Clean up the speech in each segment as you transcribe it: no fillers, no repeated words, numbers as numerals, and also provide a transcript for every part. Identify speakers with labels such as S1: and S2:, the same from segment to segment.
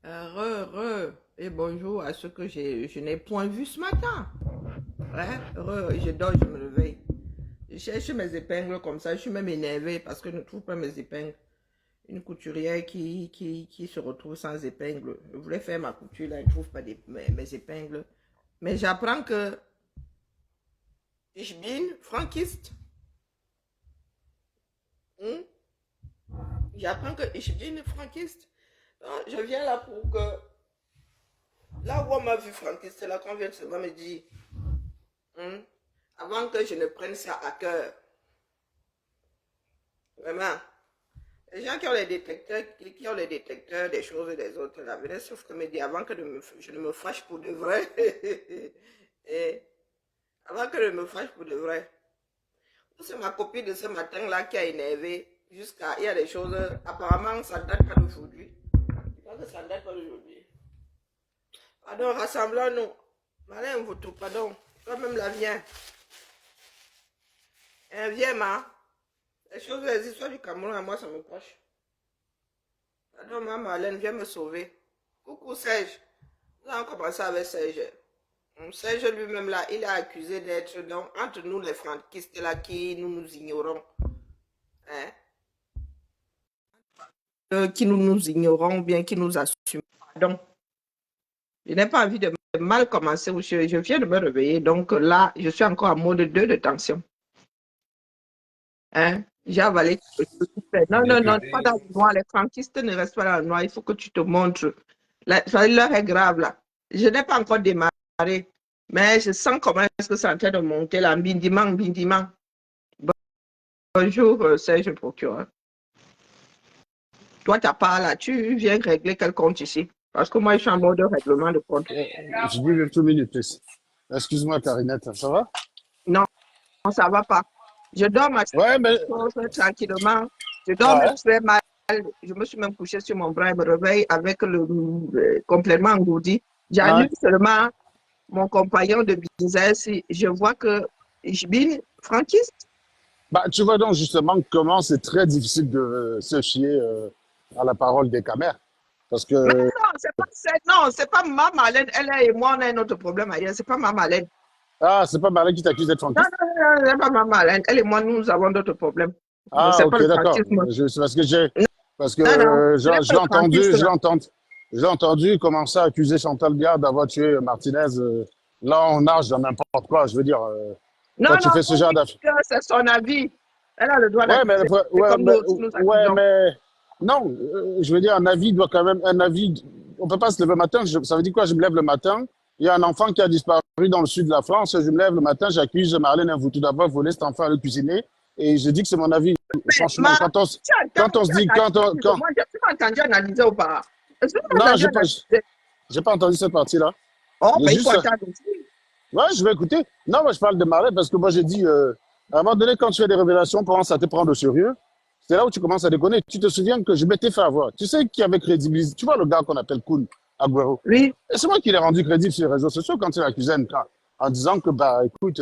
S1: Et bonjour à ceux que je n'ai point vus ce matin. Ouais, je dors, je me réveille. Je cherche mes épingles comme ça, je suis même énervée parce que je ne trouve pas mes épingles. Une couturière qui se retrouve sans épingles. Je voulais faire ma couture, là, je ne trouve pas mes épingles. Mais j'apprends que ich bin franquiste. Hmm? J'apprends que ich bin franquiste. Donc, je viens là pour que, là où on m'a vu franquiste, là qu'on vient seulement me dire, hmm, avant que je ne prenne ça à cœur, vraiment, les gens qui ont les détecteurs, qui ont les détecteurs des choses et des autres, là, venaient sauf que me dire, avant que je ne me fâche pour de vrai, et avant que je ne me fâche pour de vrai, c'est ma copine de ce matin-là qui a énervé, jusqu'à, il y a des choses, apparemment, ça date pas d'aujourd'hui. Je crois que ça date pas d'aujourd'hui. Pardon, rassemblons-nous. Malin, vous tout, pardon. Toi-même, la viens. Viens, ma. Les histoires du Cameroun, à moi, ça me proche. Pardon, ma Marlène, viens me sauver. Coucou, Serge. Nous avons commencé avec Serge. Serge lui-même, là, il est accusé d'être, donc, entre nous, les franquistes, là, qui nous ignorons. Hein? Qui nous ignorons, ou bien qui nous assument. Pardon. Je n'ai pas envie de mal commencer. Je viens de me réveiller, donc là, je suis encore en mode 2 de tension. Hein? J'ai avalé. Non, non, non, pas dans le noir. Les franquistes ne restent pas dans le noir. Il faut que tu te montres. L'heure est grave, là. Je n'ai pas encore démarré, mais je sens comment est-ce que c'est en train de monter, là. Bindiment, bindiment. Bonjour, Serge Procureur. Toi, tu n'as pas là. Tu viens régler quel compte ici? Parce que moi, je suis en mode règlement de compte.
S2: Je dis une minute, please. Excuse-moi, Karinette, ça va?
S1: Non, ça ne va pas. Je dors ma
S2: Ouais, mais.
S1: chose tranquillement. Je dors même
S2: Ouais.
S1: très mal. Je me suis même couché sur mon bras et me réveille avec le complètement engourdi.
S2: Ouais.
S1: J'allume seulement mon compagnon de business. Je vois que je bin franquiste.
S2: Bah, tu vois donc justement comment c'est très difficile de se fier à la parole des caméras. Parce
S1: Mais
S2: que.
S1: non, c'est pas ma Marlène. Elle et moi, on a un autre problème ailleurs. C'est pas ma Marlène.
S2: Ah, c'est pas Marie qui t'accuse d'être
S1: Non,
S2: franquiste?
S1: non, non, c'est pas ma Marlène. Elle et moi, nous avons d'autres problèmes.
S2: Ah,
S1: C'est pas
S2: ok,
S1: le
S2: d'accord.
S1: franquisme.
S2: C'est parce que j'ai. Parce que
S1: Non, non, ce n'est
S2: je
S1: pas
S2: l'ai
S1: le
S2: entendu,
S1: franquisme,
S2: je l'ai
S1: là.
S2: entendu. Je l'ai entendu commencer à accuser Chantal Biard d'avoir tué Martinez. Là, on nage dans n'importe quoi. Je veux dire,
S1: Non,
S2: quand tu
S1: non,
S2: fais ce
S1: on
S2: genre
S1: dit
S2: d'affaires.
S1: que c'est son avis. Elle a le droit
S2: Ouais, mais,
S1: d'accuser. C'est
S2: ouais,
S1: comme nous aussi, nous
S2: ouais,
S1: accusons.
S2: mais non, je veux dire, un avis doit quand même, un avis, on peut pas se lever le matin, ça veut dire quoi, je me lève le matin, il y a un enfant qui a disparu dans le sud de la France, je me lève le matin, j'accuse Marlène Invoutou d'avoir volé cet enfant à le cuisiner, et je dis que c'est mon avis.
S1: Mais
S2: Franchement, quand on se dit,
S1: moi, tu m'as entendu analyser ou pas? Est-ce que tu m'as
S2: non,
S1: entendu analyser?
S2: j'ai pas entendu cette partie-là.
S1: Oh,
S2: J'ai
S1: ben, il faut
S2: juste,
S1: entendre aussi.
S2: ouais, je vais écouter. Non, moi, je parle de Marlène parce que moi, j'ai dit, à un moment donné, quand tu fais des révélations, pour ça te prendre au sérieux. C'est là où tu commences à déconner. Tu te souviens que je m'étais fait avoir. Tu sais qui avait crédibilisé. Tu vois le gars qu'on appelle Kun Agüero.
S1: Oui.
S2: Et c'est moi qui l'ai rendu crédible sur les réseaux sociaux quand il accusait MK. En disant que, bah, écoute,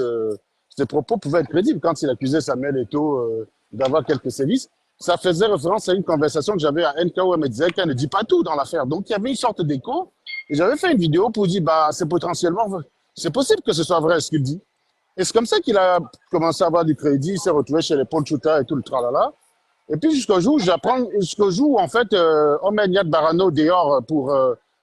S2: ses propos pouvaient être crédibles. Quand il accusait Samuel Eto'o d'avoir quelques sévices, ça faisait référence à une conversation que j'avais à MK où elle me disait qu'elle ne dit pas tout dans l'affaire. Donc, il y avait une sorte d'écho. Et j'avais fait une vidéo pour dire, bah, c'est potentiellement, c'est possible que ce soit vrai ce qu'il dit. Et c'est comme ça qu'il a commencé à avoir du crédit, il s'est retrouvé chez les Paul Chouta et tout le tralala. Et puis jusqu'au jour où en fait, on met Niad Barano dehors pour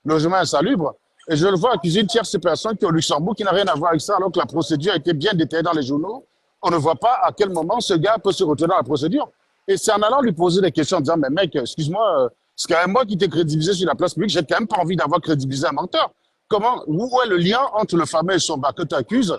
S2: logement insalubre. Et je le vois accuser une tierce personne qui est au Luxembourg, qui n'a rien à voir avec ça, alors que la procédure a été bien détaillée dans les journaux. On ne voit pas à quel moment ce gars peut se retrouver dans la procédure. Et c'est en allant lui poser des questions en disant, mais mec, excuse-moi, c'est quand même moi qui t'ai crédibilisé sur la place publique, j'ai quand même pas envie d'avoir crédibilisé un menteur. Où est le lien entre le fameux Somba que tu accuses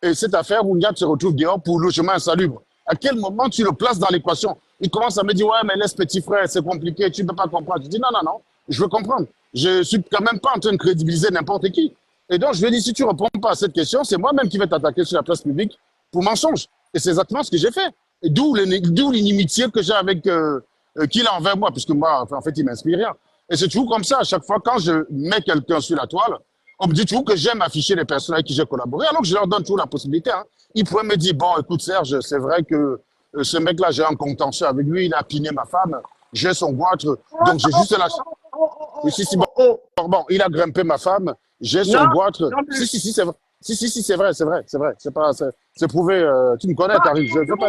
S2: et cette affaire où Niad se retrouve dehors pour logement insalubre? À quel moment tu le places dans l'équation? Il commence à me dire, ouais, mais laisse petit frère, c'est compliqué, tu ne peux pas comprendre. Je dis, non, non, non, je veux comprendre. Je suis quand même pas en train de crédibiliser n'importe qui. Et donc, je lui ai dit, si tu ne réponds pas à cette question, c'est moi-même qui vais t'attaquer sur la place publique pour mensonge. Et c'est exactement ce que j'ai fait. Et d'où l'inimitié que j'ai avec qu'il a envers moi, puisque moi, en fait, il m'inspire rien. Et c'est toujours comme ça, à chaque fois, quand je mets quelqu'un sur la toile, on me dit toujours que j'aime afficher les personnes avec qui j'ai collaboré, alors que je leur donne toujours la possibilité. Hein. Ils pourraient me dire, bon, écoute Serge, c'est vrai que ce mec-là, j'ai un contentieux avec lui, il a piné ma femme, j'ai son goitre, donc j'ai juste lâché.
S1: oh, oh,
S2: Oui,
S1: oh,
S2: si, si, bon,
S1: oh, oh.
S2: bon, il a grimpé ma femme, j'ai
S1: Non,
S2: son goitre.
S1: non
S2: Si,
S1: plus.
S2: si, si, c'est vrai. Si, si, si, c'est vrai, c'est vrai, c'est vrai. C'est pas, c'est prouvé. Tu me connais,
S1: Non,
S2: Karine. Je ne fais pas
S1: toujours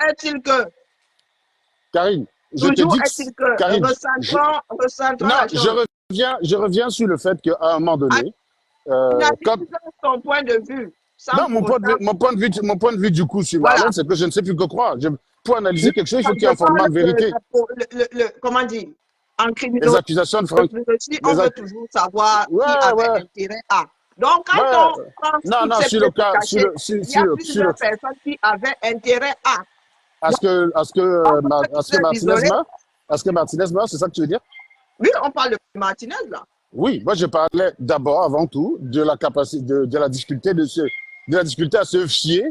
S2: les.
S1: est-il que,
S2: Karine, je te
S1: toujours
S2: dis que.
S1: est-il que,
S2: Karine, je,
S1: recentrons
S2: non,
S1: la chose.
S2: je reviens sur le fait qu'à un moment donné, quand.
S1: Analyse son point de vue, sans
S2: Non,
S1: pour autant,
S2: mon point de vue, du coup, sur
S1: voilà.
S2: Marlène, c'est que je ne sais plus que croire. Pour
S1: Non,
S2: analyser quelque chose, il faut qu'il y
S1: je
S2: ait un
S1: parle
S2: fondement de vérité.
S1: comment dire, en
S2: Les
S1: criminologie,
S2: accusations de Franck.
S1: on
S2: Les
S1: veut
S2: ac-
S1: toujours savoir qui
S2: Ouais,
S1: avait
S2: ouais.
S1: intérêt à. Donc, quand
S2: Ouais.
S1: on prend
S2: Non,
S1: toutes
S2: non,
S1: ces
S2: sur le
S1: pièces
S2: cas,
S1: cachées, il y a
S2: sur le,
S1: plusieurs personnes qui avaient intérêt à. Donc,
S2: à
S1: on peut
S2: ce que
S1: tous les
S2: Martinez
S1: isoler.
S2: meurt? À ce que Martinez meurt, c'est ça que tu veux dire?
S1: Oui, on parle de Martinez, là.
S2: Oui, moi je parlais d'abord, avant tout, de la capacité, de la difficulté de la difficulté à se fier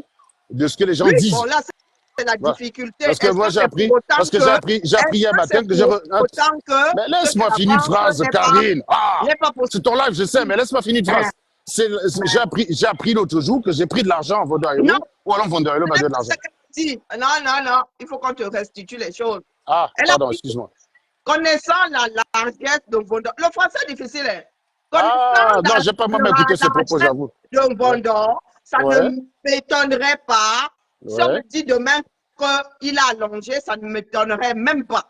S2: de ce que les gens
S1: Oui, bon,
S2: disent.
S1: là, c'est la
S2: Voilà.
S1: difficulté.
S2: Parce que
S1: Est-ce
S2: moi
S1: que c'est pour autant que,
S2: j'ai appris
S1: est-ce
S2: hier
S1: que c'est
S2: matin que
S1: pour autant que
S2: mais
S1: ce
S2: laisse-moi
S1: qu'elle
S2: finir une
S1: avance
S2: phrase, Karine. Ah,
S1: n'est pas
S2: c'est ton live, je sais,
S1: possible?
S2: mais laisse-moi finir une
S1: Hein,
S2: phrase. J'ai appris l'autre jour que j'ai pris de l'argent en vendant
S1: non,
S2: Hero, ou alors vendeur Hero
S1: ce
S2: m'a
S1: n'est
S2: donné de
S1: pas ce
S2: l'argent.
S1: qu'elle dit. Non, non, non, il faut qu'on te restitue les choses.
S2: Ah,
S1: Elle a
S2: pardon,
S1: dit,
S2: excuse-moi.
S1: connaissant la largesse de Vondor, le français est difficile, hein. Connaissant
S2: Ah, non, j'ai pas moi m'écouter ces propos,
S1: largesse
S2: j'avoue.
S1: de
S2: Ouais,
S1: Vondor, ça
S2: ouais,
S1: ne m'étonnerait pas. Si on
S2: ouais.
S1: me dit demain qu'il a allongé, ça ne m'étonnerait même pas.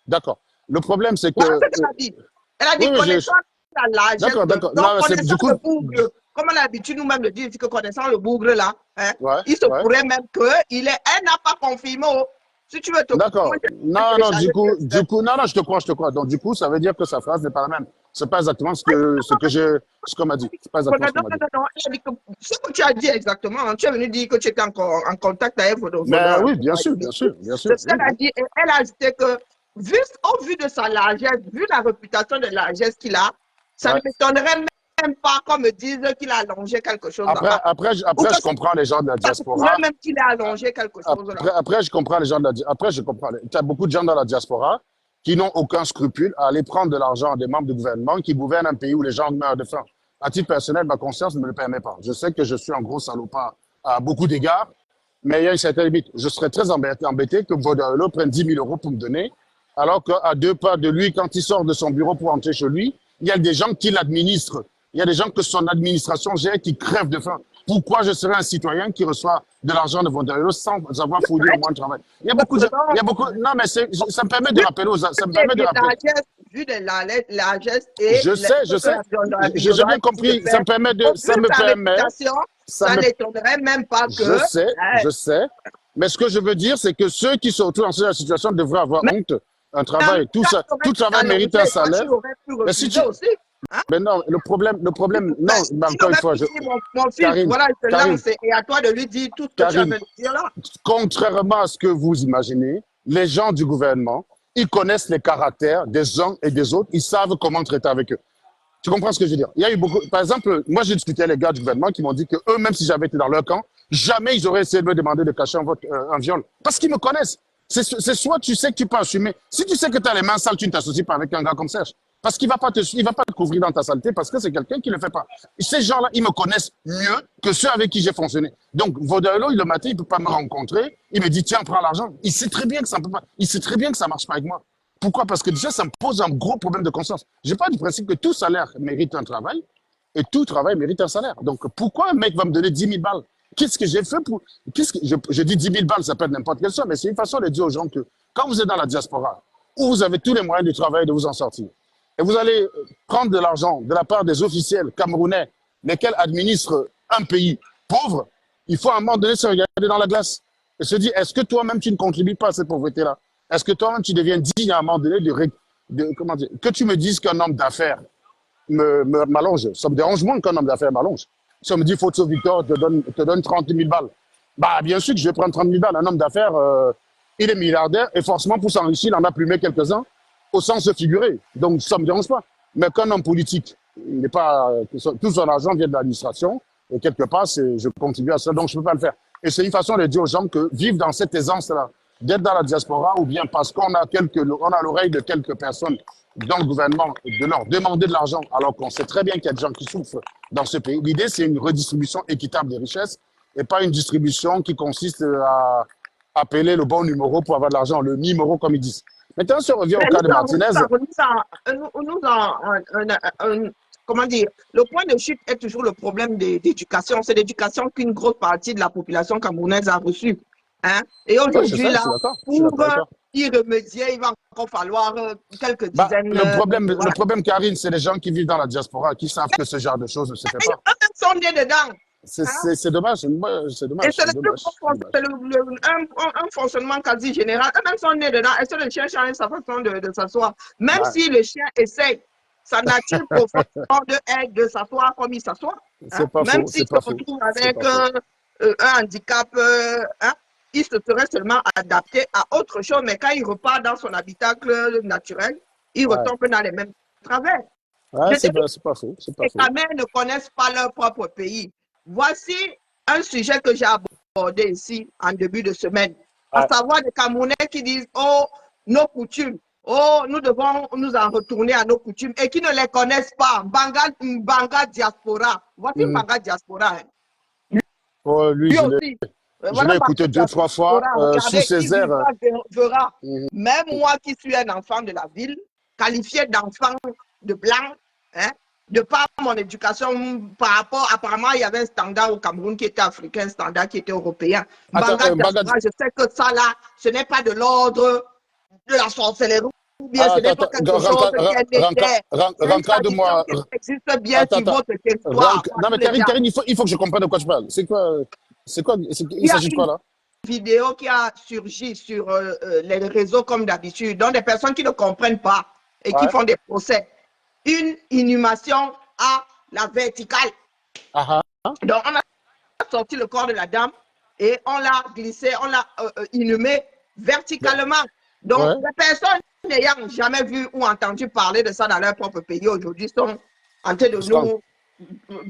S2: D'accord. Le problème, c'est
S1: Voilà
S2: que,
S1: ce qu'elle a dit. Elle a
S2: oui,
S1: dit
S2: oui,
S1: connaissant la largesse
S2: d'accord,
S1: de.
S2: d'accord.
S1: Donc,
S2: Non, c'est,
S1: connaissant
S2: du coup,
S1: le bougre, comme on a l'habitude nous-mêmes de dire que connaissant le bougre là, hein,
S2: ouais,
S1: il se
S2: ouais.
S1: pourrait même elle n'a pas confirmé. Oh. Si tu veux te. Moi,
S2: D'accord.
S1: je vais
S2: Non, non,
S1: télécharger sur Internet.
S2: non, non, je te crois, je te crois. Donc, du coup, ça veut dire que sa phrase n'est pas la même. C'est pas exactement ce qu'on m'a dit. C'est pas
S1: Non,
S2: exactement
S1: non,
S2: ce qu'on m'a dit.
S1: non, non. Elle a dit que, ce que tu as dit exactement, hein, tu es venu dire que tu étais encore en contact avec
S2: Mais
S1: Vodafone.
S2: oui, bien sûr, bien sûr, bien sûr.
S1: C'est ce
S2: Oui,
S1: qu'elle a
S2: oui.
S1: dit. Et elle a ajouté que, au vu de sa largesse, vu la réputation de largesse qu'il a, ça ne
S2: Ouais.
S1: m'étonnerait même pas qu'on me dise qu'il a allongé quelque chose là-bas. Ou que
S2: Je comprends les gens de la
S1: ça se pourrait
S2: diaspora.
S1: même qu'il ait allongé quelque chose là.
S2: Après, je comprends les gens de la diaspora. Après, je comprends. Tu as beaucoup de gens dans la diaspora qui n'ont aucun scrupule à aller prendre de l'argent des membres du gouvernement qui gouvernent un pays où les gens meurent de faim. À titre personnel, ma conscience ne me le permet pas. Je sais que je suis un gros salopard à beaucoup d'égards, mais il y a une certaine limite. Je serais très embêté que Vodalo prenne 10 000 euros pour me donner, alors qu'à 2 pas de lui, quand il sort de son bureau pour entrer chez lui, il y a des gens qui l'administrent. Il y a des gens que son administration gère qui crèvent de faim. Pourquoi je serais un citoyen qui reçoit de l'argent de Vodalo sans avoir fourni le moins de travail? Il y a beaucoup de gens, il y a beaucoup, non, mais ça me permet de rappeler ça me permet de rappeler.
S1: Vu de la largesse et
S2: Je sais, j'ai bien compris,
S1: vu
S2: ça me
S1: sa
S2: permet,
S1: réputation,
S2: ça
S1: ça
S2: me
S1: n'étonnerait même pas que.
S2: je sais. Mais ce que je veux dire, c'est que ceux qui se retrouvent dans cette situation devraient avoir
S1: Mais
S2: honte. Un travail, tout ça, tout travail mérite un salaire.
S1: tu aurais pu
S2: Mais si
S1: refuser
S2: tu,
S1: aussi. Hein?
S2: mais non, non, mais
S1: Il
S2: encore une
S1: aurait
S2: fois,
S1: pu dire, mon fils,
S2: Karine,
S1: voilà, il se
S2: Karine,
S1: lance et à toi de lui dire tout ce que tu
S2: Karine,
S1: avais de dire là.
S2: contrairement à ce que vous imaginez, les gens du gouvernement, ils connaissent les caractères des uns et des autres, ils savent comment traiter avec eux. Tu comprends ce que je veux dire? Il y a eu beaucoup. Par exemple, moi, j'ai discuté avec les gars du gouvernement qui m'ont dit que eux, même si j'avais été dans leur camp, jamais ils auraient essayé de me demander de cacher un viol. Parce qu'ils me connaissent. C'est soit tu sais que tu peux assumer. Si tu sais que tu as les mains sales, tu ne t'associes pas avec un gars comme Serge. Parce qu'il il va pas te couvrir dans ta saleté parce que c'est quelqu'un qui le fait pas. Ces gens-là, ils me connaissent mieux que ceux avec qui j'ai fonctionné. Donc, Vodalo, le matin, il peut pas me rencontrer. Il me dit, tiens, prends l'argent. Il sait très bien que ça peut pas. Il sait très bien que ça marche pas avec moi. Pourquoi? Parce que déjà, ça me pose un gros problème de conscience. J'ai pas du principe que tout salaire mérite un travail et tout travail mérite un salaire. Donc, pourquoi un mec va me donner 10 000 balles? Qu'est-ce que j'ai fait pour. Je dis 10 000 balles, ça peut être n'importe quelle somme, mais c'est une façon de dire aux gens que quand vous êtes dans la diaspora, où vous avez tous les moyens de travailler, de vous en sortir, et vous allez prendre de l'argent de la part des officiels camerounais, lesquels administrent un pays pauvre, il faut à un moment donné se regarder dans la glace et se dire, est-ce que toi-même tu ne contribues pas à cette pauvreté-là? Est-ce que toi-même tu deviens digne à un moment donné comment dire, que tu me dises qu'un homme d'affaires m'allonge? Ça me dérange moins qu'un homme d'affaires m'allonge. Si on me dit, Photo Victor te donne 30 000 balles, bah, bien sûr que je vais prendre 30 000 balles. Un homme d'affaires, il est milliardaire et forcément pour s'enrichir, il en a plumé quelques-uns au sens figuré. Donc, ça ne me dérange pas. Mais qu'un homme politique, il n'est pas, tout son argent vient de l'administration et quelque part, je contribue à ça, donc je ne peux pas le faire. Et c'est une façon de dire aux gens que vivre dans cette aisance-là, d'être dans la diaspora ou bien parce qu'on a l'oreille de quelques personnes dans le gouvernement, de leur demander de l'argent, alors qu'on sait très bien qu'il y a des gens qui souffrent dans ce pays. L'idée, c'est une redistribution équitable des richesses et pas une distribution qui consiste à appeler le bon numéro pour avoir de l'argent, le numéro comme ils disent. Maintenant, si on revient au
S1: Mais
S2: cas de Martinez,
S1: comment dire, le point de chute est toujours le problème d'éducation. C'est l'éducation qu'une grosse partie de la population camerounaise a reçue. Hein? Et
S2: ouais, c'est
S1: aujourd'hui,
S2: ça, je
S1: là,
S2: suis d'accord. Je suis
S1: pour
S2: d'accord avec toi.
S1: y remédier, il va encore falloir quelques
S2: Bah,
S1: dizaines.
S2: le
S1: Voilà.
S2: problème, Karine, c'est les gens qui vivent dans la diaspora, qui savent que ce genre de choses ne se fait
S1: Et
S2: pas.
S1: eux-mêmes sont nés dedans. Hein?
S2: C'est dommage, c'est
S1: Et
S2: dommage,
S1: c'est
S2: c'est dommage, c'est dommage.
S1: un fonctionnement quasi général. Eux-mêmes sont nés dedans. Et c'est le chien change sa façon de s'asseoir. Même
S2: Bah,
S1: si le chien essaye, sa nature profonde est de s'asseoir comme il s'assoit. Hein?
S2: c'est pas
S1: Même
S2: faux,
S1: s'il
S2: c'est
S1: se
S2: pas faux,
S1: retrouve
S2: c'est
S1: avec
S2: pas faux.
S1: un handicap, hein, il se serait seulement adapté à autre chose. Mais quand il repart dans son habitacle naturel, il
S2: Ouais,
S1: retombe dans les mêmes travers.
S2: ouais,
S1: Je te dis,
S2: c'est pas faux, c'est pas
S1: les
S2: faux.
S1: Camerounais ne connaissent pas leur propre pays. Voici un sujet que j'ai abordé ici en début de semaine, à
S2: Ouais.
S1: savoir les Camerounais qui disent oh, nos coutumes, oh, nous devons nous en retourner à nos coutumes et qui ne les connaissent pas. Mbanga diaspora. Voici
S2: Mhm.
S1: Mbanga diaspora. Hein.
S2: Oh, lui,
S1: Lui aussi.
S2: je
S1: Voilà
S2: l'ai
S1: Mbanga
S2: écouté deux, trois fois,
S1: diaspora.
S2: sous
S1: Regardez, qui
S2: ses airs.
S1: vivra verra.
S2: Mhm.
S1: Même moi qui suis un enfant de la ville, qualifié d'enfant de blanc, hein, de par mon éducation, par rapport, apparemment, il y avait un standard au Cameroun qui était africain, un standard qui était européen.
S2: Attends,
S1: Mbanga
S2: Mbaga,
S1: diaspora, je sais que ça là, ce n'est pas de l'ordre de la sorcellerie, ou bien
S2: ah,
S1: ce
S2: attends,
S1: n'est pas quelque chose qui est né d'air. C'est une tradition
S2: rencadre-moi.
S1: qui existe bien
S2: Attends,
S1: sur
S2: attends.
S1: votre territoire,
S2: Non, mais
S1: tous les
S2: Karine,
S1: gars.
S2: Karine, il faut que je comprenne de quoi tu parles. Il
S1: Il y a
S2: s'agit de quoi
S1: une
S2: là?
S1: vidéo qui a surgi sur les réseaux comme d'habitude, dont des personnes qui ne comprennent pas et qui
S2: Ouais.
S1: font des procès. Une inhumation à la verticale.
S2: Ah, ah.
S1: Donc, on a sorti le corps de la dame et on l'a glissé, on l'a inhumé verticalement. Donc,
S2: Ouais.
S1: les personnes n'ayant jamais vu ou entendu parler de ça dans leur propre pays aujourd'hui sont en train de
S2: Strong.
S1: nous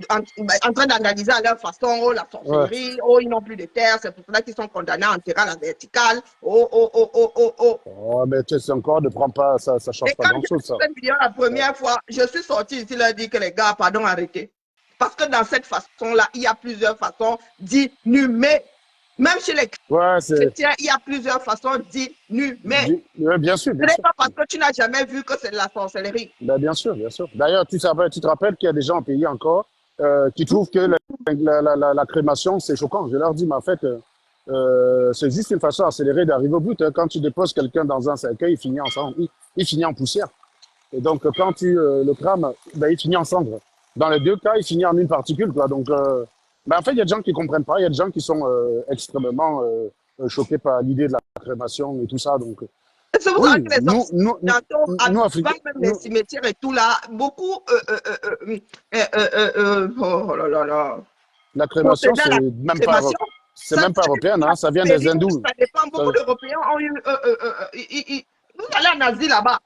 S1: en train d'analyser à leur façon, oh, la
S2: Ouais.
S1: sorcellerie, oh, ils n'ont plus de terre, c'est pour cela qu'ils sont condamnés à enterrer à la verticale, oh, oh, oh, oh, oh, oh.
S2: Oh, mais tu sais encore, ne prends pas, ça change
S1: Et
S2: pas
S1: quand j'ai
S2: grand-chose,
S1: vu
S2: ça.
S1: cette vidéo la
S2: Ouais.
S1: première fois, je suis sortie ici, leur dit que les gars, pardon, arrêtez. Parce que dans cette façon-là, il y a plusieurs façons d'inhumer. Même chez les
S2: Ouais, c'est.
S1: chrétiens, il y a plusieurs façons d'inhumer.
S2: Ouais, bien sûr,
S1: Ce
S2: bien
S1: n'est
S2: sûr.
S1: pas parce que tu n'as jamais vu que c'est de la sorcellerie.
S2: Ben, bien sûr, bien sûr. D'ailleurs, tu te rappelles qu'il y a des gens en pays encore qui trouvent que la crémation, c'est choquant. Je leur dis, mais en fait, c'est juste une façon accélérée d'arriver au but. Hein. Quand tu déposes quelqu'un dans un cercueil, il finit en poussière. Et donc, quand tu le crames, ben, il finit en cendre. Dans les deux cas, il finit en une particule. Quoi. Donc, ben, en fait, il y a des gens qui comprennent pas. Il y a des gens qui sont extrêmement choqués par l'idée de la crémation et tout ça. Donc,
S1: C'est pour ça
S2: oui,
S1: que les Occidentaux,
S2: nous,
S1: avant
S2: Africains,
S1: même les cimetières et tout là, beaucoup, oh là là là,
S2: la crémation,
S1: procédaient à la crémation.
S2: c'est
S1: Ça
S2: même pas
S1: dépend
S2: européen,
S1: de
S2: hein,
S1: la
S2: ça vient des
S1: période,
S2: hindous.
S1: ça dépend. Beaucoup
S2: Ça-
S1: d'Européens ont eu, vous allez en Asie là-bas.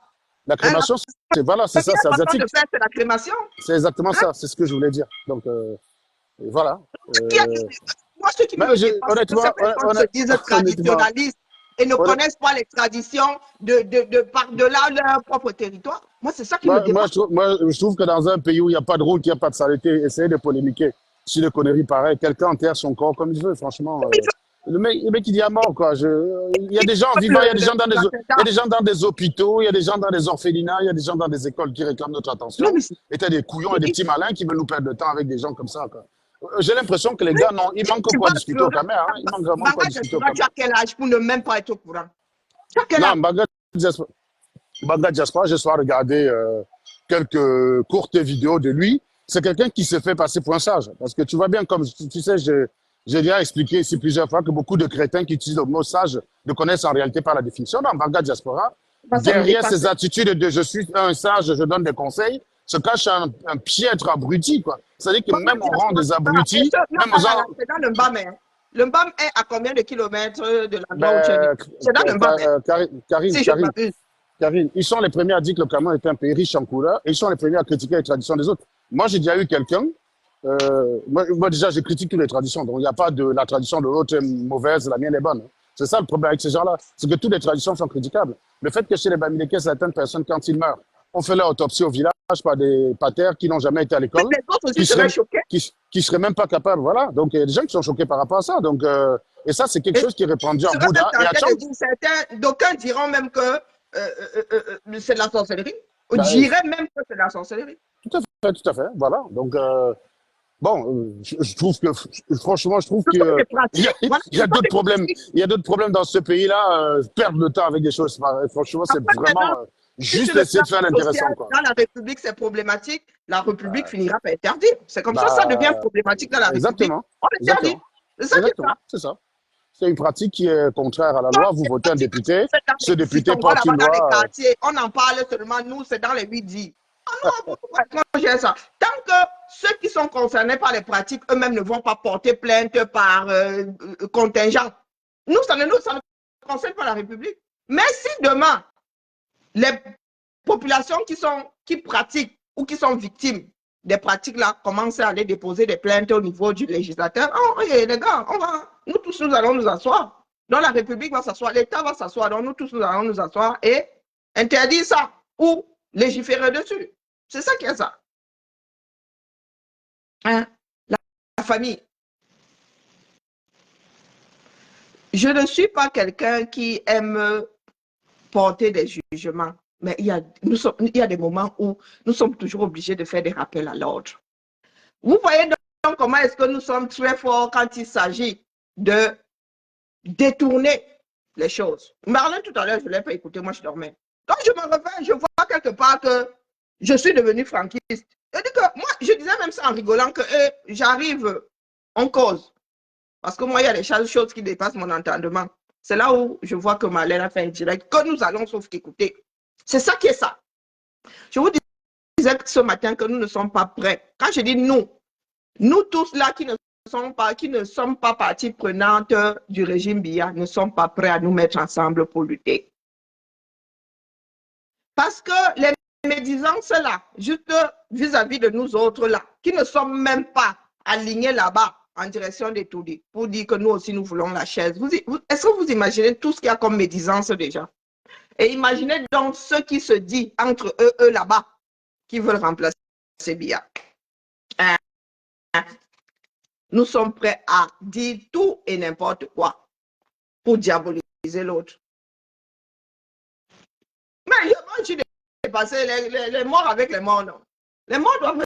S2: la
S1: Hein,
S2: crémation, voilà, c'est
S1: la
S2: ça,
S1: première
S2: c'est
S1: façon de
S2: asiatique.
S1: faire, c'est la crémation.
S2: C'est exactement
S1: Hein?
S2: ça, c'est ce que je voulais dire. Donc, et voilà.
S1: Qui a-
S2: Euh,
S1: Moi, ce qui me dépasse, c'est que ces
S2: honnêtement,
S1: personnes se disent
S2: honnêtement,
S1: traditionnalistes et ne
S2: honnêtement,
S1: connaissent pas les traditions de par-delà leur propre territoire. Moi, c'est ça qui me dépasse.
S2: je trouve que dans un pays où il n'y a pas de route, il n'y a pas de saleté, essayer de polémiquer sur des conneries pareilles, quelqu'un enterre son corps comme il veut, franchement. Le mec, il dit à mort, quoi. Il y a des gens vivants, il y a des gens il y a des gens dans des hôpitaux, il y a des gens dans des orphelinats, il y a des gens dans des écoles qui réclament notre
S1: Non,
S2: attention.
S1: mais
S2: Et t'as des couillons et des petits malins qui veulent nous perdre de temps avec des gens comme ça, quoi. J'ai l'impression que les gars, non, il manque
S1: tu
S2: quoi
S1: vas
S2: discuter au
S1: pleurer.
S2: caméra, hein. Il manque vraiment quoi
S1: Banga
S2: discuter au
S1: Diaspora, tu
S2: caméra.
S1: as quel âge pour ne même pas être au courant? Tu as quel âge?
S2: Non, Bagdad Diaspora, je sois regarder quelques courtes vidéos de lui. C'est quelqu'un qui se fait passer pour un sage. Parce que tu vois bien, comme tu sais, j'ai déjà expliqué ici plusieurs fois que beaucoup de crétins qui utilisent le mot sage ne connaissent en réalité pas la définition. Dans Bagdad Diaspora,
S1: Ça me
S2: derrière
S1: dépasse.
S2: ces attitudes de je suis un sage, je donne des conseils, se cache un piètre abruti, quoi. C'est-à-dire que
S1: Banga
S2: même on rend
S1: Diaspora,
S2: des
S1: et
S2: abrutis,
S1: non,
S2: même
S1: là,
S2: aux
S1: là, là,
S2: gens,
S1: c'est dans le Mbam. Hein. Le Mbam est à combien de kilomètres de l'endroit où tu es né?
S2: ben,
S1: C'est dans le Mbam, hein, si je
S2: Karine,
S1: m'abuse.
S2: Karine, ils sont les premiers à dire que le Cameroun est un pays riche en couleurs et ils sont les premiers à critiquer les traditions des autres. Moi, j'ai déjà eu quelqu'un, moi, déjà, je critique toutes les traditions. Donc, il n'y a pas de la tradition de l'autre est mauvaise, la mienne est bonne. C'est ça le problème avec ces gens-là. C'est que toutes les traditions sont critiquables. Le fait que chez les Bamileke, certaines personnes, quand ils meurent, on fait leur autopsie au village par des patères qui n'ont jamais été à
S1: Mais
S2: l'école,
S1: les autres aussi
S2: qui
S1: seraient
S2: seraient,
S1: choqués.
S2: qui seraient même pas capables. Voilà. Donc, il y a des gens qui sont choqués par rapport à ça. Donc, et ça, c'est quelque
S1: Et
S2: chose qui est répandu
S1: je
S2: à
S1: serais même
S2: Bouddha et à
S1: tenté
S2: Chang.
S1: de dire certains, d'aucuns diront même que c'est de la sorcellerie. On
S2: Bah,
S1: dirait même que c'est de la sorcellerie.
S2: tout à fait, voilà. Donc, bon, je trouve que, franchement, je trouve
S1: Ce sont
S2: que
S1: des pratiques. Voilà,
S2: il y
S1: ce
S2: a
S1: sont
S2: d'autres
S1: des
S2: problèmes.
S1: pratiques.
S2: Il y a d'autres problèmes dans ce pays-là. Perdre le temps avec des choses pareilles. Franchement, c'est
S1: Après, maintenant,
S2: vraiment
S1: si sur
S2: juste
S1: le
S2: essayer
S1: plan
S2: de faire
S1: social,
S2: l'intéressant, quoi.
S1: dans la République, c'est problématique, la République
S2: Bah,
S1: finira par interdire. C'est comme ça devient
S2: bah,
S1: problématique dans la République.
S2: exactement,
S1: On interdit.
S2: exactement,
S1: C'est ça qui est ça.
S2: exactement, c'est ça. C'est une pratique qui est contraire à la
S1: Donc,
S2: loi. Vous
S1: c'est
S2: votez
S1: pas
S2: un
S1: si que
S2: député,
S1: c'est dans
S2: ce
S1: les
S2: député
S1: Sissonga,
S2: porte
S1: là-bas
S2: une
S1: dans les
S2: loi.
S1: quartiers, on en parle seulement, nous, c'est dans les 8-10. Ah non, pourquoi j'ai ça? Tant que ceux qui sont concernés par les pratiques eux-mêmes ne vont pas porter plainte par contingent, ça ne concerne pas la République. Mais si demain, les populations qui pratiquent ou qui sont victimes des pratiques là commencent à aller déposer des plaintes au niveau du législateur, oh, hey, les gars, nous tous nous allons nous asseoir. Donc la République va s'asseoir, l'État va s'asseoir, donc nous tous nous allons nous asseoir et interdire ça ou légiférer dessus. C'est ça qui est ça. Hein? La famille. Je ne suis pas quelqu'un qui aime porter des jugements. Mais il y a des moments où nous sommes toujours obligés de faire des rappels à l'ordre. Vous voyez donc comment est-ce que nous sommes très forts quand il s'agit de détourner les choses. Marlène, tout à l'heure, je ne l'ai pas écouté, moi je dormais. Donc je me réveille, je vois quelque part que je suis devenu franquiste. Je dis que moi, je disais même ça en rigolant que j'arrive en cause. Parce que moi, il y a des choses qui dépassent mon entendement. C'est là où je vois que Marlène a fait un direct, que nous allons sauf qu'écouter. C'est ça qui est ça. Je vous disais ce matin que nous ne sommes pas prêts. Quand je dis nous tous là qui ne sommes pas partie prenante du régime Biya, ne sommes pas prêts à nous mettre ensemble pour lutter. Parce que les médisances là, juste vis-à-vis de nous autres là, qui ne sommes même pas alignés là-bas en direction des Toudi, pour dire que nous aussi nous voulons la chaise. Est-ce que vous imaginez tout ce qu'il y a comme médisance déjà? Et imaginez donc ce qui se dit entre eux là-bas, qui veulent remplacer Biya. Nous sommes prêts à dire tout et n'importe quoi pour diaboliser l'autre. Mais moi, je dépasser les morts avec les morts, non. Les morts doivent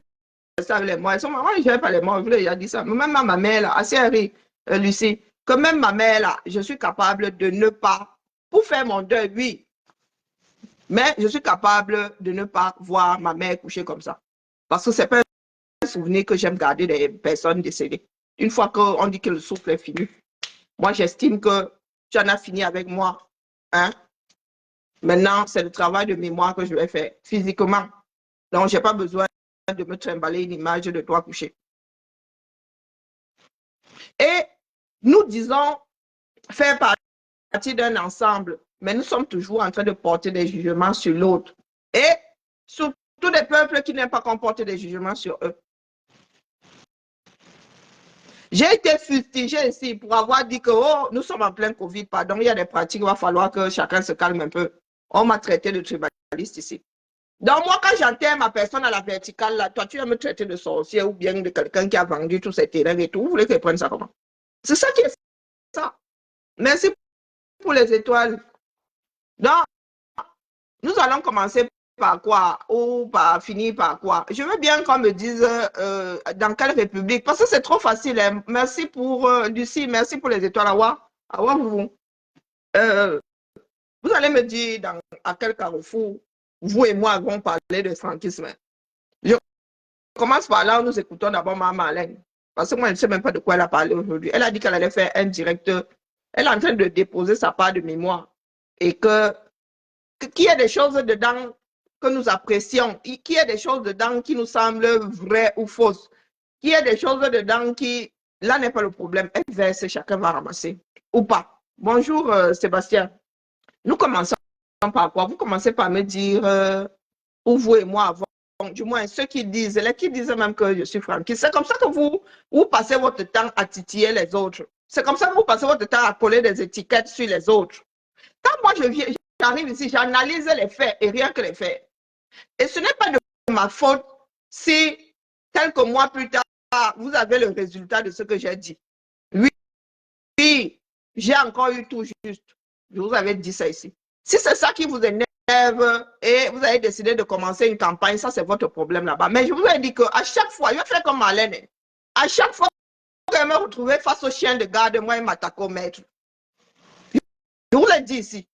S1: rester avec les morts. Elles sont, moi, je n'avais pas les morts, je voulais déjà dire ça. Mais même ma mère, là, assez Harry, Lucie, que même ma mère, là, je suis capable de ne pas, pour faire mon deuil, oui, mais je suis capable de ne pas voir ma mère coucher comme ça. Parce que ce n'est pas un souvenir que j'aime garder des personnes décédées. Une fois qu'on dit que le souffle est fini, moi, j'estime que tu en as fini avec moi. Hein? Maintenant, c'est le travail de mémoire que je vais faire physiquement. Donc, je n'ai pas besoin de me trimballer une image de toi couché. Et nous disons faire partie d'un ensemble, mais nous sommes toujours en train de porter des jugements sur l'autre. Et surtout des peuples qui n'aiment pas qu'on porte des jugements sur eux. J'ai été fustigée ici pour avoir dit que oh, nous sommes en plein Covid, pardon, il y a des pratiques, il va falloir que chacun se calme un peu. On m'a traité de tribaliste ici. Donc moi, quand j'enterre ma personne à la verticale, là, toi, tu vas me traiter de sorcier ou bien de quelqu'un qui a vendu tous ses terrains et tout. Vous voulez que je prenne ça comment? C'est ça qui est ça. Merci pour les étoiles. Donc, nous allons commencer par quoi ou par finir par quoi? Je veux bien qu'on me dise dans quelle république, parce que c'est trop facile. Hein. Merci pour Lucie, merci pour les étoiles. Vous allez me dire à quel carrefour vous et moi avons parlé de franquisme. Je commence par là où nous écoutons d'abord Maman Alain. Parce que moi, je ne sais même pas de quoi elle a parlé aujourd'hui. Elle a dit qu'elle allait faire un direct. Elle est en train de déposer sa part de mémoire. Et qu'il y ait des choses dedans que nous apprécions, qu'il y ait des choses dedans qui nous semblent vraies ou fausses, qu'il y ait des choses dedans qui, là n'est pas le problème, elle verse, chacun va ramasser, ou pas. Bonjour Sébastien, nous commençons par quoi? Vous commencez par me dire où vous et moi avons, du moins ceux qui disent même que je suis franquiste, c'est comme ça que vous passez votre temps à titiller les autres, c'est comme ça que vous passez votre temps à coller des étiquettes sur les autres. Quand moi j'arrive ici, j'analyse les faits et rien que les faits. Et ce n'est pas de ma faute si, quelques mois plus tard, vous avez le résultat de ce que j'ai dit. Oui, j'ai encore eu tout juste. Je vous avais dit ça ici. Si c'est ça qui vous énerve, et vous avez décidé de commencer une campagne, ça c'est votre problème là-bas. Mais je vous ai dit qu'à chaque fois, je vais faire comme Marlène, à chaque fois que je me retrouvais face au chien de garde, moi, il m'attaque au maître. Je vous l'ai dit ici.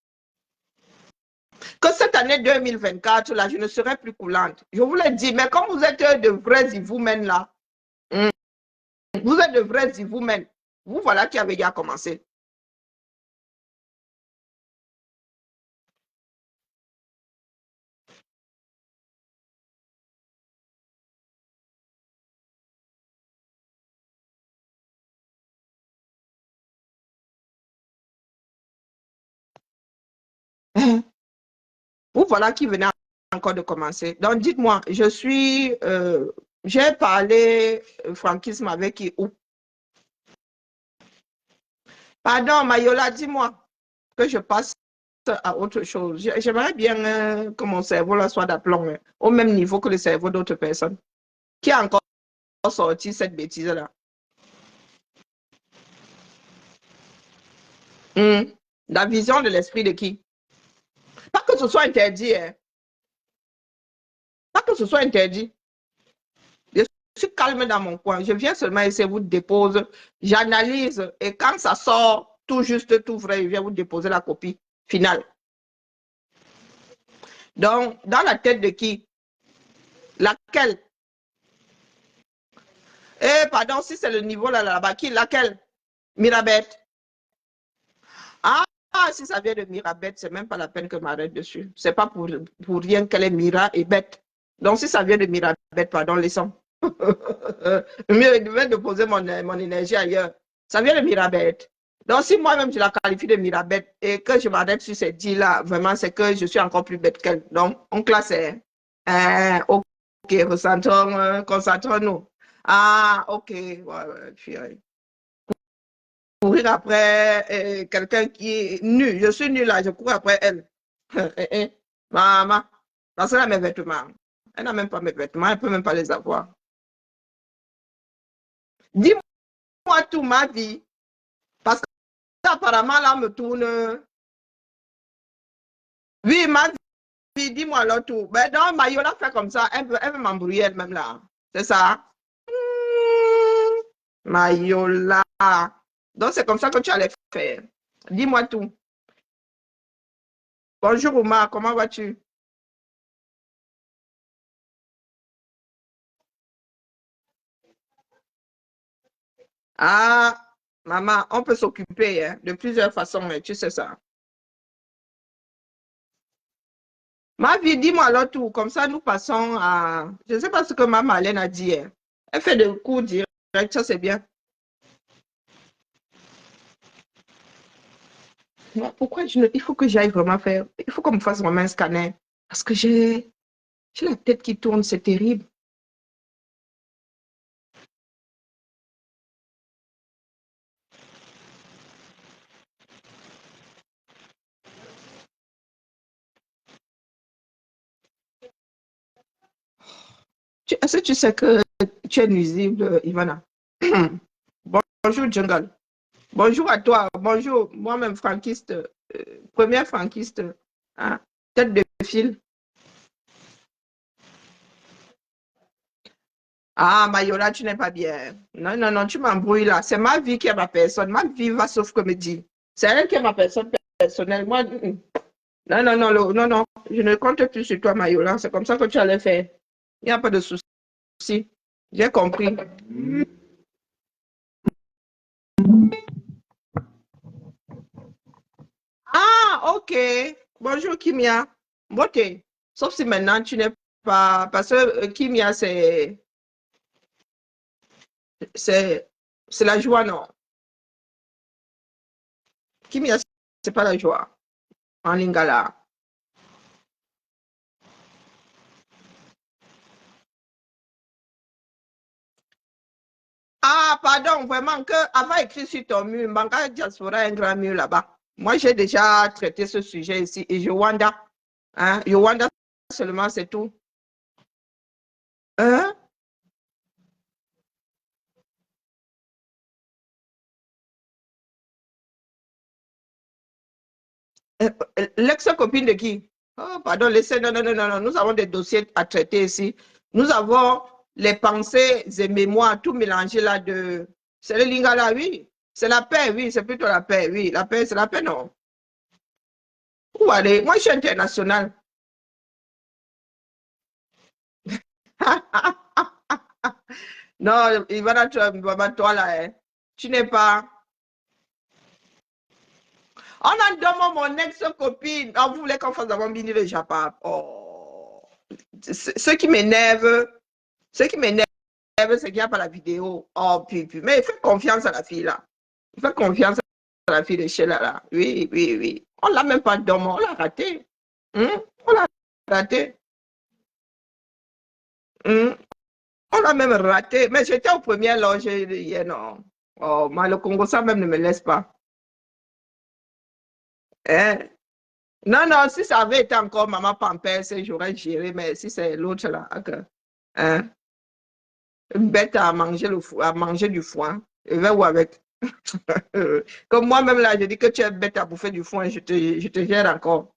S1: Que cette année 2024, là, je ne serai plus coulante. Je vous l'ai dit, mais comme vous êtes de vrais vous-même là, vous êtes de vrais vous-même, vous voilà qui avez déjà commencé. Vous voilà qui venez encore de commencer. Donc, dites-moi, j'ai parlé franquisme avec qui ou? Pardon, Mayola, dis-moi que je passe à autre chose. J'aimerais bien que mon cerveau là soit d'aplomb, au même niveau que le cerveau d'autres personnes. Qui a encore sorti cette bêtise-là? La vision de l'esprit de qui? Pas que ce soit interdit, hein. Pas que ce soit interdit. Je suis calme dans mon coin. Je viens seulement essayer de vous déposer. J'analyse et quand ça sort tout juste, tout vrai, je viens vous déposer la copie finale. Donc, dans la tête de qui? Laquelle? Eh, pardon, si c'est le niveau là-bas, qui? Laquelle? Mirabet. Ah, si ça vient de Mirabet, c'est même pas la peine que je m'arrête dessus. C'est pas pour rien qu'elle est Mira et bête. Donc, si ça vient de Mirabet, pardon, laissons. Mieux de poser mon énergie ailleurs. Ça vient de Mirabet. Donc, si moi-même je la qualifie de Mirabet et que je m'arrête sur ces dits-là, vraiment, c'est que je suis encore plus bête qu'elle. Donc, on classe. Ok, concentrons-nous. Ah, ok. Ouais, ouais, courir après quelqu'un qui est nu. Je suis nue là, je cours après elle. Maman, parce qu'elle a mes vêtements. Elle n'a même pas mes vêtements, elle ne peut même pas les avoir. Dis-moi tout ma vie, parce qu'apparemment là, on me tourne. Oui, ma vie, dis-moi alors tout. Ben non, Mayola fait comme ça, elle veut m'embrouiller elle-même là. C'est ça? Mayola. Donc c'est comme ça que tu allais faire. Dis-moi tout. Bonjour Ouma, comment vas-tu? Ah, maman, on peut s'occuper hein, de plusieurs façons, mais tu sais ça. Ma vie, dis-moi alors tout. Comme ça, nous passons à. Je ne sais pas ce que maman Marlène a dit. Hein. Elle fait des cours directs, ça c'est bien. Pourquoi il faut que j'aille vraiment faire. Il faut qu'on me fasse vraiment un scanner. Parce que j'ai la tête qui tourne, c'est terrible. Est-ce que tu sais que tu es nuisible, Ivana? Bonjour, Jungle. Bonjour à toi. Bonjour, moi-même, franquiste. Première franquiste. Hein, tête de file. Ah, Mayola, tu n'es pas bien. Non, non, non, tu m'embrouilles là. C'est ma vie qui est ma personne. Ma vie va sauf que me dit. C'est elle qui est ma personne personnelle. Moi, non, non, non, non, non. Je ne compte plus sur toi, Mayola. C'est comme ça que tu allais faire. Il n'y a pas de souci. J'ai compris. Ah, ok. Bonjour, Kimia. Beauté. Sauf si maintenant tu n'es pas. Parce que Kimia, c'est, c'est la joie, non? Kimia, c'est pas la joie. En lingala. Ah, pardon, vraiment, que avant écrit sur ton mur, Manga Diaspora un grand mur là-bas. Moi, j'ai déjà traité ce sujet ici. Et Yowanda, hein, Yowanda seulement, c'est tout. Hein? L'ex-copine de qui? Oh, pardon, laissez. Non, non, non, non, non. Nous avons des dossiers à traiter ici. Nous avons les pensées et mémoires, tout mélangé là de. C'est le lingala, oui. C'est la paix, oui. C'est plutôt la paix, oui. La paix, c'est la paix, non. Où aller? Moi, je suis international. Non, Ivana, toi là, hein. Tu n'es pas. On a demandé mon ex-copine. Oh, vous voulez qu'on fasse d'abord Bini le Japon? Oh. Ce qui m'énerve, ce qui m'énerve, c'est qu'il n'y a pas la vidéo. Oh, puis. Mais fais confiance à la fille là. Fais confiance à la fille de Sheila là. Oui, oui, oui. On ne l'a même pas dormi, on l'a raté. On l'a raté. Hmm? On l'a même raté. Mais j'étais au premier loge hier, non. Oh, mais le Congo, ça même ne me laisse pas. Hein? Non, non, si ça avait été encore Maman Pampers, j'aurais géré, mais si c'est l'autre là, hein, une bête à manger, à manger du foin, je vais où avec? Comme moi-même là, je dis que tu es bête à bouffer du foin, je te gère encore.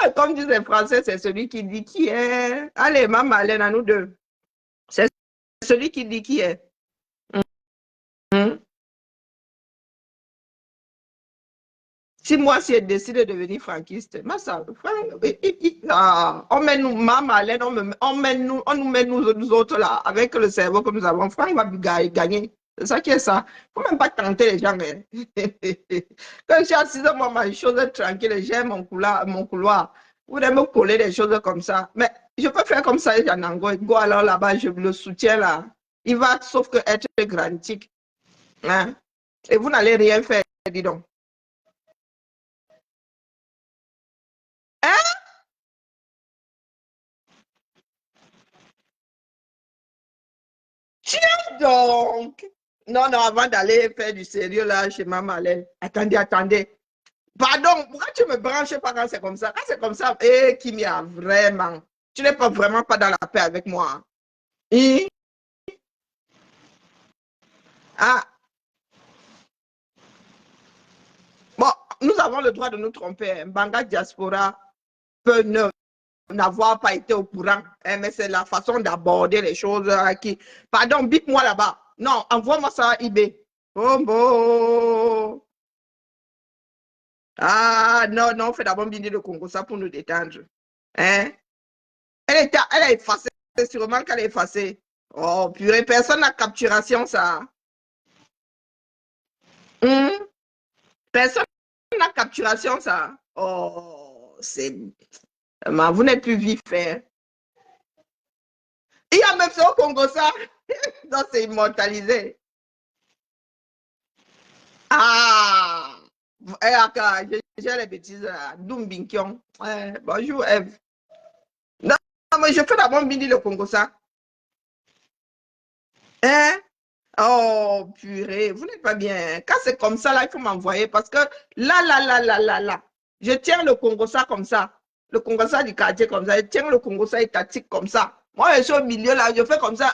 S1: Ah, comme disent les Français, c'est celui qui dit qui est. Allez, maman, allez, à nous deux. C'est celui qui dit qui est. Mhm. Si moi, si je décide de devenir franquiste, moi, ça, on met nous, maman, allez, on nous met nous autres là, avec le cerveau que nous avons. Franck va gagner. C'est ça qui est ça. Il ne faut même pas tenter les gens. Hein. Quand je suis assise, moi, ma chose est tranquille, j'ai mon couloir, mon couloir. Vous voulez me coller des choses comme ça. Mais je peux faire comme ça, Janango. Go alors là-bas, je le soutiens là. Il va sauf que être grandique. Hein? Et vous n'allez rien faire, dis donc. Hein? Tiens donc. Non, non, avant d'aller faire du sérieux là chez Maman Alain. Attendez, attendez. Pardon, pourquoi tu me branches pas quand c'est comme ça? Quand c'est comme ça, Kimia, vraiment. Tu n'es pas vraiment pas dans la paix avec moi. Hein? Ah, bon, nous avons le droit de nous tromper. Banga Diaspora peut n'avoir pas été au courant, hein, mais c'est la façon d'aborder les choses qui. Pardon, bip-moi là-bas. Non, envoie-moi ça à eBay. Bombo. Ah, non, non, on fait d'abord Bindi le Congo, ça pour nous détendre. Hein? Elle a effacé, c'est sûrement qu'elle a effacé. Oh, purée, personne n'a capturation, ça. Hum? Personne n'a capturation, ça. Oh, c'est. Vous n'êtes plus vif, hein? Il y a même ça au Congo, ça. Ça, c'est immortalisé. Ah! J'ai les bêtises là. Doumbinkion. Bonjour, Eve. Non, mais je fais d'abord Bindi le Congo, ça. Hein? Oh, purée, vous n'êtes pas bien. Quand c'est comme ça, là, il faut m'envoyer parce que là, je tiens le Congo ça comme ça. Le Congo ça du quartier comme ça. Je tiens le Congo ça étatique comme ça. Moi, je suis au milieu là, je fais comme ça.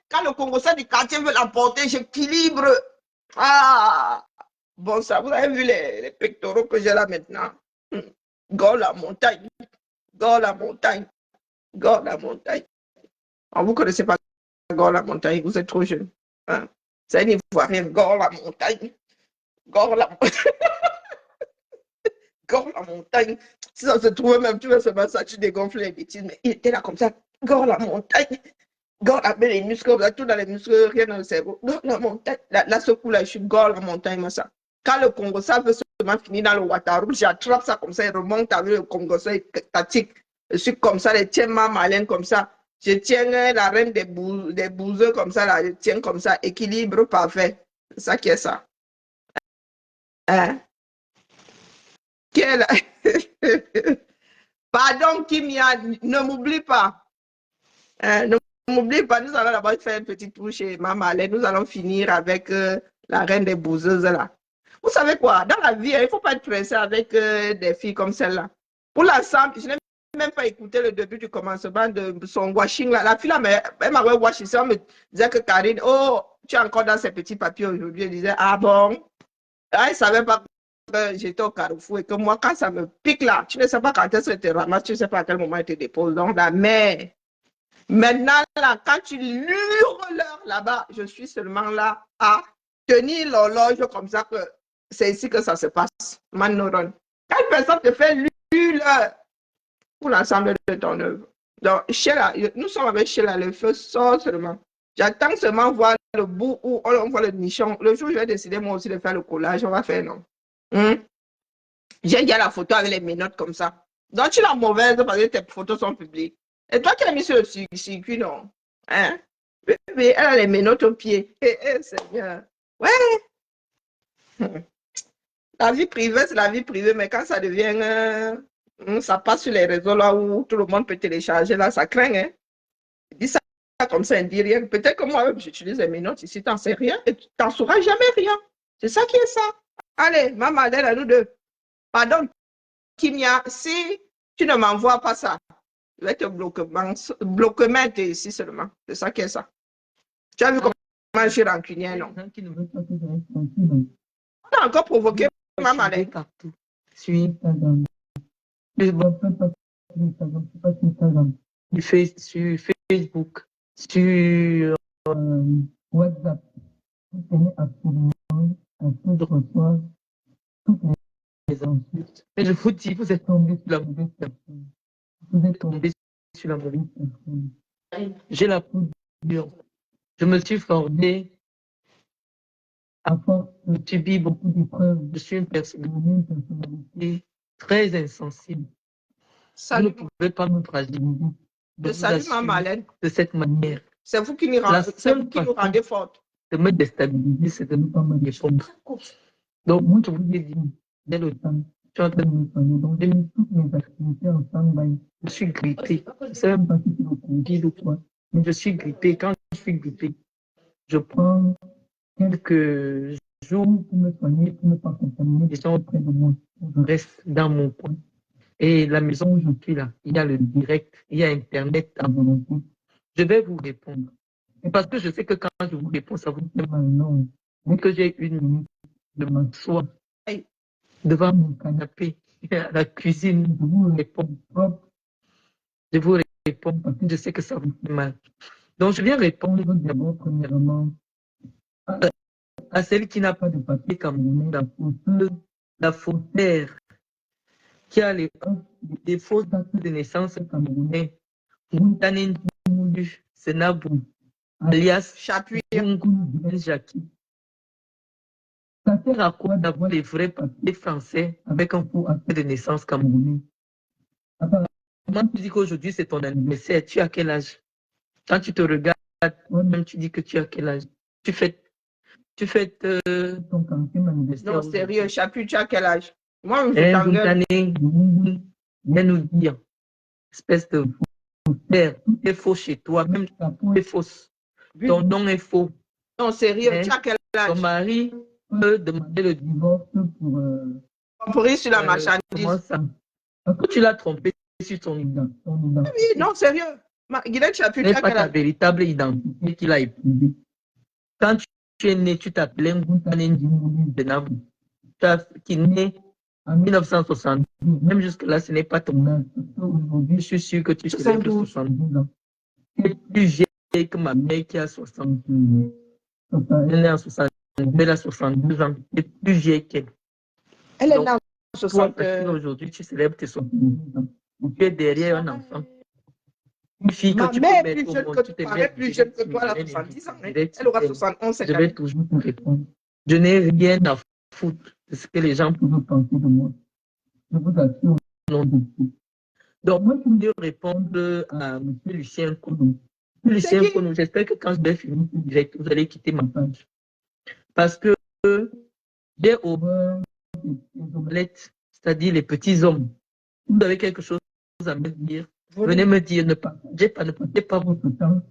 S1: Quand le Congo ça du quartier veut l'emporter, j'équilibre. Ah, bon, ça, vous avez vu les pectoraux que j'ai là maintenant. Go la montagne, go la montagne, go la montagne. Oh, vous ne connaissez pas Gore la montagne, vous êtes trop jeune. Hein? C'est un Ivoirien, Gore la montagne. Gore la, Gore la montagne. Si ça se trouve même, tu vas se mettre ça, tu dégonfles les bêtises, mais il était là comme ça. Gore la montagne. Gore la les muscles, tout dans les muscles, rien dans le cerveau. Gore la montagne. Là, ce coup-là, je suis gore la montagne, moi, ça. Quand le Congo, ça veut seulement finir dans le Ouattara, j'attrape ça comme ça, il remonte avec le Congo, ça, tatique. Je suis comme ça, les tiens ma malin comme ça. Je tiens la reine des bouseux comme ça, là. Je tiens comme ça, équilibre parfait. C'est ça qui est ça. Hein? Qui est là? Pardon, Kimia, ne m'oublie pas. Hein, ne m'oublie pas, nous allons d'abord faire une petite touche chez Maman Alain. Nous allons finir avec la reine des bouseuses, là. Vous savez quoi? Dans la vie, il ne faut pas être pressé avec des filles comme celle-là. Pour l'ensemble, je n'ai même pas écouté le début du commencement de son washing. Là. La fille, là, elle m'avait washé ça. On me disait que Karine, oh, tu es encore dans ces petits papiers aujourd'hui. Elle disait, ah bon? Ah, elle ne savait pas que j'étais au Carrefour et que moi, quand ça me pique là, tu ne sais pas quand est-ce que tu te ramasses, tu ne sais pas à quel moment ils te déposent dans la mer. Maintenant, là, quand tu hurles là-bas, je suis seulement là à tenir l'horloge comme ça que c'est ici que ça se passe. Manoron. Quand une personne te fait l'heure pour l'ensemble de ton œuvre. Donc, Sheila, nous sommes avec Sheila, le feu sort seulement. J'attends seulement voir le bout où on voit le nichon. Le jour où je vais décider moi aussi de faire le collage, on va faire non. J'ai déjà la photo avec les menottes comme ça. Donc, tu l'as mauvaise parce que tes photos sont publiques. Et toi qui as mis sur le circuit, non? Hein? Bébé, elle a les menottes aux pieds. Seigneur. Ouais. La vie privée, c'est la vie privée, mais quand ça devient, ça passe sur les réseaux là où tout le monde peut télécharger, là, ça craint. Hein? Dis ça comme ça, elle dit rien. Peut-être que moi, j'utilise les menottes ici, t'en sais rien et tu n'en sauras jamais rien. C'est ça qui est ça. Allez, maman, Adèle, à nous deux. Pardon, Kimia, si tu ne m'envoies pas ça, je vais te bloquer ici seulement. C'est ça qui est ça. Tu as vu comment je suis rancunière, non? On a encore provoqué maman.
S3: Partout. Sur Instagram. Sur Facebook. Sur WhatsApp. Vous tenez absolument à tout recevoir toutes les insultes. Mais je vous dis, vous êtes tombé sur la mauvaise personne. Vous êtes tombé sur la mauvaise personne. J'ai la peau dure. Je me suis formé à force de subir beaucoup d'épreuves. Je suis une personnalité très insensible.
S1: Salut.
S3: Vous ne pouvez pas me fragiliser.
S1: Salut, maman Alain.
S3: De cette manière.
S1: C'est vous qui nous rendez forte.
S3: De me déstabiliser, c'est de ne pas me répondre. Donc, moi, je vous ai dit, dès le temps, je suis en train de me soigner. Donc, j'ai mis toutes mes activités en stand-by. Je suis grippé. Je ne sais même pas si c'est le Covid ou quoi. Mais je suis grippé. Quand je suis grippé, je prends quelques jours pour me soigner, pour ne pas contaminer les gens auprès de moi. Je reste dans mon coin. Et la maison où je suis là, il y a le direct, il y a Internet à volonté. Je vais vous répondre. Et parce que je sais que quand je vous réponds, ça vous fait mal. Non. Dès que j'ai une minute de m'asseoir devant mon canapé, à la cuisine, je vous réponds propre. Je vous réponds parce que je sais que ça vous fait mal. Donc, je viens répondre d'abord, premièrement, à celle qui n'a pas de papier camerounais, la faussaire, qui a des fausses dates de naissance camerounais. Moutanen Moulu, Senabou, alias
S1: Chapuis.
S3: Jackie. Ça sert à quoi d'avoir les vrais papiers français avec un faux acte de naissance camerounais? Apparemment, tu dis qu'aujourd'hui c'est ton anniversaire. Tu as quel âge? Quand tu te regardes, toi-même tu dis que tu as quel âge? Tu fais ton 40e anniversaire.
S1: Non, sérieux, Chapuis, tu as quel âge? Moi, je
S3: t'engueule. Viens nous dire, espèce de faussaire, tout est faux chez toi, même ta peau est fausse. Ton nom est faux.
S1: Non, sérieux, tu as quel âge?
S3: Ton mari peut demander le divorce pour
S1: sur la marchandise.
S3: Comment ça? Parce que tu l'as trompé sur ton identité.
S1: Oui, non, sérieux. Guylaine Chapuis, tu as
S3: pas
S1: quel
S3: ta
S1: âge?
S3: véritable identité qu'il a éprouvée. Quand tu es né, tu t'appelais Ngoutanen Benabou. Tu as qui est né en 1972. Même jusque-là, ce n'est pas ton âge. Aujourd'hui, je suis sûr que tu célèbres 72 ans. Tu es plus vieille que ma mère qui a 60 ans. Elle est née en 62, elle a 62 ans. Tu es plus vieille qu'elle.
S1: Elle est née en 60
S3: ans. Aujourd'hui, tu célèbres tes 72 ans. Tu es derrière un enfant. Une fille que tu peux mettre au monde, tu te mets
S1: plus jeune que toi, elle a 70 ans. Elle aura 71 cette
S3: année. Je vais toujours te répondre. Je n'ai rien à foutre de ce que les gens peuvent penser de moi. Je vous assure au nom de Dieu. Donc, moi, je voulais répondre à M. Lucien Konou. Lucien Konou, j'espère que quand je vais finir ce direct, vous allez quitter ma page. Parce que j'ai horreur des omelettes, c'est-à-dire les petits hommes. Vous avez quelque chose à me dire? Venez me dire, ne partagez pas votre temps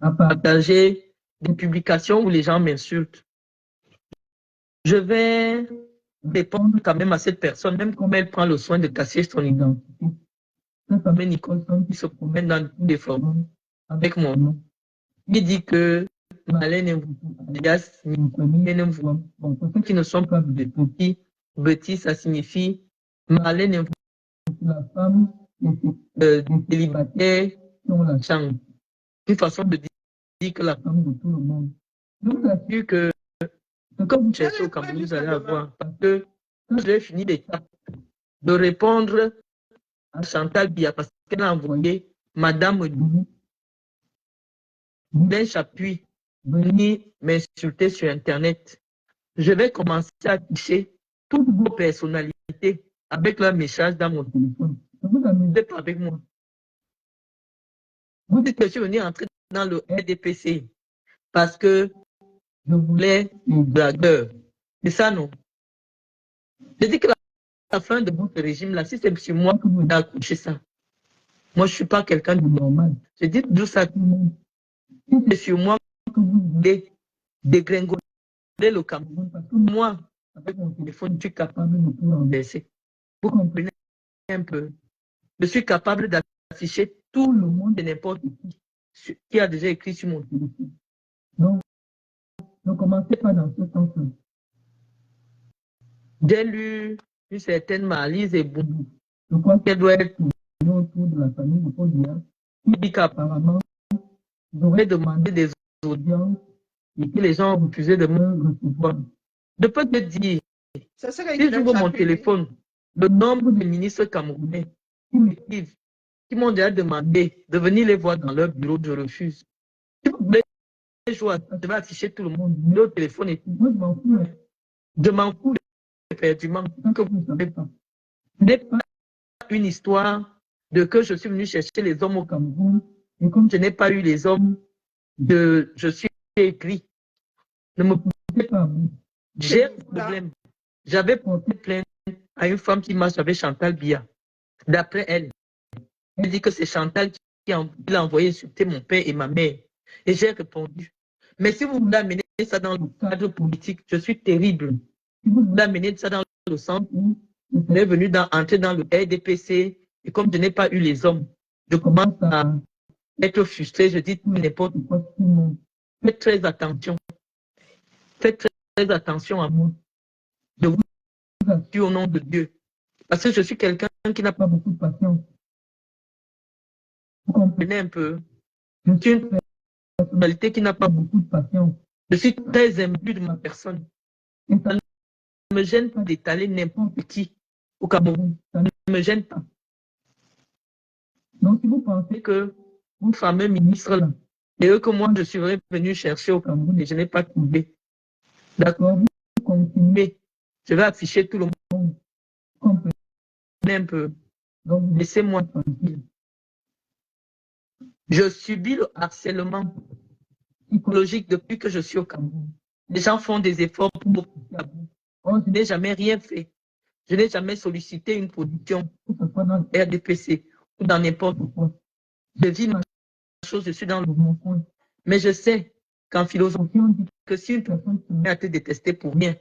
S3: à partager des publications où les gens m'insultent. Je vais répondre quand même à cette personne, même comme elle prend le soin de cacher son identité. Cette femme Nicholson qui se promène dans des forums avec mon nom. Il dit que Malène alias Bon, pour ceux qui ne sont pas des petits, Betty, ça signifie Marlène, la femme des célibataires qui ont la chance. Une façon de dire que la femme de tout le monde. Je vous assure que quand vous cherchez au Cameroun, vous allez avoir. Parce que quand j'ai fini l'étape de répondre à Chantal Biya, parce qu'elle a envoyé Madame Doulou d'un chapuis venir m'insulter sur Internet. Je vais commencer à afficher toutes vos personnalités avec leur message dans mon téléphone. Ne vous amusez pas avec moi. Vous dites que je suis venu entrer dans le RDPC parce que je voulais une blagueur. C'est ça, non? Je dis que la fin de votre régime, là, si c'est sur moi que vous avez accouché ça, moi, je ne suis pas quelqu'un de normal. Je dis d'où ça tout le monde. Si c'est sur moi que vous voulez dégringoler le Cameroun, parce que moi, avec mon téléphone, je suis capable de tout renverser. Vous comprenez un peu? Je suis capable d'afficher tout le monde et n'importe qui a déjà écrit sur mon téléphone. Donc, ne commencez pas dans ce sens-là. J'ai lu une certaine Marlise et Boubou. Je crois qu'elle doit être autour de la famille de Podia, qui dit qu'apparemment, j'aurais demandé des audiences et que les gens ont refusé de me recevoir. Je peux te dire, si j'ouvre mon téléphone, le nombre de ministres camerounais qui m'écrivent, qui m'ont déjà demandé de venir les voir dans leur bureau, je refuse. Si vous voulez jouer, je vais afficher tout le monde, le téléphone et tout. Moi, je m'en fous. Je m'en fous éperdument, que vous ne savez pas. Ce n'est pas une histoire de que je suis venu chercher les hommes au Cameroun et comme je n'ai pas eu les hommes, je suis écrit. Ne me poussez pas à vous. J'ai un problème. J'avais porté plainte à une femme qui marche avec Chantal Biya. D'après elle, elle dit que c'est Chantal qui a envoyé insulter mon père et ma mère. Et j'ai répondu. Mais si vous voulez amener ça dans le cadre politique, je suis terrible. Si vous voulez amener ça dans le sens où je serais venu entrer dans le RDPC et comme je n'ai pas eu les hommes, je commence à être frustré. Je dis tout n'importe quoi, tout le monde. Faites très attention. Faites très attention à moi. Je vous assure au nom de Dieu. Parce que je suis quelqu'un qui n'a pas beaucoup de patience. Vous comprenez un peu? Je suis une personnalité qui n'a pas beaucoup de patience. Je suis très imbu de ma personne. Et ça ne me gêne pas d'étaler n'importe qui au Cameroun. Ça ne me gêne pas. Donc, si vous pensez que vos fameux ministres là, et eux que moi je suis venu chercher au Cameroun et je n'ai pas trouvé. D'accord, vous continuez. Je vais afficher tout le monde. Vous comprenez un peu. Donc, laissez-moi tranquille. Je subis le harcèlement psychologique depuis que je suis au Cameroun. Les gens font des efforts pour me pousser à bout. Or, je n'ai jamais rien fait. Je n'ai jamais sollicité une position, que ce soit dans le RDPC ou dans n'importe quoi. Je vis ma chose, je suis dans mon coin. Mais je sais qu'en philosophie, on dit que si une personne se met à te détester pour rien,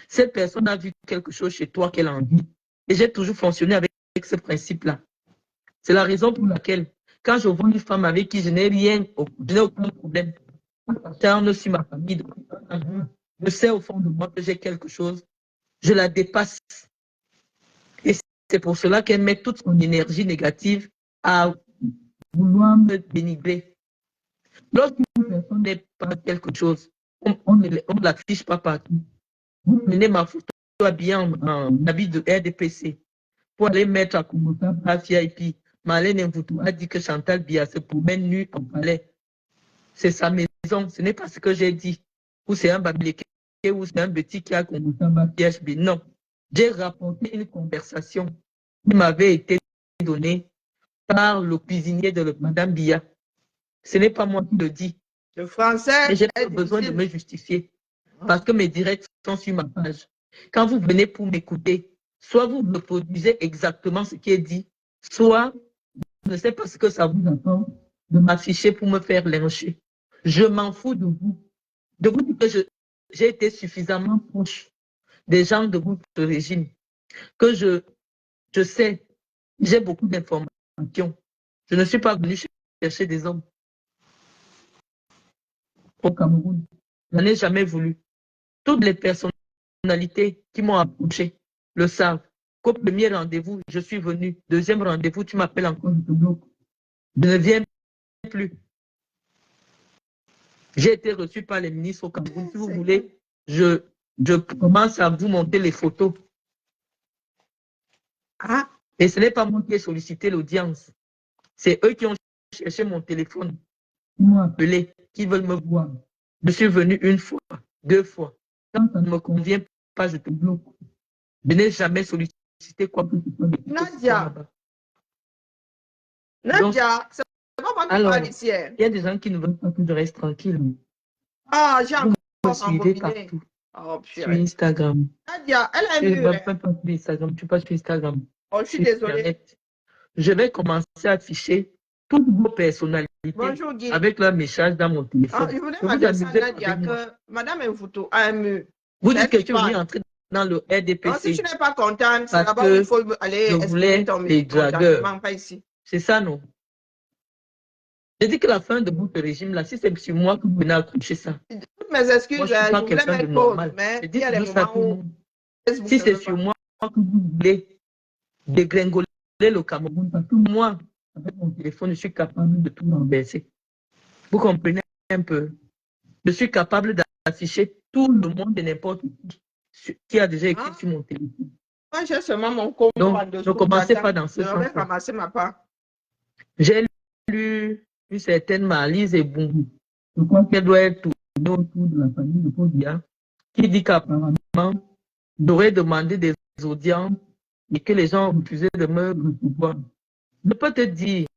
S3: cette personne a vu quelque chose chez toi qu'elle a envie. Et j'ai toujours fonctionné avec ce principe-là. C'est la raison pour laquelle, quand je vois une femme avec qui je n'ai aucun problème, je suis ma famille, je sais au fond de moi que j'ai quelque chose, je la dépasse. Et c'est pour cela qu'elle met toute son énergie négative à vouloir me dénigrer. Lorsqu'une personne n'est pas quelque chose, on ne l'affiche pas partout. Vous prenez ma photo habillée en habit de RDPC pour aller mettre à Kumbuka à VIP. Marlène Mvoutou a dit que Chantal Biya se promène nue en palais. C'est sa maison, ce n'est pas ce que j'ai dit. Ou c'est un babiléké, ou c'est un petit qui a Kumbuka PHB. Non. J'ai rapporté une conversation qui m'avait été donnée par le cuisinier de Madame Biya. Ce n'est pas moi qui le dis.
S1: Le français.
S3: Et j'ai pas besoin de me justifier. Parce que mes directs sont sur ma page. Quand vous venez pour m'écouter, soit vous reproduisez exactement ce qui est dit, soit je ne sais pas ce que ça vous attend de m'afficher pour me faire lyncher. Je m'en fous de vous. De vous dire que j'ai été suffisamment proche des gens de votre régime, que je sais, j'ai beaucoup d'informations. Je ne suis pas venu chercher des hommes au Cameroun. Je n'en ai jamais voulu. Toutes les personnalités qui m'ont approché, le savent. Qu'au premier rendez-vous, je suis venu. Deuxième rendez-vous, tu m'appelles encore, je te bloque. Je ne viens plus. J'ai été reçu par les ministres au Cameroun. Si vous voulez, je commence à vous monter les photos.
S1: Ah,
S3: Et ce n'est pas moi qui ai sollicité l'audience. C'est eux qui ont cherché mon téléphone. Ils m'ont appelé, qui veulent me voir. Je suis venu une fois, deux fois. Quand ça ne me convient pas, je te bloque. Je n'ai jamais sollicité quoi que ce soit.
S1: Nadia. Nadia, c'est pas moi qui parle ici.
S3: Il y a des gens qui ne veulent pas que je reste tranquille.
S1: Ah, j'ai
S3: Vous me
S1: encore
S3: suivez
S1: rembobiné.
S3: partout.
S1: Oh,
S3: Sur
S1: purée.
S3: Instagram.
S1: Nadia, elle a
S3: Tu
S1: un
S3: ne
S1: mur.
S3: vas pas sur Instagram. Tu passes sur Instagram.
S1: Oh, je suis
S3: Sur
S1: désolée.
S3: Internet. Je vais commencer à afficher toutes vos personnalités
S1: Bonjour, Guy.
S3: avec leur message dans mon téléphone.
S1: Ah, je voulais
S3: Vous
S1: m'adresser à
S3: amusez
S1: Nadia
S3: avec moi.
S1: que Madame Mvuto a un mur.
S3: Vous
S1: C'est
S3: dites
S1: elle
S3: que
S1: qui
S3: tu veux venir
S1: parle.
S3: entrer dans le
S1: Non, si
S3: RDPC
S1: tu n'es pas contente, c'est
S3: parce
S1: là-bas où il
S3: que
S1: faut aller
S3: je
S1: exprimer
S3: voulais
S1: ton
S3: les dragueurs.
S1: contentement, pas ici.
S3: C'est ça, non? J'ai dit que la fin de votre régime, là, si c'est sur moi que vous venez accrocher ça,
S1: Toutes mes excuses,
S3: moi, je ne suis
S1: je
S3: pas
S1: voulais
S3: quelqu'un de
S1: mettre pause,
S3: normal.
S1: mais
S3: Je
S1: il
S3: dis
S1: y a des
S3: toujours ça à
S1: moments
S3: tout le
S1: où
S3: monde.
S1: Facebook
S3: Si
S1: ne
S3: c'est
S1: veut
S3: sur
S1: pas.
S3: moi que vous voulez dégringoler le Cameroun, parce que moi, avec mon téléphone, je suis capable de tout renverser. Vous comprenez un peu? Je suis capable d'afficher tout le monde et n'importe qui a déjà écrit sur mon téléphone.
S1: Moi, j'ai seulement mon compte
S3: Donc,
S1: en dessous.
S3: ne commencez
S1: J'attends.
S3: pas dans ce
S1: Je vais
S3: sens.
S1: ramasser ma part.
S3: J'ai lu une certaine Marlise et Boubou. Je crois qu'elle doit être tournée autour de la famille de Paul Biya, qui dit qu'apparemment, j'aurais demandé des audiences et que les gens ont refusé de me recevoir. Je peux te dire,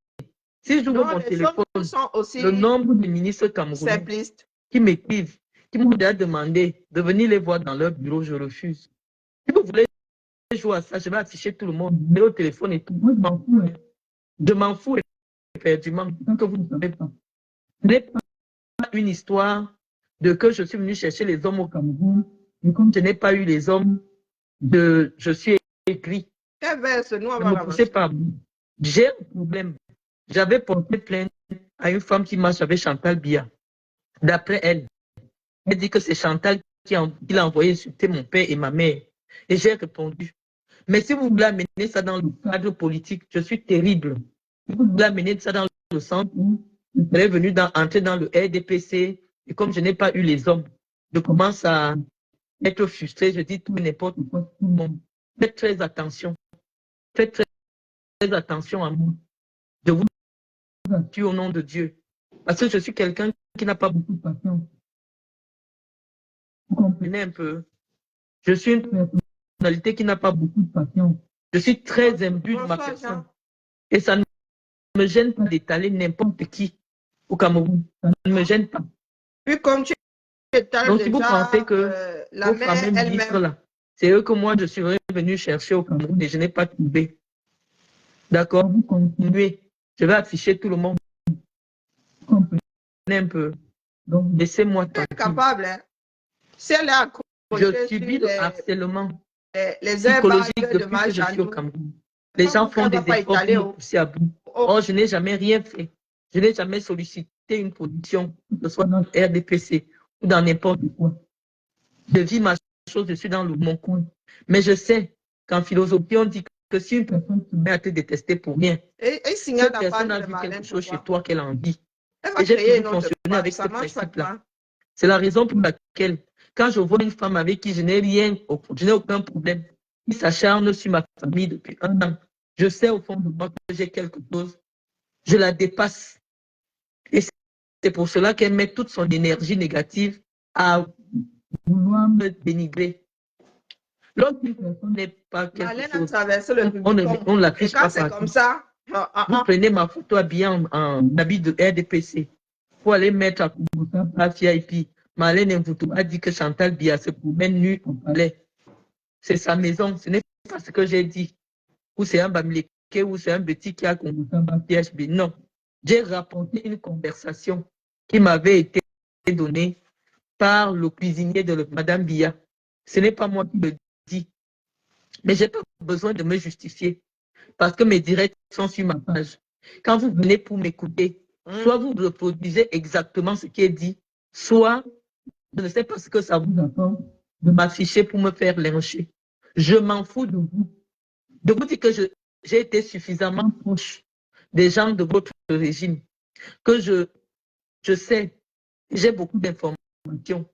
S3: si j'ouvre mon
S1: Les
S3: téléphone,
S1: choses sont aussi
S3: le nombre de ministres camerounais
S1: simplistes.
S3: qui m'écrivent, qui m'ont déjà demandé de venir les voir dans leur bureau, je refuse. Si vous voulez jouer à ça, je vais afficher tout le monde, mais au téléphone et tout. Moi, je m'en fous. Je m'en fous éperdument, tant que vous ne savez pas. Ce n'est pas une histoire de que je suis venu chercher les hommes au Cameroun, et comme je n'ai pas eu les hommes, je suis écrit.
S1: Quel verse nous
S3: Ne
S1: avons
S3: me
S1: ramassé?
S3: poussez pas. J'ai un problème. J'avais porté plainte à une femme qui marche avec Chantal Biya. D'après elle, elle dit que c'est Chantal qui l'a envoyé insulter mon père et ma mère. Et j'ai répondu. Mais si vous voulez amener ça dans le cadre politique, je suis terrible. Si vous voulez amener ça dans le sens où je serais venu entrer dans le RDPC, et comme je n'ai pas eu les hommes, je commence à être frustré, je dis tout et n'importe quoi, tout le monde. Faites très attention. Faites très attention à moi. Je vous tue au nom de Dieu. Parce que je suis quelqu'un qui n'a pas beaucoup de patience. Vous comprenez un peu? Je suis une personnalité qui n'a pas beaucoup de patience. Je suis très imbu de ma personne. Et ça ne me gêne pas d'étaler n'importe qui au Cameroun. Ça ne me gêne pas.
S1: Puis comme tu étales
S3: Donc si vous
S1: déjà,
S3: pensez que
S1: la
S3: vos
S1: mère
S3: fameux ministres
S1: elle-même,
S3: là, c'est eux que moi je suis venu chercher au Cameroun et je n'ai pas trouvé. D'accord? Vous continuez. Je vais afficher tout le monde. Vous comprenez un peu. Donc laissez-moi
S1: elle est
S3: tranquille.
S1: capable. Hein. Si elle est accrochée
S3: Je subis le harcèlement
S1: les
S3: psychologique
S1: airbags de
S3: depuis que je suis au
S1: Machandou,
S3: Cameroun. Les gens font des efforts pour me pousser à bout. Or, je n'ai jamais rien fait. Je n'ai jamais sollicité une position, que ce soit dans le RDPC ou dans n'importe quoi. Je vis ma chose, je suis dans mon coin. Mais je sais qu'en philosophie, on dit que si une personne se met à te détester pour rien, cette personne a vu quelque chose chez toi qu'elle a envie. Et j'ai toujours fonctionné avec ce principe-là. C'est la raison pour laquelle, quand je vois une femme avec qui je n'ai aucun problème, qui s'acharne sur ma famille depuis 1 an, je sais au fond de moi que j'ai quelque chose, je la dépasse. Et c'est pour cela qu'elle met toute son énergie négative à vouloir me dénigrer. Lorsqu'une personne n'est pas quelque chose, on ne l'affiche pas partout.
S1: Comme ça,
S3: vous prenez ma photo habillée en habit de RDPC pour aller mettre à Kumbusa VIP. Marlène Mvuto a dit que Chantal Biya se promène nue au palais. C'est sa maison, ce n'est pas ce que j'ai dit. Ou c'est un Bamileke, ou c'est un petit qui a Kumbusa PHB. Non. J'ai rapporté une conversation qui m'avait été donnée par le cuisinier de Madame Biya. Ce n'est pas moi qui le dis. Mais je n'ai pas besoin de me justifier parce que mes directs sont sur ma page. Quand vous venez pour m'écouter, soit vous reproduisez exactement ce qui est dit, soit je ne sais pas ce que ça vous apporte de m'afficher pour me faire lyncher. Je m'en fous de vous. De vous dire que j'ai été suffisamment proche des gens de votre régime, que je sais, j'ai beaucoup d'informations.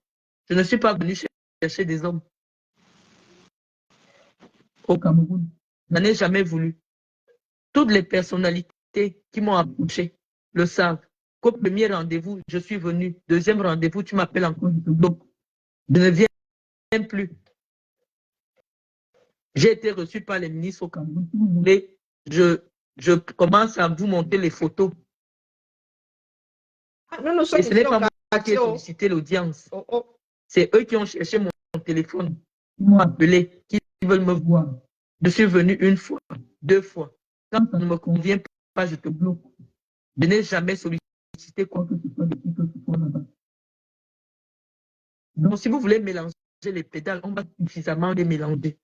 S3: Je ne suis pas venu chercher des hommes au Cameroun. Je n'en ai jamais voulu. Toutes les personnalités qui m'ont approché le savent. Qu'au premier rendez-vous, je suis venu. Deuxième rendez-vous, tu m'appelles encore. Donc, je ne viens plus. J'ai été reçu par les ministres au Cameroun. Si vous voulez, je commence à vous montrer les photos.
S1: Nous
S3: Et ce n'est pas moi qui ai
S1: quartier.
S3: sollicité l'audience.
S1: Oh.
S3: C'est eux qui ont cherché mon téléphone. Ils m'ont appelé, qui veulent me voir. Je suis venu une fois, 2 fois. Quand ça ne me convient pas, je te bloque. Je n'ai jamais sollicité quoi que ce soit depuis que ce soit là-bas. Donc, si vous voulez mélanger les pédales, on va suffisamment les mélanger.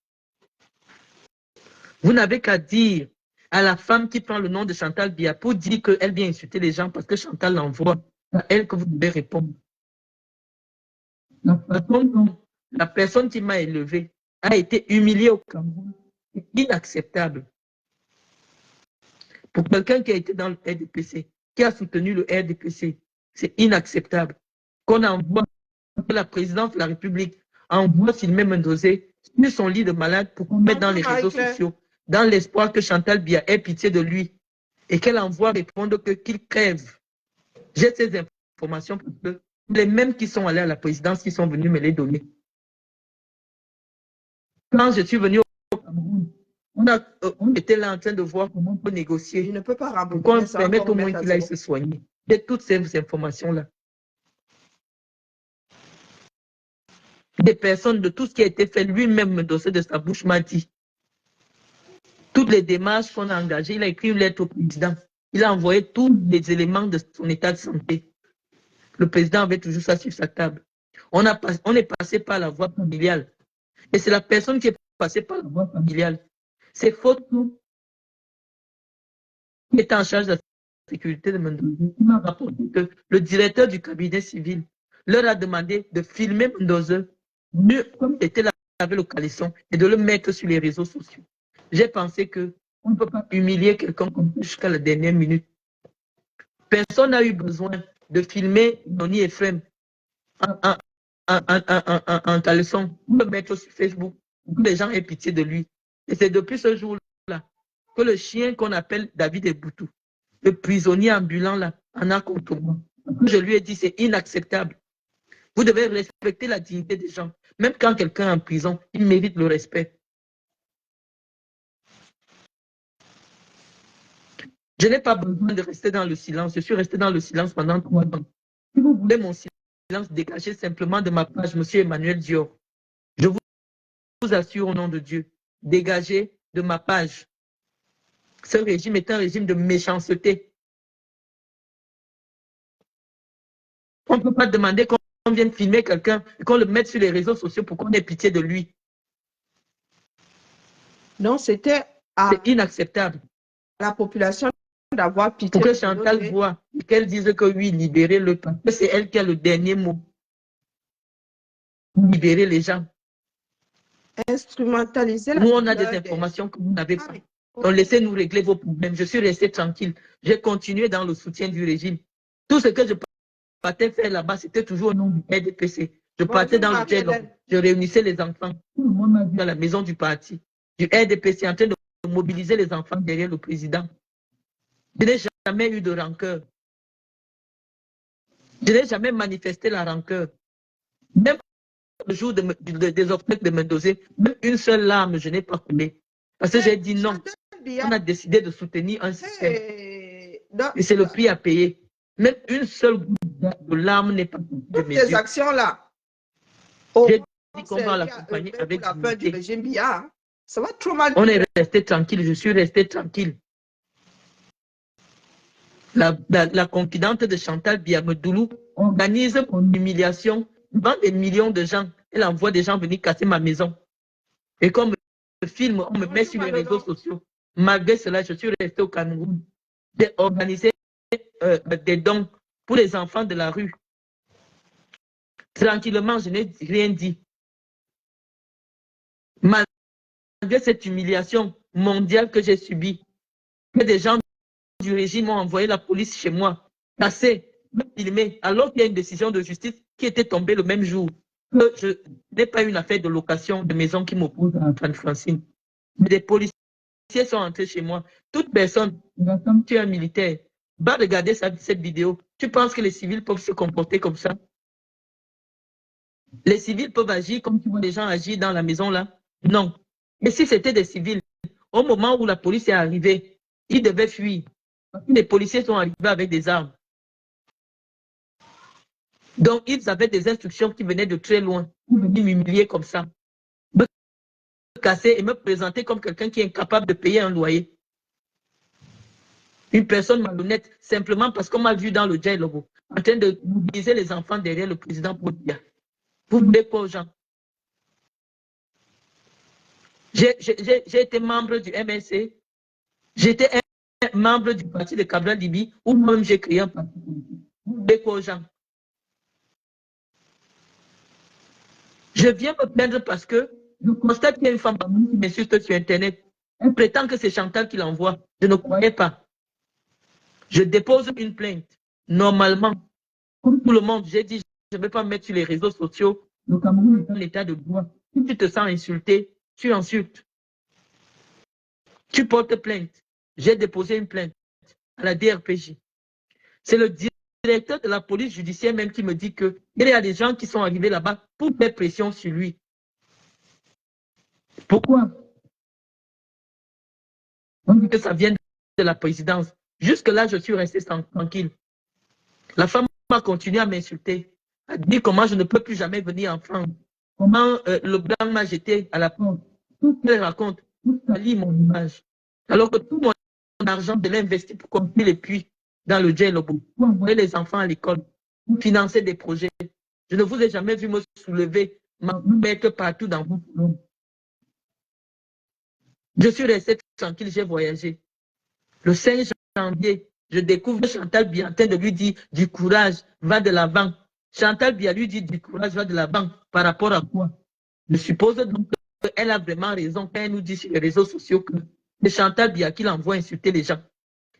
S3: Vous n'avez qu'à dire à la femme qui prend le nom de Chantal Biya pour dire qu'elle vient insulter les gens parce que Chantal l'envoie. C'est à elle que vous devez répondre. La personne qui m'a élevé a été humiliée au Cameroun. C'est inacceptable. Pour quelqu'un qui a été dans le RDPC, qui a soutenu le RDPC, c'est inacceptable. Qu'on envoie, que la présidence de la République envoie Sylvain Mendozé sur son lit de malade pour qu'on mette dans les réseaux sociaux, dans l'espoir que Chantal Biya ait pitié de lui et qu'elle envoie répondre qu'il crève. J'ai ces informations parce que les mêmes qui sont allés à la présidence qui sont venus me les donner. Quand je suis venu au Cameroun, on était là en train de voir comment on peut négocier.
S1: Je ne peux pas
S3: pour qu'on permette au moins qu'il aille se soigner. J'ai toutes ces informations-là. Des personnes de tout ce qui a été fait, lui-même, le dossier de sa bouche m'a dit. Toutes les démarches qu'on a engagées, il a écrit une lettre au président. Il a envoyé tous les éléments de son état de santé. Le président avait toujours ça sur sa table. On est passé par la voie familiale. Et c'est la personne qui est passée par la voie familiale. Ces photos qui est en charge de la sécurité de Mendoza, qui m'a rapporté que le directeur du cabinet civil leur a demandé de filmer Mendoza, comme il était là avec le caleçon, et de le mettre sur les réseaux sociaux. J'ai pensé qu'on ne peut pas humilier quelqu'un comme ça jusqu'à la dernière minute. Personne n'a eu besoin de filmer Noni Ephraim en caleçon, pour le mettre sur Facebook, pour que les gens aient pitié de lui. Et c'est depuis ce jour-là que le chien qu'on appelle David Eboutou, le prisonnier ambulant là, en a contre moi. Je lui ai dit, c'est inacceptable. Vous devez respecter la dignité des gens. Même quand quelqu'un est en prison, il mérite le respect. Je n'ai pas besoin de rester dans le silence. Je suis resté dans le silence pendant 3 ans. Si vous voulez mon silence, dégagez simplement de ma page, M. Emmanuel Dior. Je vous assure au nom de Dieu, dégagez de ma page. Ce régime est un régime de méchanceté. On ne peut pas demander qu'on vienne filmer quelqu'un et qu'on le mette sur les réseaux sociaux pour qu'on ait pitié de lui.
S1: Donc, c'était
S3: c'est inacceptable.
S1: La population d'avoir pitié.
S3: Pour que Chantal voit et qu'elle dise que oui, libérez-le. Parce que c'est elle qui a le dernier mot. Libérer les gens.
S1: Instrumentaliser
S3: Nous, on a des informations que vous n'avez pas. Donc, laissez-nous régler vos problèmes. Je suis resté tranquille. J'ai continué dans le soutien du régime. Tout ce que je partais faire là-bas, c'était toujours au nom du RDPC. Je partais dans le dialogue. Je réunissais les enfants. Tout le monde m'a vu à la maison du parti, du RDPC, en train de mobiliser les enfants derrière le président. Je n'ai jamais eu de rancœur. Je n'ai jamais manifesté la rancœur. Même le jour des obsèques de Mendoza, même une seule larme, je n'ai pas coulé. Parce que j'ai dit non. On a décidé de soutenir un système. Et c'est le prix à payer. Même une seule goutte de larme n'est pas de mes yeux.
S1: Ces actions-là,
S3: j'ai dit qu'on va l'accompagner avec
S1: la fin du
S3: dignité.
S1: régime Biya. Ça va trop mal.
S3: On est resté tranquille. Je suis resté tranquille. La confidente de Chantal Biya Medoulou organise une humiliation devant des millions de gens. Elle envoie des gens venir casser ma maison. Et comme me filme, on me met sur les réseaux sociaux. Malgré cela, je suis resté au Cameroun. J'ai organisé des dons pour les enfants de la rue. Tranquillement, je n'ai rien dit. malgré cette humiliation mondiale que j'ai subie, que des gens du régime ont envoyé la police chez moi, cassé, me filmer, alors qu'il y a une décision de justice qui était tombée le même jour, que je n'ai pas une affaire de location de maison qui m'oppose à Antoine-Francine. Mais des policiers sont entrés chez moi. Toute personne, comme tu es un militaire, va regarder cette vidéo. Tu penses que les civils peuvent se comporter comme ça? Les civils peuvent agir comme tu vois les gens agir dans la maison là? Non. Mais si c'était des civils, au moment où la police est arrivée, ils devaient fuir. Les policiers sont arrivés avec des armes. Donc, ils avaient des instructions qui venaient de très loin pour venir m'humilier comme ça, me casser et me présenter comme quelqu'un qui est incapable de payer un loyer. Une personne malhonnête, simplement parce qu'on m'a vu dans le dialogue en train de mobiliser les enfants derrière le président Boudia. Vous voulez quoi aux gens? J'ai été membre du MSC, j'étais un membre du parti de Cabral Libi, où moi-même j'ai créé un parti politique. Vous voulez quoi aux gens? Je viens me plaindre parce que je constate qu'il y a une femme qui m'insulte sur Internet. Elle prétend que c'est Chantal qui l'envoie. Je ne croyais pas. Je dépose une plainte. Normalement, comme tout le monde, j'ai dit, je ne vais pas me mettre sur les réseaux sociaux. Le Cameroun est dans l'état de droit. Si tu te sens insulté, tu insultes. Tu portes plainte. J'ai déposé une plainte à la DRPJ. C'est le directeur de la police judiciaire même qui me dit qu'il y a des gens qui sont arrivés là-bas pour faire pression sur lui. Pourquoi? On dit que ça vient de la présidence. Jusque-là, je suis resté tranquille. La femme a continué à m'insulter, à dire comment je ne peux plus jamais venir en France, comment le blanc m'a jeté à la porte. Tout ce qu'elle raconte, tout ça lit mon image. Alors que tout mon argent, je l'ai investi pour construire les puits dans le Djellobou, pour envoyer les enfants à l'école, pour financer des projets. Je ne vous ai jamais vu me soulever, me mettre partout dans vos salons. Je suis resté tranquille, j'ai voyagé. Le 5 janvier, je découvre Chantal Biya en train de lui dire du courage, va de l'avant. Chantal Biya lui dit du courage, va de l'avant. Par rapport à quoi? Je suppose donc qu'elle a vraiment raison quand elle nous dit sur les réseaux sociaux que c'est Chantal Biya qui l'envoie insulter les gens.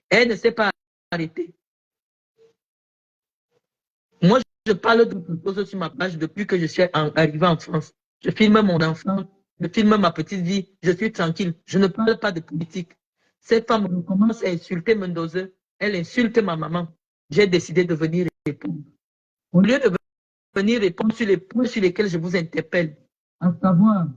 S3: Elle ne s'est pas arrêtée. Moi, je parle d'autre chose sur ma page depuis que je suis arrivé en France. Je filme mon enfant, je filme ma petite vie, je suis tranquille. Je ne parle pas de politique. Cette femme commence à insulter Mendoza, elle insulte ma maman. J'ai décidé de venir répondre. Au lieu de venir répondre sur les points sur lesquels je vous interpelle, à savoir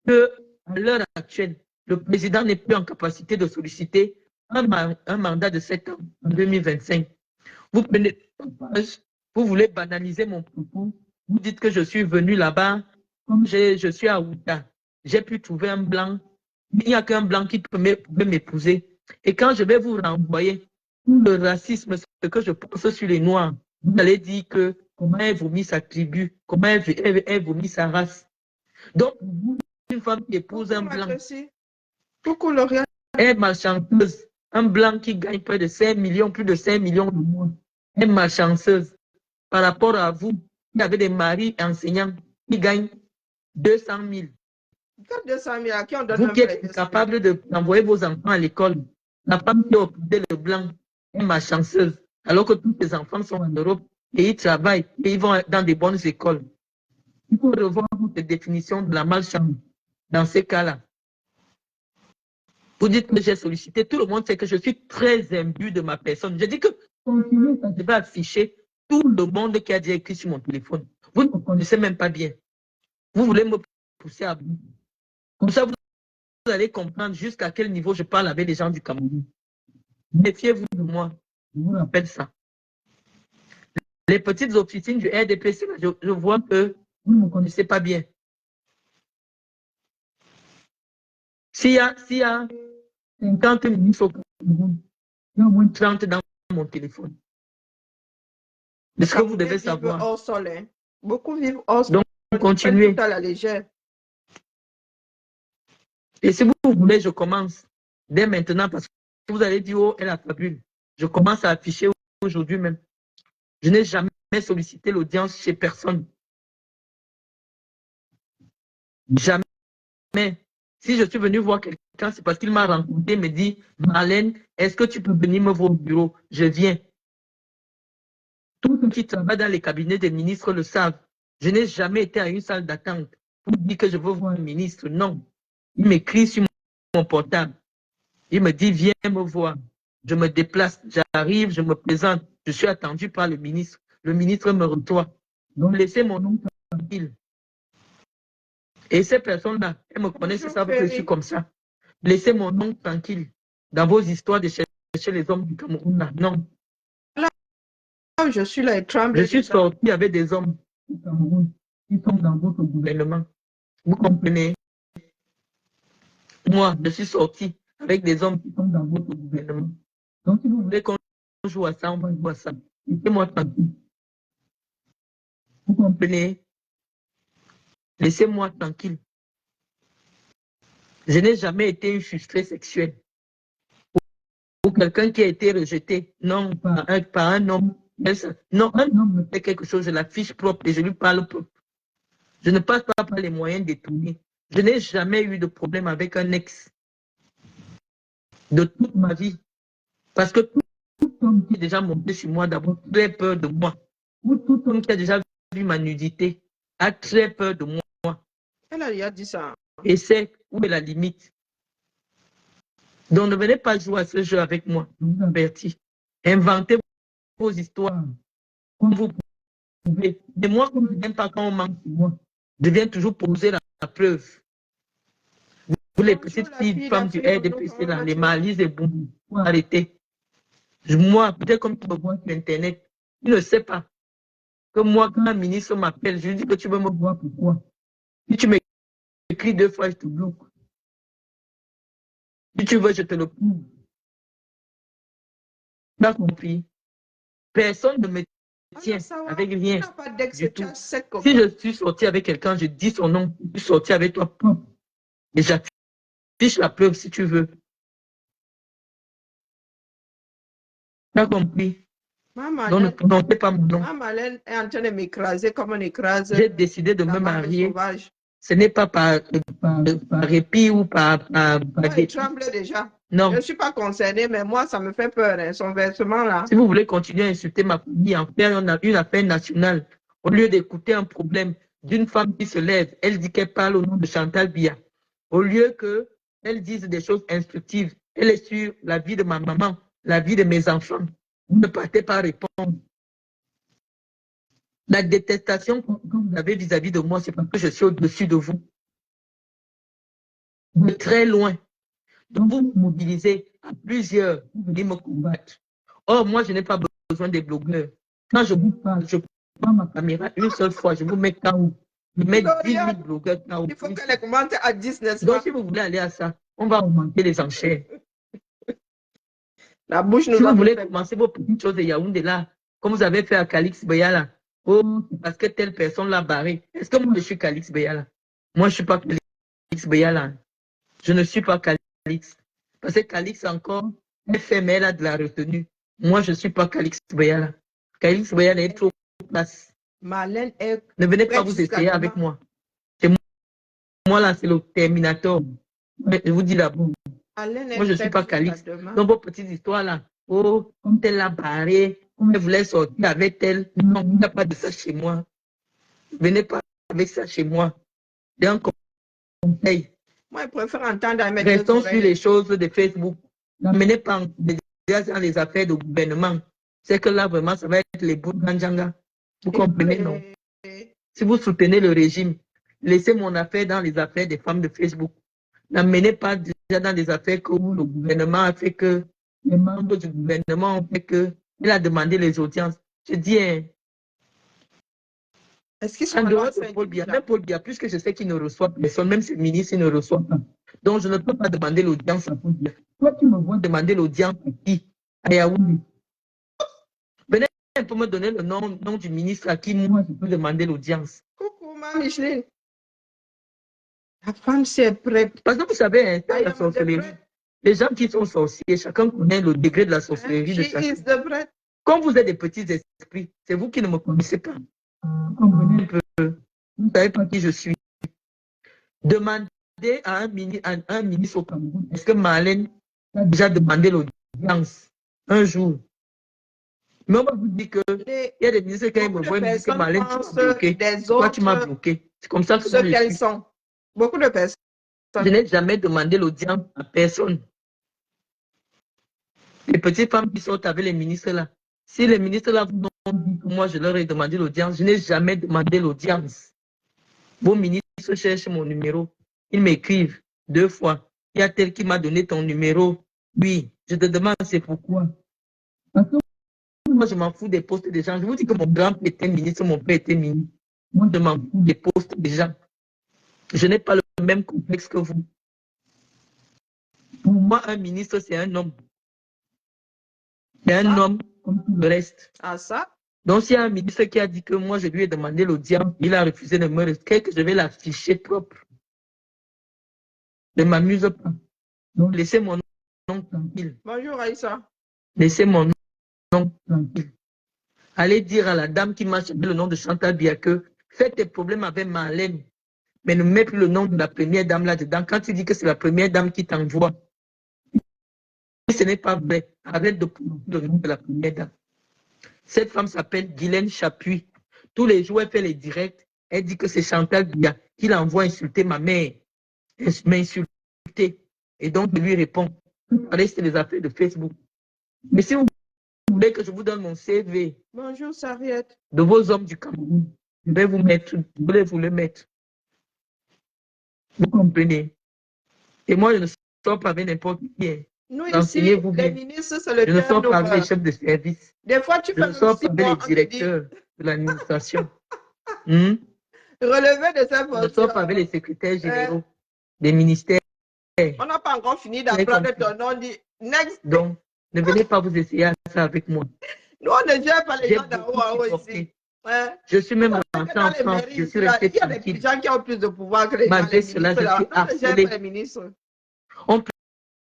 S3: que à l'heure actuelle, le président n'est plus en capacité de solliciter un mandat de 7 ans en 2025. Vous prenez une page, vous voulez banaliser mon propos, vous dites que je suis venu là-bas, comme je suis à Outa, j'ai pu trouver un blanc, il n'y a qu'un blanc qui peut m'épouser. Et quand je vais vous renvoyer tout le racisme, ce que je pense sur les Noirs, vous allez dire que comment elle vomit sa tribu, comment elle vomit sa race. Donc, vous, une femme qui épouse un blanc,
S1: Coucou Lauriane.
S3: elle est malchanceuse. Un blanc qui gagne près de 5 millions, plus de 5 millions de mois. Elle est malchanceuse par rapport à vous, qui avez des maris enseignants qui gagnent 200 000.
S1: 200 000 à qui on donne
S3: Vous
S1: un
S3: qui êtes
S1: prêt
S3: incapable d'envoyer vos enfants à l'école, la femme qui a opté le blanc est malchanceuse, alors que tous les enfants sont en Europe et ils travaillent et ils vont dans des bonnes écoles. Il faut revoir votre définition de la malchance dans ces cas-là. Vous dites que j'ai sollicité, tout le monde sait que je suis très imbu de ma personne. Je dis que continuez, ça devait afficher tout le monde qui a déjà écrit sur mon téléphone. Vous ne me connaissez même pas bien. Vous voulez me pousser à bout. Comme ça, vous allez comprendre jusqu'à quel niveau je parle avec les gens du Cameroun. Méfiez-vous de moi. Je vous rappelle ça. Les petites officines du RDPC, je vois que vous ne me connaissez pas bien. S'il y a 50 minutes au Cameroun, il y a au moins 30 dans mon téléphone. C'est ce que vous devez savoir.
S1: Hors sol, hein. Beaucoup vivent hors sol.
S3: Donc, continuez.
S1: Tout à la légère.
S3: Et si vous voulez, je commence dès maintenant parce que vous allez dire, oh, elle a fabule. Je commence à afficher aujourd'hui même. Je n'ai jamais sollicité l'audience chez personne. Jamais. Si je suis venu voir quelqu'un, c'est parce qu'il m'a rencontré, me dit, Marlène, est-ce que tu peux venir me voir au bureau? Je viens. Tous ceux qui travaillent dans les cabinets des ministres le savent. Je n'ai jamais été à une salle d'attente pour dire que je veux voir un ministre. Non. Il m'écrit sur mon portable. Il me dit, viens me voir. Je me déplace, j'arrive, je me présente. Je suis attendu par le ministre. Le ministre me reçoit. Donc, laissez mon nom tranquille. Et ces personnes-là, elles me connaissent, elles savent que je suis comme ça. Laissez mon nom tranquille. Dans vos histoires de chercher les hommes du Cameroun, là. Non.
S1: Là, je suis là et tremble.
S3: Je suis sorti avec des hommes du Cameroun qui sont dans votre gouvernement. Vous comprenez? Moi, je suis sorti avec des hommes qui sont dans votre gouvernement. Donc, si vous voulez qu'on joue à ça, on va jouer à ça. Laissez-moi tranquille. Vous comprenez? Laissez-moi tranquille. Je n'ai jamais été une frustrée sexuelle. Ou quelqu'un qui a été rejeté, non, par un homme. Non, un homme me fait quelque chose, je l'affiche propre et je lui parle propre. Je ne passe pas par les moyens détournés. Je n'ai jamais eu de problème avec un ex de toute ma vie. Parce que tout homme qui est déjà monté sur moi, d'abord, très peur de moi. Ou tout homme qui a déjà vu ma nudité a très peur de moi.
S1: Elle a déjà dit ça.
S3: Et c'est où est la limite. Donc ne venez pas jouer à ce jeu avec moi. Je vous avertis. Inventez vos histoires comme vous pouvez. Et moi, comme je n'aime pas quand on manque sur moi, je viens toujours poser la preuve. Vous les petites filles, femmes du RDPC, là, les malices et boum, faut arrêter. Moi, peut-être comme tu me vois sur Internet, tu ne sais pas que moi, quand un ministre m'appelle, je lui dis que tu veux me voir, pourquoi? Si tu m'écris 2 fois, je te bloque. Si tu veux, je te le prouve. Tu as compris? Personne ne me tient avec rien du tout. Si je suis sorti avec quelqu'un, je dis son nom. Je suis sorti avec toi. Et j'affiche la preuve si tu veux. Tu as compris? Donc ne prononcez pas mon nom.
S1: Maman est en train de m'écraser comme on écrase.
S3: J'ai décidé de me marier. Ce n'est pas par répit ou par
S1: il tremble déjà.
S3: Non.
S1: Je ne suis pas concernée, mais moi, ça me fait peur, hein, son versement là.
S3: Si vous voulez continuer à insulter ma famille, en faire une affaire nationale, au lieu d'écouter un problème d'une femme qui se lève, elle dit qu'elle parle au nom de Chantal Biya. Au lieu qu'elle dise des choses instructives, elle est sur la vie de ma maman, la vie de mes enfants. Vous ne partez pas répondre. La détestation que vous avez vis-à-vis de moi, c'est parce que je suis au-dessus de vous. De très loin. Donc vous vous mobilisez à plusieurs, vous venez me combattre. Or, moi, je n'ai pas besoin des blogueurs. Quand je vous parle, je prends ma caméra une seule fois, je vous mets KO. Je mets 10 000 blogueurs KO.
S1: Il faut que les commentaires à 10, n'est-ce
S3: Donc,
S1: pas?
S3: si vous voulez aller à ça, on va augmenter les enchères.
S1: La bouche nous
S3: Si
S1: a
S3: vous voulez
S1: fait...
S3: commencer vos petites choses de Yaoundé là, comme vous avez fait à Calix Beyala, oh, parce que telle personne l'a barré. Est-ce que moi je suis Calix Beyala? Moi je ne suis pas Calix Beyala. Je ne suis pas Calix. Parce que Calix encore, elle fait, mais elle a de la retenue. Moi je ne suis pas Calix Beyala. Calix Beyala est trop place.
S1: Marlène est...
S3: Ne venez pas vous essayer avec moi. C'est moi là, c'est le Terminator. Je vous dis d'abord. Moi, je ne suis pas Calix. Dans vos petites histoires là, oh, comme elle l'a barré, comme elle voulait sortir avec elle. Non, il n'y a pas de ça chez moi. Venez pas avec ça chez moi. C'est un conseil.
S1: Moi, je préfère entendre à mettre
S3: restons sur les choses de Facebook. N'amenez pas dans les affaires de gouvernement. C'est que là, vraiment, ça va être les bouts d'Anjanga. Vous comprenez, non? Si vous soutenez le régime, laissez mon affaire dans les affaires des femmes de Facebook. N'amenez pas déjà dans des affaires que le gouvernement a fait que, les membres du gouvernement ont fait que, il a demandé les audiences. Je dis, hein,
S1: est-ce qu'ils sont
S3: en dehors de Paul Biya, même Paul Biya, puisque je sais qu'il ne reçoit personne, même ses ministres, il ne reçoit pas. Donc, je ne peux pas demander l'audience à Paul Biya. Toi, tu me vois demander l'audience à qui? À Yaoundé. Venez un peu me donner le nom du ministre à qui moi je peux demander l'audience.
S1: Coucou, ma Micheline. La femme, c'est prête.
S3: Parce que vous savez, hein, dans la sorcellerie, les gens qui sont sorciers, chacun connaît le degré de la sorcellerie de chacun. Comme vous êtes des petits esprits, c'est vous qui ne me connaissez pas. Vous ne savez pas qui je suis. Demandez à un ministre au Cameroun, est-ce que Marlène a déjà demandé l'audience un jour? Mais on va vous dire qu'il y a des ministres qui
S1: Beaucoup de
S3: me disent que
S1: personnes
S3: Marlène, tu m'as
S1: pensent
S3: bloqué.
S1: des
S3: Pourquoi tu m'as
S1: autres
S3: bloqué? C'est comme ça que
S1: ce qu'elles sont. Beaucoup de personnes.
S3: je n'ai jamais demandé l'audience à personne. Les petites femmes qui sortent avec les ministres là, si les ministres là vous ont dit que moi je leur ai demandé l'audience, je n'ai jamais demandé l'audience. Vos ministres cherchent mon numéro. Ils m'écrivent 2 fois. Il y a tel qui m'a donné ton numéro. Oui, je te demande c'est pourquoi. Parce que moi, je m'en fous des postes des gens. Je vous dis que mon grand-père était ministre, mon père était ministre. Moi, je m'en fous des postes des gens. Je n'ai pas le même complexe que vous. Pour moi, un ministre, c'est un homme. C'est un homme comme tout le reste.
S1: Ah, ça?
S3: Donc, s'il y a un ministre qui a dit que moi, je lui ai demandé l'audience, il a refusé de me rester, que je vais l'afficher propre. Ne m'amuse pas. Donc, laissez mon nom tranquille.
S1: Bonjour, Aïssa.
S3: Laissez mon nom tranquille. Allez dire à la dame qui m'a changé le nom de Chantal Bia que faites tes problèmes avec Marlène, mais ne mets plus le nom de la première dame là-dedans. Quand tu dis que c'est la première dame qui t'envoie, ce n'est pas vrai. Arrête de prendre le nom de la première dame. Cette femme s'appelle Guylaine Chapuis. Tous les jours, elle fait les directs. Elle dit que c'est Chantal Bia qui l'envoie insulter ma mère. Elle m'insulter. Et donc, je lui réponds. Allez, c'est les affaires de Facebook. Mais si vous voulez que je vous donne mon CV.
S1: Bonjour, Sariette.
S3: De vos hommes du Cameroun, je vais vous mettre, je vais vous le mettre. Vous comprenez? Et moi, je ne sors pas avec n'importe qui.
S1: Nous, ici, les ministres, c'est le
S3: je ne sors pas avec les chefs de service.
S1: Des fois, tu
S3: je ne sors pas avec les directeurs de l'administration.
S1: Relever de ces
S3: Je ne sors pas avec les secrétaires généraux des ministères.
S1: On n'a pas encore fini d'apprendre ton nom. Next.
S3: Donc, ne venez pas vous essayer ça avec moi.
S1: Nous, on ne gère pas les gens d'en haut à haut ici.
S3: Je suis même rentré en France. Je suis resté tranquille.
S1: Il y a des gens qui ont plus de pouvoir que les
S3: Malgré cela, je suis harcelé. On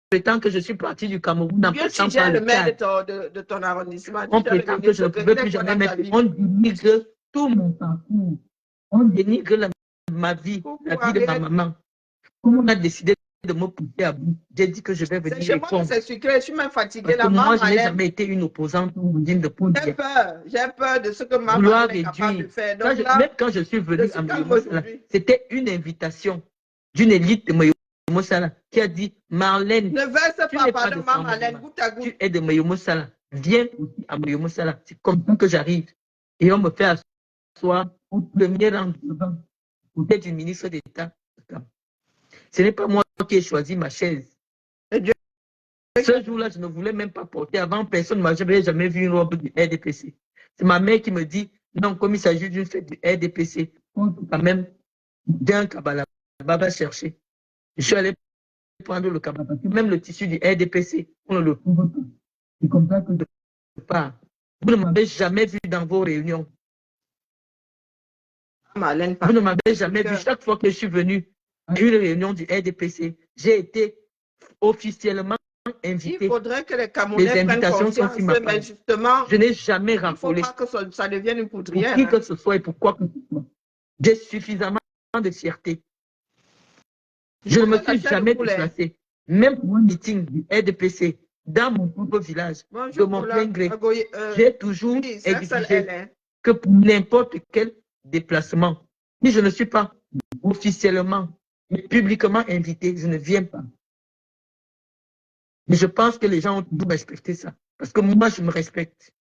S3: prétend que je suis parti du Cameroun en passant par le
S1: maire de ton arrondissement.
S3: On prétend que je ne pouvais plus jamais mettre. On dénigre tout mon parcours. On dénigre ma vie, la vie de ma maman. Comme on a décidé de me pousser à bout, j'ai dit que je vais venir répondre.
S1: C'est sucré, je suis même fatiguée.
S3: Moi, je n'ai jamais été une opposante ou digne de poudre.
S1: J'ai peur de ce que maman est capable de faire. Donc là,
S3: même quand je suis venue à Moyomosala, c'était une invitation d'une élite de Moyomosala qui a dit Marlène,
S1: ne verse pas, pardon, Marlène, goutte à goutte.
S3: Tu es de Moyomosala, viens aussi à Moyomosala. C'est comme ça que j'arrive. Et on me fait asseoir au premier rang peut-être du ministre d'État. Ce n'est pas moi qui ai choisi ma chaise. Ce jour-là, je ne voulais même pas porter. Avant, personne ne m'avait jamais vu une robe du RDPC. C'est ma mère qui me dit, non, comme il s'agit d'une fête du RDPC, on peut quand même d'un Kabbalah va chercher. Je suis allé prendre le Kabbalah. Même le tissu du RDPC, on ne le trouve pas. C'est comme ça que je pars. Vous ne m'avez jamais vu dans vos réunions. Vous ne m'avez jamais vu. Chaque fois que je suis venu à une réunion du RDPC, j'ai été officiellement invité.
S1: Il faudrait que les Camerounais prennent confiance, mais justement,
S3: je n'ai jamais raffolé.
S1: Il ne faut pas que ça devienne une poudrière.
S3: Pour qui que ce soit et pourquoi que ce soit. J'ai suffisamment de fierté. Je ne me suis jamais déplacé. Même pour un meeting du RDPC dans mon propre village, de mon plein gré, j'ai toujours exigé que pour n'importe quel déplacement, si je ne suis pas officiellement, mais publiquement invité, je ne viens pas. Mais je pense que les gens ont toujours respecté ça. Parce que moi, je me respecte.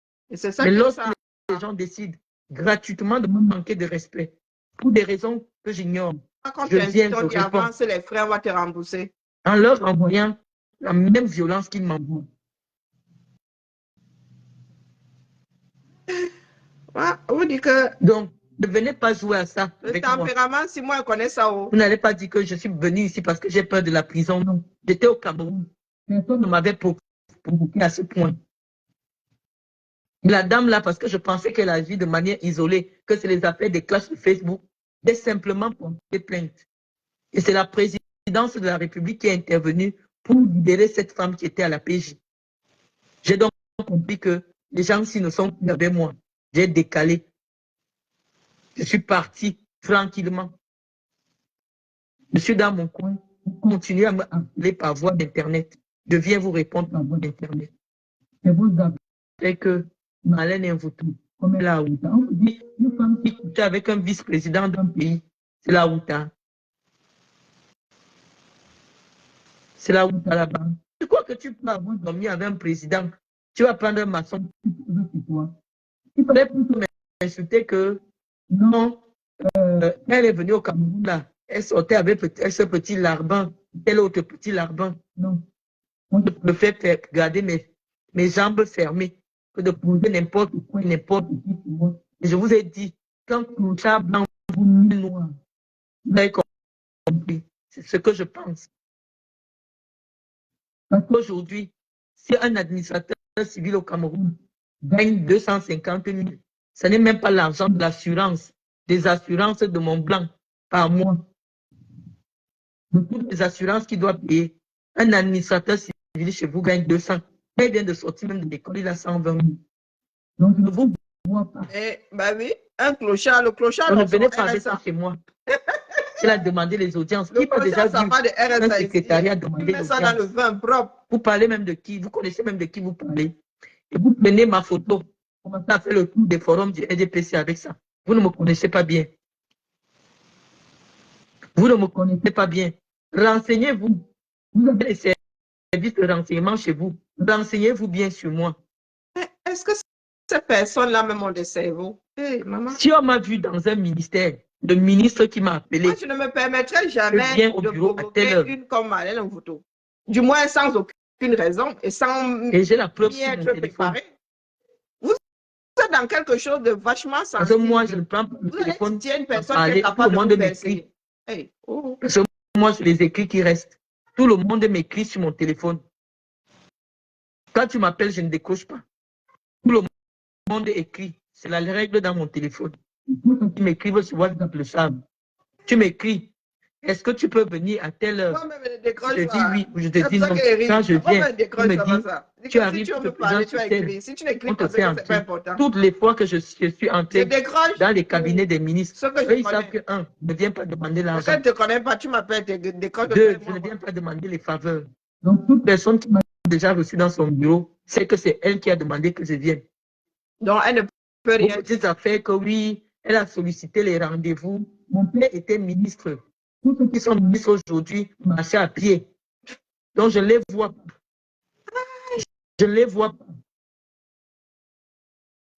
S3: Mais lorsque les gens décident gratuitement de me manquer de respect, pour des raisons que j'ignore, je viens de répondre.
S1: Les frères vont te rembourser.
S3: En leur envoyant la même violence qu'ils m'envoient.
S1: On dit que...
S3: Donc, ne venez pas jouer à ça.
S1: Le tempérament, si moi je connais ça.
S3: Vous n'allez pas dire que je suis venu ici parce que j'ai peur de la prison. Non. J'étais au Cameroun. Personne ne m'avait provoqué à ce point. La dame là, parce que je pensais qu'elle agit de manière isolée, que c'est les affaires des clashs de Facebook, j'ai simplement porté plainte. Et c'est la présidence de la République qui est intervenue pour libérer cette femme qui était à la PJ. J'ai donc compris que les gens ici ne sont plus avec moi. J'ai décalé. Je suis parti tranquillement. Je suis dans mon coin. Vous continuez à m'appeler par voie d'Internet. Je viens vous répondre par voie d'Internet. Et vous appelez que Marlène est un vautour. Comme elle a Outa. On vous dit, une femme qui couche avec un vice-président d'un pays, c'est la Outa. C'est la Outa là-bas. Tu crois que tu peux avoir dormi avec un président? Tu vas prendre un maçon. Il fallait plutôt m'insulter que non, elle est venue au Cameroun là. Elle sortait avec ce petit larbin, tel autre petit larbin. Non. Moi, je préfère garder mes jambes fermées que de poser n'importe quoi, n'importe qui pour moi. Et je vous ai dit, quand clochard blanc, vous noir, vous avez compris. C'est ce que je pense. Parce qu'aujourd'hui, si un administrateur civil au Cameroun gagne 250 000, ce n'est même pas l'argent de l'assurance, des assurances de mon blanc par mois. De toutes les assurances qu'il doit payer. Un administrateur civil chez vous gagne 200. Il vient de sortir même de l'école, il a 120 000. Donc, je ne vous vois pas.
S1: Bah oui, un clochard, le clochard.
S3: On ne venait pas avec ça chez moi. Il a demandé les audiences. Qui peut déjà vu un secrétariat demander les
S1: ça dans le vin propre.
S3: Vous parlez même de qui? Vous connaissez même de qui vous parlez. Et vous prenez ma photo. Vous commencez à faire le tour des forums du NDPC avec ça. Vous ne me connaissez pas bien. Vous ne me connaissez pas bien. Renseignez-vous. Vous avez les services de renseignement chez vous. Renseignez-vous bien sur moi.
S1: Est-ce que ces personnes-là même ont des cerveaux? Hey, maman.
S3: Si on m'a vu dans un ministère, le ministre qui m'a appelé.
S1: Moi, je ne me permettrai jamais
S3: de provoquer
S1: une comme Marlène en photo. Du moins, sans aucune raison et sans
S3: j'ai la preuve sur
S1: être
S3: mon téléphone.
S1: préparé. Vous êtes dans quelque chose de vachement sensible.
S3: Parce que moi, je ne prends pas le téléphone.
S1: Vous allez une personne qui est capable de m'écrire. Hey, oh.
S3: Parce que moi, c'est les écrits qui restent. Tout le monde m'écrit sur mon téléphone. Quand tu m'appelles, je ne décroche pas. Tout le monde écrit. C'est la règle dans mon téléphone. Tu m'écrives sur WhatsApp le savent. Tu m'écris. Est-ce que tu peux venir à telle heure? Je te dis oui ou je te dis non. Quand je viens, tu me dis, tu arrives, tu te présentes sur tel.
S1: Si tu n'écris
S3: On
S1: pas,
S3: te fait
S1: c'est pas important.
S3: Toutes les fois que je suis entré dans les cabinets des ministres, eux, ils savent que, un, ne viens pas demander l'argent.
S1: Quand je ne te connais pas, tu m'appelles, décroche.
S3: Deux, je ne viens pas demander les faveurs. Donc, toute personne qui m'a déjà reçu dans son bureau sait que c'est elle qui a demandé que je vienne.
S1: Donc, elle ne peut rien.
S3: Vos petites affaires que oui, elle a sollicité les rendez-vous. Mon père était ministre. Tous ceux qui sont ministres aujourd'hui marchaient à pied. Donc, je ne les vois pas. Je ne les vois pas.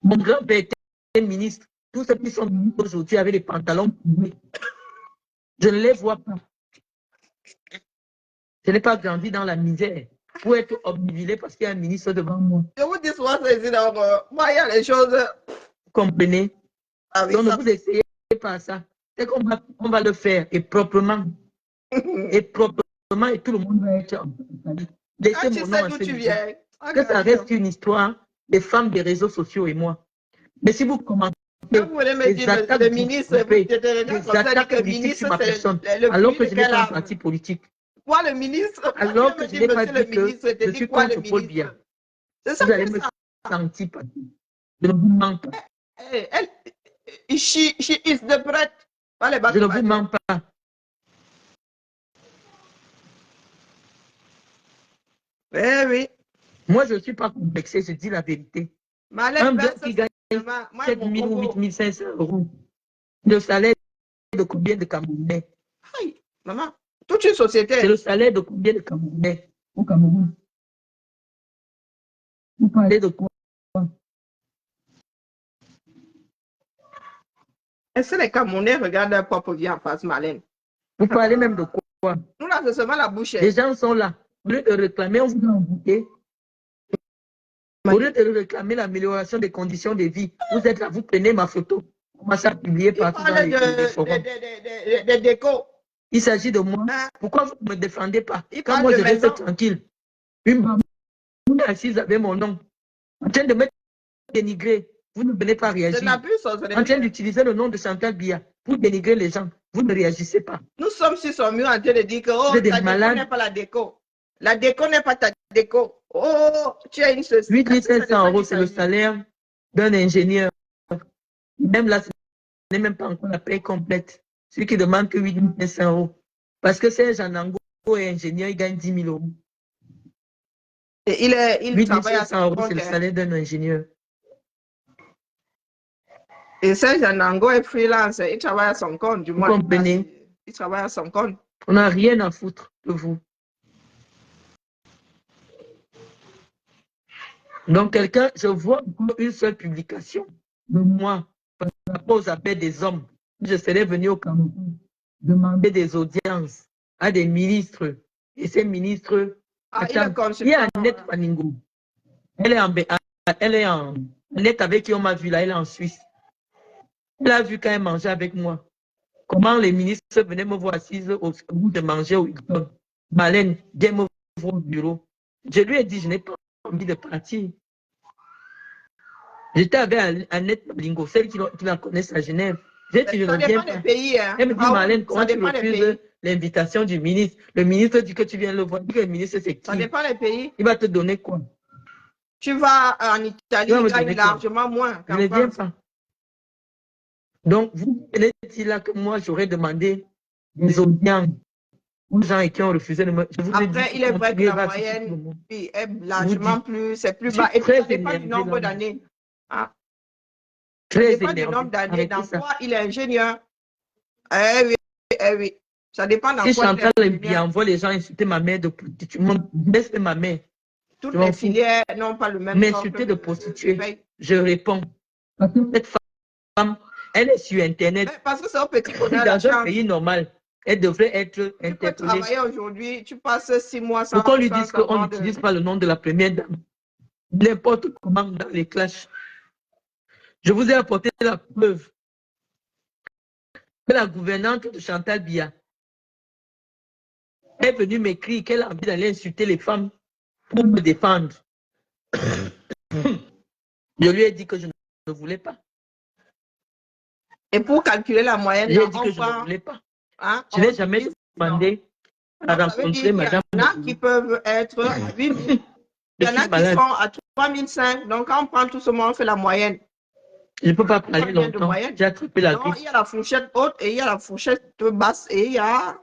S3: Mon grand-père était ministre. Tous ceux qui sont ministres aujourd'hui avec les pantalons coupés. Je ne les vois pas. Je n'ai pas grandi dans la misère pour être obnubilé parce qu'il y a un ministre devant moi.
S1: Je vous dis souvent, moi, il y a les choses.
S3: Vous comprenez?
S1: Ah oui,
S3: donc,
S1: ça...
S3: ne vous essayez pas ça. C'est qu'on va le faire et proprement. Et proprement, et tout le monde va être. Laissez mon nom en ce que ça reste une histoire des femmes des réseaux sociaux et moi. Mais si vous commencez
S1: vous voulez me dire le ministre,
S3: des attaques politiques sur ma personne, alors que je n'ai pas un parti politique.
S1: Moi, le ministre,
S3: alors que je n'ai pas dit que je suis contre Paul Biya. Vous allez me sentir pas. Je ne vous mens pas.
S1: She is the bread.
S3: Je ne vous mens pas.
S1: Eh oui.
S3: Moi, je ne suis pas complexé, je dis la vérité. Un blanc qui gagne 7 000 ou 8 500 euros. Le salaire de combien de Camerounais?
S1: Aïe, maman, toute une société.
S3: C'est le salaire de combien de Camerounais au Cameroun? Vous parlez de quoi?
S1: Est-ce que les Camerounais regardent leur propre vie en face, Marlène?
S3: Vous parlez même de quoi?
S1: Nous, là, c'est seulement la bouche.
S3: Les gens sont là. Au lieu de réclamer, on vous a embouté. Au lieu de réclamer l'amélioration des conditions de vie, vous êtes là, vous prenez ma photo. Vous commencez à publier partout dans les forums.
S1: Des décos.
S3: Il s'agit de moi. Pourquoi vous ne me défendez pas? Quand moi, je reste tranquille. Une maman assise avec mon nom, en train de me dénigrer. Vous ne venez pas réagir. En train d'utiliser le nom de Chantal Biya pour dénigrer les gens. Vous ne réagissez pas.
S1: Nous sommes sur son mur en train de dire que oh, ta déco n'est pas la déco. La déco n'est pas ta déco. Oh, tu as une société.
S3: 8 500 euros, c'est le salaire d'un ingénieur. Même là, ce n'est même pas encore la paie complète. Celui qui demande que 8 500 euros. Parce que Serge Anango est ingénieur, il gagne 10 000 euros.
S1: Et il
S3: 8
S1: travaille à
S3: 500
S1: son
S3: euros,
S1: compte.
S3: c'est le salaire d'un ingénieur.
S1: Et Serge Anango est freelance, il travaille à son compte, du
S3: Vous
S1: moins.
S3: comprenez?
S1: Il travaille à son compte.
S3: On n'a rien à foutre de vous. Donc, quelqu'un, je vois une seule publication de moi par rapport aux appels des hommes. Je serais venu au Cameroun demander des audiences à des ministres. Et ces ministres,
S1: Ah, il est
S3: il y a
S1: consultant.
S3: Annette Paningo. Elle est en Annette avec qui on m'a vu là, elle est en Suisse. Elle a vu quand elle mangeait avec moi. Comment les ministres venaient me voir assise au bout de manger au Hilton. Malène, viens me voir au bureau. Je lui ai dit, je n'ai pas envie de partir. J'étais avec Annette Lingo, celle qui la connaissent à Genève. J'ai dit, je
S1: Ça
S3: ne viens
S1: dépend
S3: pas.
S1: des pays. Hein.
S3: Elle me dit,
S1: Ah,
S3: Marlène,
S1: oui,
S3: comment
S1: ça
S3: tu
S1: dépend des
S3: refuses
S1: pays.
S3: l'invitation du ministre? Le ministre dit que tu viens le voir. Il dit que le ministre, c'est
S1: Ça
S3: qui?
S1: dépend des pays.
S3: Il va te donner quoi?
S1: Tu vas en Italie,
S3: Il va me
S1: il gagne
S3: donner quoi?
S1: largement moins
S3: Je
S1: qu'en
S3: ne viens
S1: France.
S3: pas. Donc, vous venez dire là que moi, j'aurais demandé des audiences aux gens qui ont refusé de me... Je vous ai dit,
S1: Après, il est vrai que la moyenne
S3: monde.
S1: est largement plus, c'est plus
S3: Je
S1: bas.
S3: suis
S1: Et puis, ça
S3: très
S1: dépend du
S3: énervé
S1: nombre
S3: là.
S1: d'années. Ah, ça
S3: Très
S1: dépend du
S3: énervé.
S1: nombre d'années.
S3: Arrêtez
S1: Dans
S3: ça.
S1: quoi il est ingénieur. Eh oui, eh oui. Ça dépend dans
S3: Si
S1: quoi il est
S3: Chantal
S1: ingénieur.
S3: envoie les gens insulter ma mère de prostituée, laisse ma mère.
S1: Toutes
S3: Je m'en
S1: les
S3: fous.
S1: filières n'ont pas le même
S3: M'insulter de prostituée,
S1: paye.
S3: je réponds. Parce que cette femme, elle est sur Internet.
S1: Mais parce que c'est au petit bonheur la
S3: Dans un
S1: chance.
S3: pays normal, elle devrait être
S1: Tu peux
S3: interpellée.
S1: travailler aujourd'hui, tu passes 6 mois sans.
S3: Pourquoi on lui dit qu'on
S1: savoir
S3: n'utilise pas le nom de la première dame? N'importe comment dans les clashs. Je vous ai apporté la preuve que la gouvernante de Chantal Biya est venue m'écrire qu'elle a envie d'aller insulter les femmes pour me défendre. Je lui ai dit que je ne voulais pas.
S1: Et pour calculer la moyenne,
S3: J'ai dit
S1: on
S3: que je
S1: prend,
S3: ne voulais pas.
S1: hein,
S3: Je n'ai jamais demandé à
S1: ça veut dire
S3: rencontrer
S1: qu'il
S3: madame.
S1: y en a qui peuvent être à 8 000. Il y en a qui sont à 3 500. Donc, quand on prend tout ce monde, on fait la moyenne.
S3: Je ne peux pas parler longtemps. J'ai attrapé la grippe.
S1: Il y a la fourchette haute et il y a la fourchette basse et il y a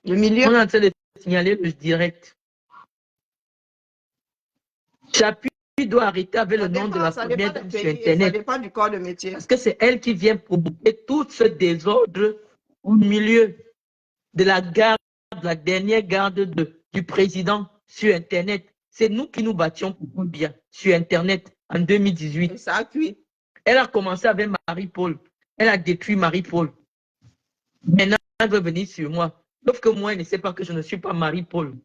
S1: le milieu.
S3: On est en train de signaler le direct. Chapuis doit arrêter avec le nom de la première dame sur Internet.
S1: Ça dépend du corps de métier.
S3: Parce que c'est elle qui vient provoquer tout ce désordre au milieu de la garde, la dernière garde du président sur Internet. C'est nous qui nous battions pour bien sur Internet en 2018.
S1: Et ça a cuit.
S3: Elle a commencé avec Marie-Paul. Elle a détruit Marie-Paul. Maintenant, elle veut venir sur moi. Sauf que moi, elle ne sait pas que je ne suis pas Marie-Paul.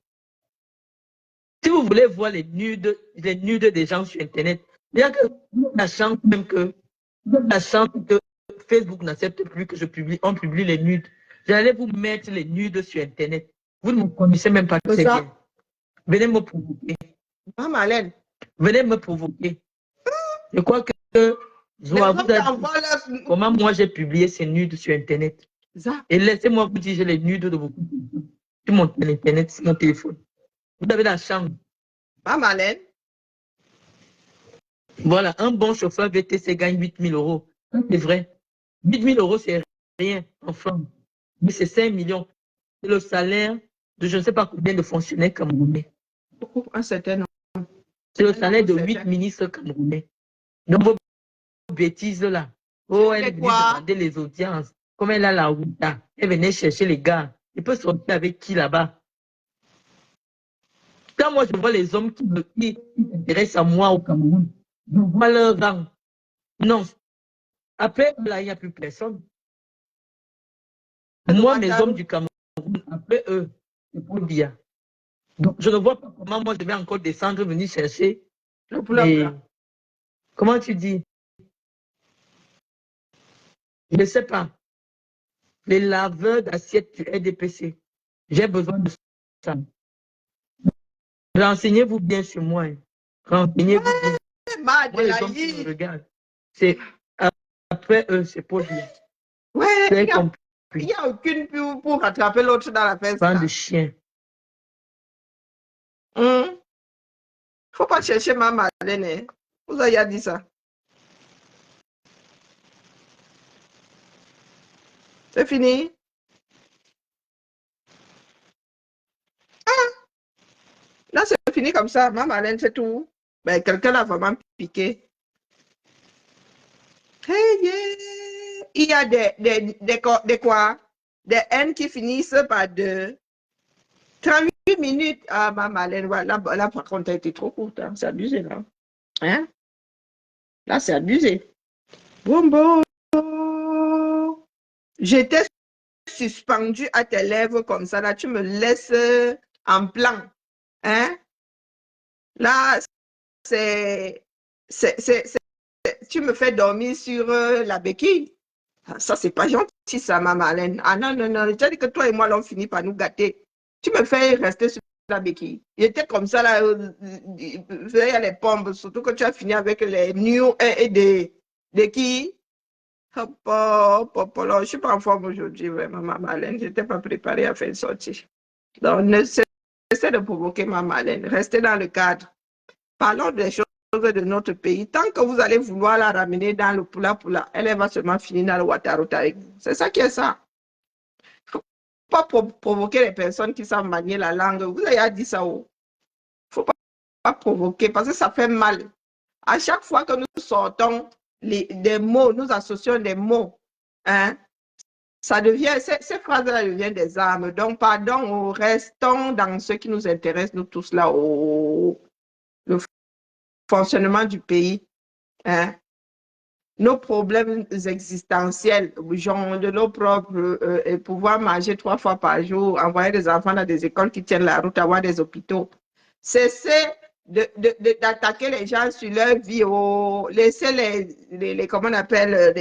S3: Si vous voulez voir les nudes des gens sur Internet, bien que la chance même que Facebook n'accepte plus que on publie les nudes. J'allais vous mettre les nudes sur Internet. Vous ne me connaissez même pas très bien. Venez me provoquer.
S1: Ah, Marlène.
S3: Venez me provoquer. Je crois que Zoa vous a dit comment moi j'ai publié ces nudes sur Internet. Et laissez-moi vous dire, j'ai les nudes de beaucoup sur mon Internet, sur mon téléphone. Vous avez la chance.
S1: Ah, Marlène.
S3: Voilà, un bon chauffeur VTC gagne 8 000 euros. C'est vrai. 8 000 euros, c'est rien en France. Mais c'est 5 millions. C'est le salaire de je ne sais pas combien de fonctionnaires camerounais.
S1: Un certain nombre.
S3: C'est le salaire de 8 ministres camerounais. Donc, vos bêtises là. Oh, elle est venue demander les audiences. Comme elle a la Ouda, elle venait chercher les gars. Il peut sortir avec qui là-bas? Quand moi je vois les hommes qui s'intéressent à moi au Cameroun, je vois leur rang. Non. Après, là, il n'y a plus personne. Moi, mes hommes du Cameroun, après eux, c'est pour dire. Donc, je ne vois pas comment moi je vais encore descendre, venir chercher. Comment tu dis? Je ne sais pas. Les laveurs d'assiettes du RDPC. J'ai besoin de ça. Renseignez-vous bien sur moi. Renseignez-vous bien. Moi, les hommes qui me regardent, c'est après eux, c'est pour dire.
S1: Ouais, il n'y a aucune pub pour rattraper l'autre dans la fesse.
S3: Bande de chiens.
S1: Faut pas chercher ma Marlène. Vous avez dit ça. C'est fini. comme ça. Maman Alain, c'est tout. Ben, quelqu'un l'a vraiment piqué. Hey, yeah. Il y a des quoi? Des N qui finissent par 2. 38 minutes. Ah, maman Alain, voilà, là, par contre, a été trop courte. Hein. C'est abusé, là. Hein? Là, c'est abusé. Bon. J'étais suspendue à tes lèvres comme ça. Là, tu me laisses en plan. Hein? Là, tu me fais dormir sur la béquille. Ça, c'est pas gentil, ça, maman Alain. Ah non. Tu as dit que toi et moi, l'on finit par nous gâter. Tu me fais rester sur la béquille. Il était comme ça, là. Il y a les pompes, surtout que tu as fini avec les New et des qui? Hop, là. Je ne suis pas en forme aujourd'hui, vraiment, maman Alain. Je n'étais pas préparée à faire une sortie. Donc, essaie de provoquer maman Alain. Restez dans le cadre. Parlons des choses de notre pays. Tant que vous allez vouloir la ramener dans le poula, elle va seulement finir dans le waterroute avec vous. C'est ça qui est ça. Il ne faut pas provoquer les personnes qui savent manier la langue. Vous avez dit ça. Il ne faut pas provoquer parce que ça fait mal. À chaque fois que nous sortons des mots, nous associons des mots, hein, ça devient, ces phrases-là deviennent des armes. Donc, pardon, restons dans ce qui nous intéresse, nous tous là, le fonctionnement du pays. Hein. Nos problèmes existentiels, genre de nos propres, pouvoir manger 3 fois par jour, envoyer des enfants dans des écoles qui tiennent la route, avoir des hôpitaux. Cessez d'attaquer les gens sur leur vie, laissez les comment on appelle,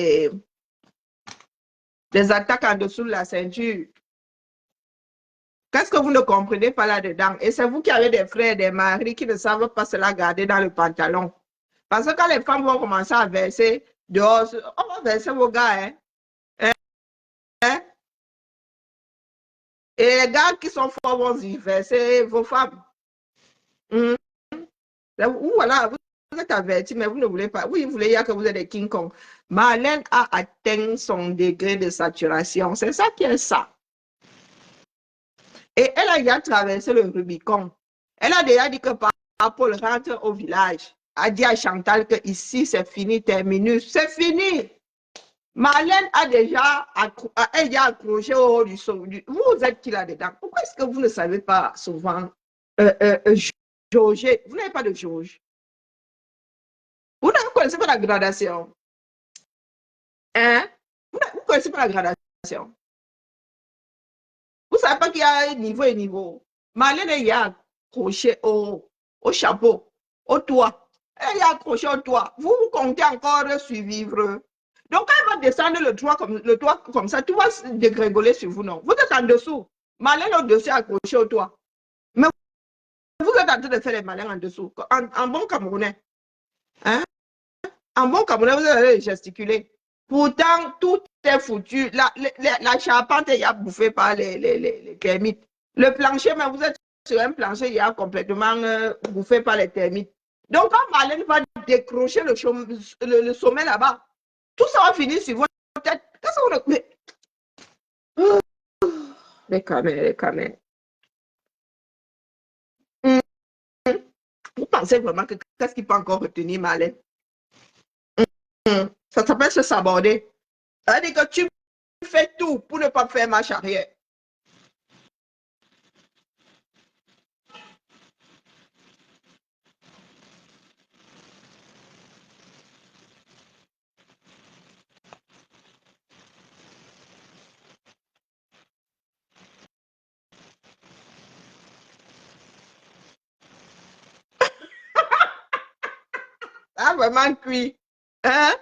S1: les attaques en dessous de la ceinture. Qu'est-ce que vous ne comprenez pas là-dedans? Et c'est vous qui avez des frères et des maris qui ne savent pas se la garder dans le pantalon. Parce que quand les femmes vont commencer à verser dehors, on va verser vos gars. Hein? Et les gars qui sont forts vont y verser vos femmes. Voilà, vous êtes avertis, mais vous ne voulez pas. Oui, vous voulez dire que vous êtes des King Kong. Marlène a atteint son degré de saturation. C'est ça qui est ça. Et elle a déjà traversé le Rubicon. Elle a déjà dit que Paul rentre au village. A dit à Chantal que ici c'est fini, terminus. C'est fini. Marlène a déjà accroché au haut du saut. Vous êtes qui là-dedans? Pourquoi est-ce que vous ne savez pas souvent jauger? Vous n'avez pas de jauge. Vous ne connaissez pas la gradation. Hein? Vous ne connaissez pas la gradation. Vous ne savez pas qu'il y a niveau et niveau. Marlène y a accroché au chapeau, au toit. Elle y a accroché au toit. Vous comptez encore survivre. Donc, quand elle va descendre le toit comme ça, tout va se dégringoler sur vous, non? Vous êtes en dessous. Marlène au-dessus accroché au toit. Mais vous êtes en train de faire les malins en dessous. En bon Camerounais. Hein? En bon Camerounais, vous allez gesticuler. Pourtant, tout est foutu. La charpente est bouffée par les termites. Le plancher, mais vous êtes sur un plancher, il y a complètement bouffé par les termites. Donc, quand Marlène va décrocher le sommet là-bas, tout ça va finir sur votre tête. Qu'est-ce que vous... Les caméras. Vous pensez vraiment que qu'est-ce qui peut encore retenir Marlène? Ça s'appelle se saborder. C'est-à-dire que tu fais tout pour ne pas faire marche arrière. Ah, vraiment cuit. Hein?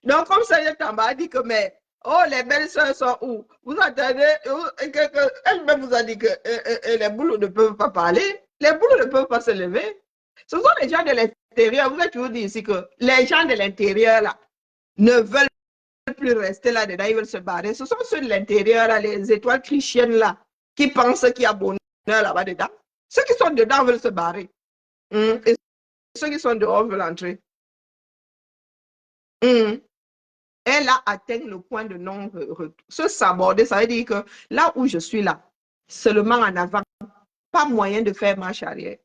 S1: Donc, comme ça, je t'en dit que, mais, oh, les belles soeurs sont où? Vous attendez, elle-même vous a dit que les boules ne peuvent pas parler, les boules ne peuvent pas se lever. Ce sont les gens de l'intérieur. Vous avez toujours dit ici que les gens de l'intérieur, là, ne veulent plus rester là-dedans, ils veulent se barrer. Ce sont ceux de l'intérieur, là, les étoiles chrétiennes, là, qui pensent qu'il y a bonheur là-bas dedans. Ceux qui sont dedans veulent se barrer. Et ceux qui sont dehors veulent entrer. Elle a atteint le point de non-retour. Se saborder, ça veut dire que là où je suis là, seulement en avant, pas moyen de faire marche arrière.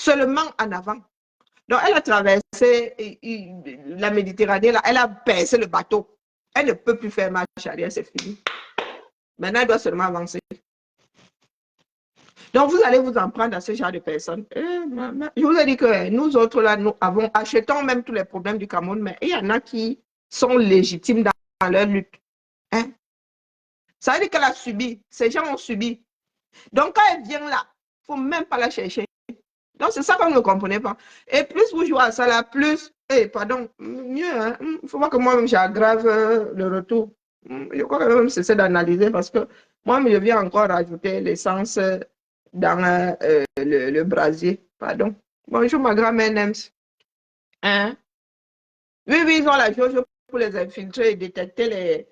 S1: seulement en avant. Donc, elle a traversé la Méditerranée, là, elle a percé le bateau. Elle ne peut plus faire marche arrière, c'est fini. Maintenant, elle doit seulement avancer. Donc, vous allez vous en prendre à ce genre de personnes. Je vous ai dit que nous autres, là, nous achetons même tous les problèmes du Cameroun, mais il y en a qui sont légitimes dans leur lutte. Hein? Ça veut dire qu'elle a subi. Ces gens ont subi. Donc, quand elle vient là, il ne faut même pas la chercher. Donc, c'est ça qu'on ne comprenait pas. Et plus vous jouez à ça là, plus, mieux, hein? Il faut voir que moi-même, j'aggrave le retour. Je crois que même c'est d'analyser parce que moi-même, je viens encore rajouter l'essence dans le brasier. Pardon. Bonjour, ma grand-mère Nems. Hein? Oui, ils ont la jauge pour les infiltrer et détecter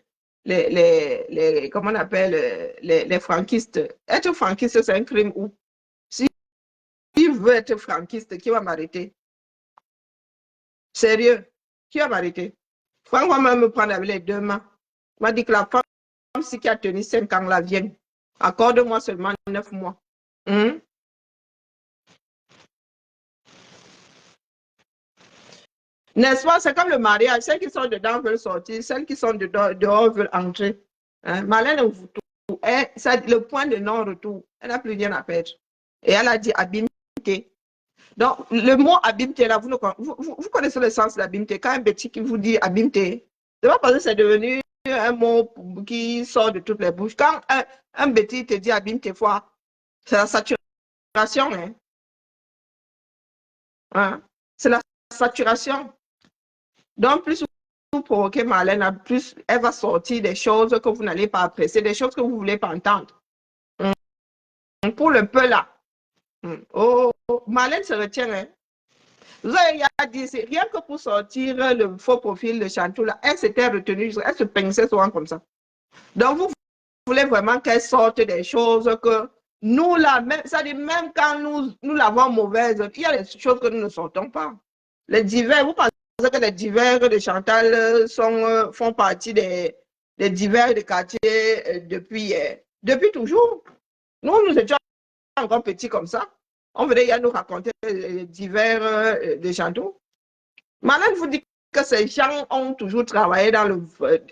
S1: comment on appelle, les franquistes. Être franquiste, c'est un crime où? Si je veux être franquiste, qui va m'arrêter? Sérieux, qui va m'arrêter? Franck va même me prendre avec les deux mains. Il m'a dit que la femme qui a tenu 5 ans la vienne. Accorde-moi seulement 9 mois. N'est-ce pas? C'est comme le mariage. Celles qui sont dedans veulent sortir, celles qui sont dehors veulent entrer. Hein? Marlène, le point de non-retour, elle n'a plus rien à perdre. Et elle a dit abîmeté. Donc, le mot abîmeté, là, vous connaissez le sens d'abîmeté. Quand un bêtis qui vous dit abîmeté, c'est pas parce que c'est devenu un mot qui sort de toutes les bouches. Quand un bêtis te dit abîmeté, c'est la saturation. Hein? C'est la saturation. Donc, plus vous provoquez Marlène, plus elle va sortir des choses que vous n'allez pas apprécier, des choses que vous ne voulez pas entendre. Pour le peu là. Oh, Marlène se retient. Hein? Vous avez dit, rien que pour sortir le faux profil de Chantou, là, elle s'était retenue, elle se pinçait souvent comme ça. Donc, vous voulez vraiment qu'elle sorte des choses que nous, là, même quand nous l'avons mauvaise, il y a des choses que nous ne sortons pas. Les divers, vous pensez que les divers de Chantal font partie des divers de quartier depuis toujours. Nous étions encore petits comme ça. On venait nous raconter les divers de Chantal. Maintenant, je vous dis que ces gens ont toujours travaillé dans le...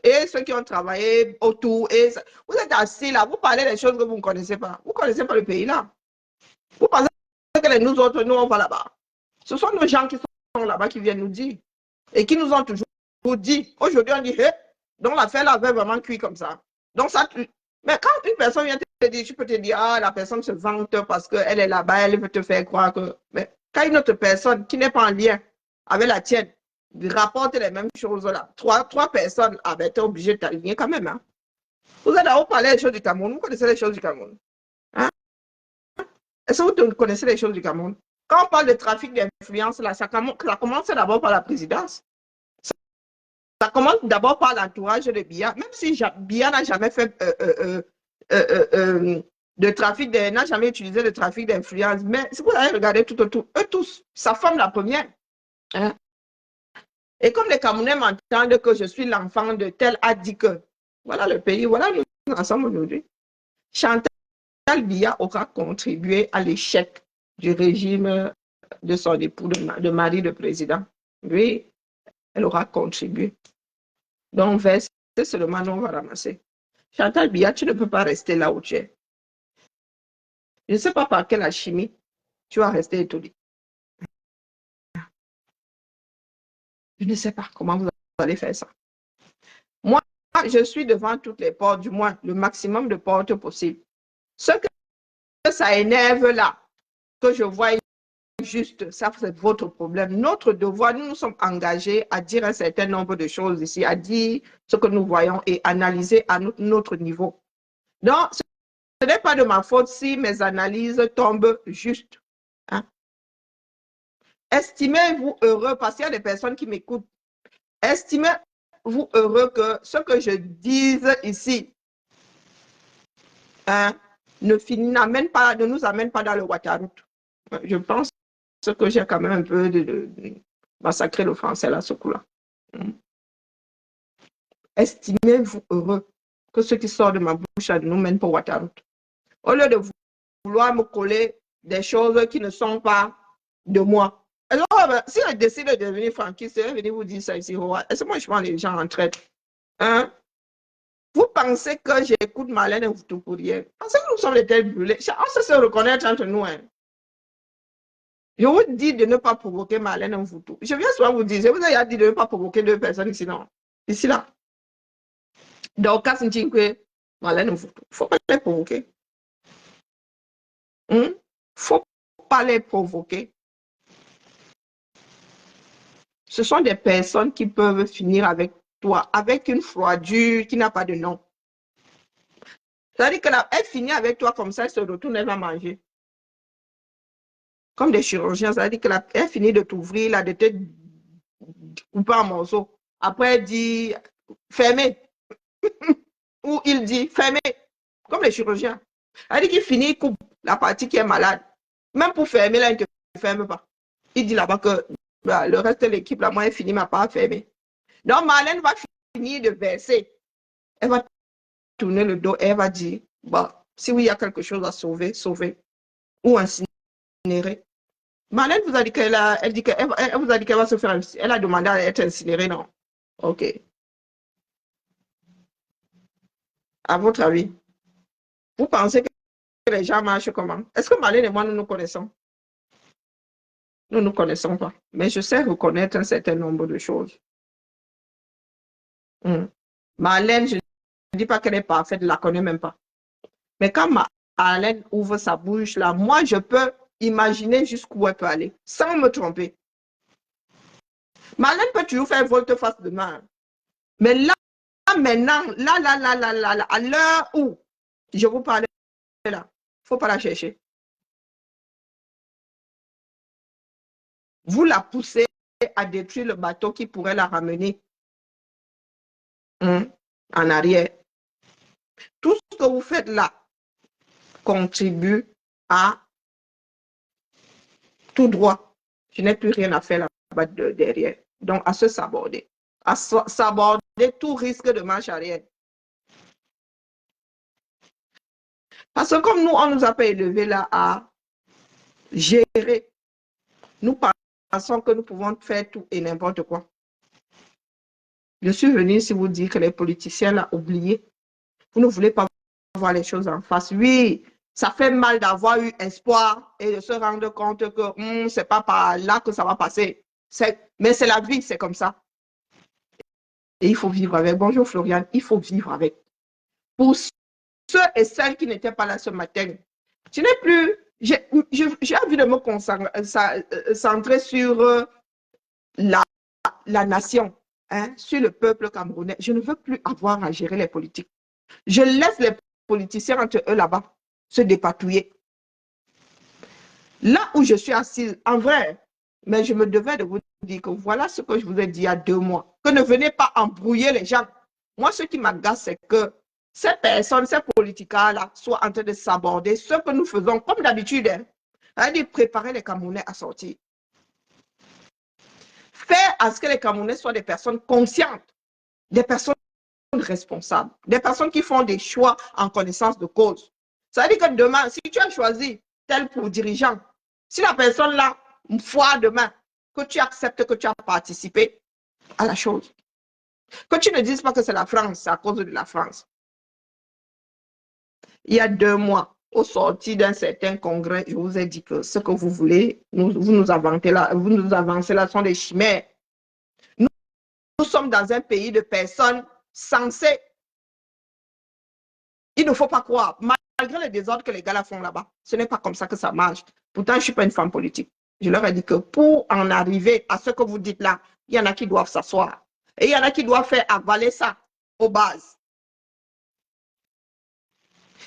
S1: Et ceux qui ont travaillé autour, vous êtes assis là, vous parlez des choses que vous ne connaissez pas. Vous ne connaissez pas le pays là. Vous pensez que nous autres, nous, on va là-bas. Ce sont nos gens qui sont là-bas qui viennent nous dire. Et qui nous ont toujours dit. Aujourd'hui, on dit, hey, donc l'affaire là avait vraiment cuit comme ça. Donc ça... Mais quand une personne vient te dire, tu peux te dire, ah, la personne se vante parce qu'elle est là-bas, elle veut te faire croire que... Mais quand une autre personne qui n'est pas en lien avec la tienne rapporte les mêmes choses là, trois personnes avaient été obligées de t'aligner quand même. Hein? Vous avez d'abord parlé des choses du Cameroun, vous connaissez les choses du Cameroun. Hein? Est-ce que vous connaissez les choses du Cameroun? Quand on parle de trafic d'influence, là, ça commence d'abord par la présidence. Ça commence d'abord par l'entourage de Biya. Même si Biya n'a jamais fait de trafic, n'a jamais utilisé le trafic d'influence. Mais si vous allez regarder tout autour, eux tous, sa femme la première. Hein? Et comme les Camerounais m'entendent que je suis l'enfant de tel a dit que, voilà le pays, voilà nous ensemble aujourd'hui. Chantal Biya aura contribué à l'échec du régime de son époux, de mari de président. Oui, elle aura contribué. Donc, verser seulement, on va ramasser. Chantal Biya, tu ne peux pas rester là où tu es. Je ne sais pas par quelle alchimie tu vas rester étourdi. Je ne sais pas comment vous allez faire ça. Moi, je suis devant toutes les portes, du moins le maximum de portes possible. Ce que ça énerve là, que je vois juste, ça c'est votre problème. Notre devoir, nous sommes engagés à dire un certain nombre de choses ici, à dire ce que nous voyons et analyser à notre niveau. Donc, ce n'est pas de ma faute si mes analyses tombent justes. Hein? Estimez-vous heureux, parce qu'il y a des personnes qui m'écoutent. Estimez-vous heureux que ce que je dise ici ne nous amène pas dans le Ouattara. Je pense que j'ai quand même un peu de massacrer le français là, ce coup-là. Estimez-vous heureux que ce qui sort de ma bouche ne nous mène pas au Ouattara. Au lieu de vouloir me coller des choses qui ne sont pas de moi. Alors, si elle décide de devenir franquiste, elle va venir vous dire ça ici. Est-ce que moi, je prends les gens en traite? Hein? Vous pensez que j'écoute Marlène Mfoutou pour rien? Pensez que nous sommes des têtes brûlées? On sait se reconnaître entre nous. Hein? Je vous dis de ne pas provoquer Marlène Mfoutou. Je viens souvent vous dire, je vous ai dit de ne pas provoquer deux personnes ici, non? Ici, là. Donc, quand on dit que Marlène Mfoutou, il ne faut pas les provoquer. Il ne faut pas les provoquer. Ce sont des personnes qui peuvent finir avec toi, avec une froidure qui n'a pas de nom. C'est-à-dire qu'elle finit avec toi comme ça, elle se retourne, elle va manger. Comme des chirurgiens, c'est-à-dire qu'elle finit de t'ouvrir, là, de te couper en morceaux. Après, elle dit fermez. Ou il dit fermez. Comme les chirurgiens. Elle dit qu'il finit, il coupe la partie qui est malade. Même pour fermer, là, il ne te ferme pas. Il dit là-bas que le reste de l'équipe, là, moi, elle finit ma part fermée. Donc, Marlène va finir de verser. Elle va tourner le dos et elle va dire, bah, si oui, il y a quelque chose à sauver, sauver. Ou incinérer. Marlène vous a dit qu'elle vous a dit qu'elle va se faire, elle a demandé à être incinérée, non? Ok. À votre avis, vous pensez que les gens marchent comment? Est-ce que Marlène et moi, nous nous connaissons? Nous ne nous connaissons pas. Mais je sais reconnaître un certain nombre de choses. Marlène, je ne dis pas qu'elle est parfaite, je ne la connais même pas. Mais quand Marlène ouvre sa bouche, là, moi, je peux imaginer jusqu'où elle peut aller, sans me tromper. Marlène peut toujours faire volte-face demain. Mais là, maintenant, là, à l'heure où je vous parlais là, il ne faut pas la chercher. Vous la poussez à détruire le bateau qui pourrait la ramener en arrière. Tout ce que vous faites là contribue à tout droit. Je n'ai plus rien à faire là-bas derrière. Donc, à se saborder. À saborder tout risque de marche arrière. Parce que comme nous, on ne nous a pas élevés là à gérer, nous pensons que nous pouvons faire tout et n'importe quoi. Je suis venu ici vous dire que les politiciens l'ont oublié. Vous ne voulez pas voir les choses en face. Oui, ça fait mal d'avoir eu espoir et de se rendre compte que c'est pas par là que ça va passer. Mais c'est la vie, c'est comme ça. Et il faut vivre avec. Bonjour Floriane, il faut vivre avec. Pour ceux et celles qui n'étaient pas là ce matin, je n'ai plus, j'ai envie de me centrer sur la nation, hein, sur le peuple camerounais. Je ne veux plus avoir à gérer les politiques. Je laisse les politiciens entre eux là-bas se dépatouiller. Là où je suis assise, en vrai, mais je me devais de vous dire que voilà ce que je vous ai dit il y a 2 mois, que ne venez pas embrouiller les gens. Moi, ce qui m'agace, c'est que ces personnes, ces politiciens-là, soient en train de s'aborder ce que nous faisons comme d'habitude, hein, c'est-à-dire préparer les Camerounais à sortir. Faire à ce que les Camerounais soient des personnes conscientes, des personnes responsables, des personnes qui font des choix en connaissance de cause. Ça veut dire que demain, si tu as choisi tel pour dirigeant, si la personne là, une fois demain, que tu acceptes que tu as participé à la chose, que tu ne dises pas que c'est la France, c'est à cause de la France. Il y a 2 mois, au sorti d'un certain congrès, je vous ai dit que ce que vous voulez, vous nous avancez là sont des chimères. Nous sommes dans un pays de personnes sensées. Il ne faut pas croire, malgré les désordres que les gars là font là-bas, ce n'est pas comme ça que ça marche. Pourtant, je ne suis pas une femme politique. Je leur ai dit que pour en arriver à ce que vous dites là, il y en a qui doivent s'asseoir. Et il y en a qui doivent faire avaler ça aux bases.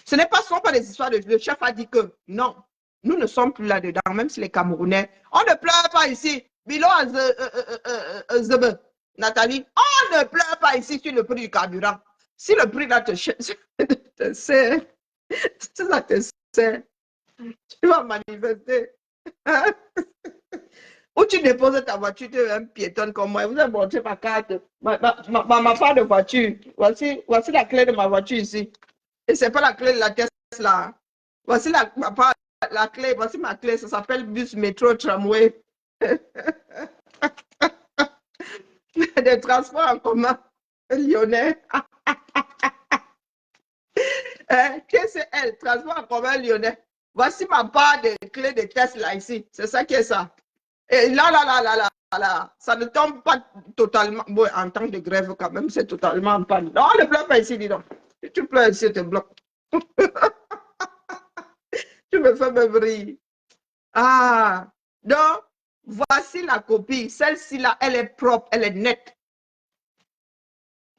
S1: Ce n'est pas seulement des histoires de le chef a dit que non, nous ne sommes plus là-dedans, même si les Camerounais, on ne pleure pas ici. Bilo Nathalie, on ne pleure pas ici sur le prix du carburant. Si le prix là te sert, si ça te sert, tu vas manifester. Hein? Ou tu déposes ta voiture, tu es un piétonne comme moi. Vous avez montré ma carte, ma part de voiture. Voici la clé de ma voiture ici. Et ce n'est pas la clé de la Tesla. Voici ma part la clé, voici ma clé, ça s'appelle bus, métro, tramway. Des transports en commun lyonnais. TCL, transport en commun lyonnais. Voici ma part de clé de Tesla ici. C'est ça qui est ça. Et là, ça ne tombe pas totalement. Bon, en temps de grève, quand même, c'est totalement en panne. Non, ne pleure pas ici, dis donc. Si tu pleures ici, je te bloque. Tu me fais me briller. Ah, donc, voici la copie. Celle-ci, là, elle est propre, elle est nette.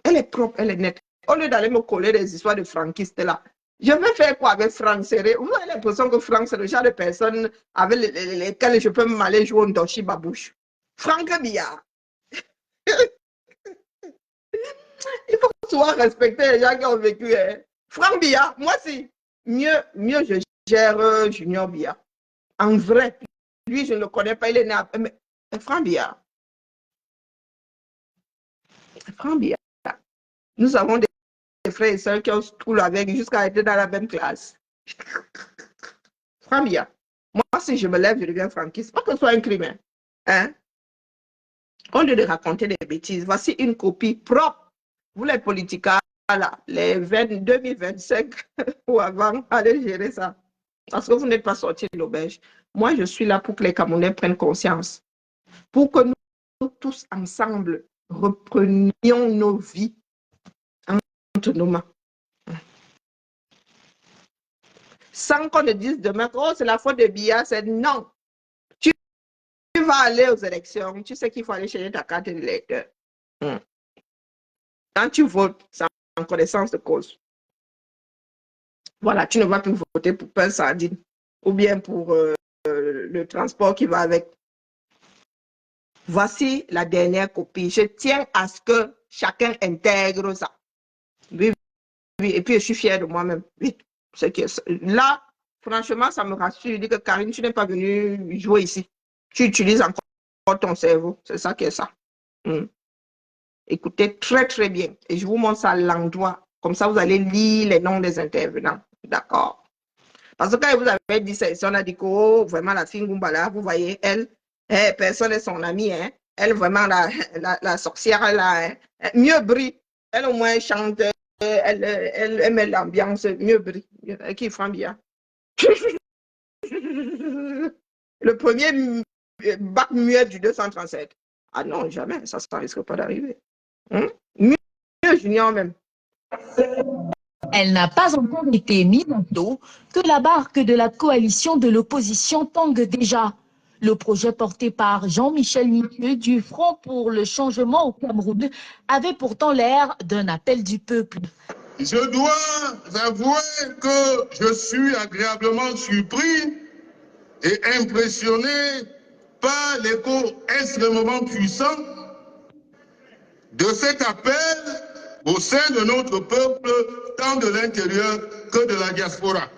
S1: Elle est propre, elle est nette. Au lieu d'aller me coller des histoires de franquistes, là, je vais faire quoi avec Franck Serré? Vous avez l'impression que Franck, c'est le genre de personne avec lesquelles je peux m'aller jouer au Ndoshi Babouche. Franck Billard. Il faut souvent respecter les gens qui ont vécu. Hein. Franck Billard, moi, si. Mieux je gère Junior Billard. En vrai, lui, je ne le connais pas, il est né à... Mais Franck Billard. Franck Billard. Nous avons des frères et sœurs qui ont tout avec jusqu'à être dans la même classe. Franck Billard. Moi, si je me lève, je deviens franquiste. Pas que ce soit un crime. Hein? Au lieu de raconter des bêtises, voici une copie propre. Vous, les politiciens, là, les 2025 ou avant, allez gérer ça. Parce que vous n'êtes pas sortis de l'auberge. Moi, je suis là pour que les Camerounais prennent conscience. Pour que nous tous ensemble reprenions nos vies entre nos mains. Sans qu'on ne dise demain, oh, c'est la faute de Biya, c'est non. Tu vas aller aux élections, tu sais qu'il faut aller chercher ta carte d'électeur. Quand tu votes, c'est en connaissance de cause. Voilà, tu ne vas plus voter pour pain sardine ou bien pour le transport qui va avec. Voici la dernière copie. Je tiens à ce que chacun intègre ça. Oui, oui. Et puis, je suis fière de moi-même. Oui. Là, franchement, ça me rassure. Je dis que Karine, tu n'es pas venue jouer ici. Tu utilises encore ton cerveau. C'est ça qui est ça. Écoutez très, très bien. Et je vous montre ça à l'endroit. Comme ça, vous allez lire les noms des intervenants. D'accord. Parce que quand vous avez dit ça, on a dit que oh, vraiment la fille Ngumbala, vous voyez, elle, personne n'est son amie. Hein. Elle, vraiment, la sorcière, elle a mieux brille. Elle, au moins, chante. Elle met l'ambiance, mieux brille. Qui font bien. Le premier bac muet du 237. Ah non, jamais. Ça ne risque pas d'arriver. Mieux junior même.
S4: Elle n'a pas encore été mise en dos que la barque de la coalition de l'opposition tangue déjà. Le projet porté par Jean-Michel Niqueux du Front pour le changement au Cameroun avait pourtant l'air d'un appel du peuple.
S5: Je dois avouer que je suis agréablement surpris et impressionné par l'écho extrêmement puissant de cet appel au sein de notre peuple, tant de l'intérieur que de la diaspora.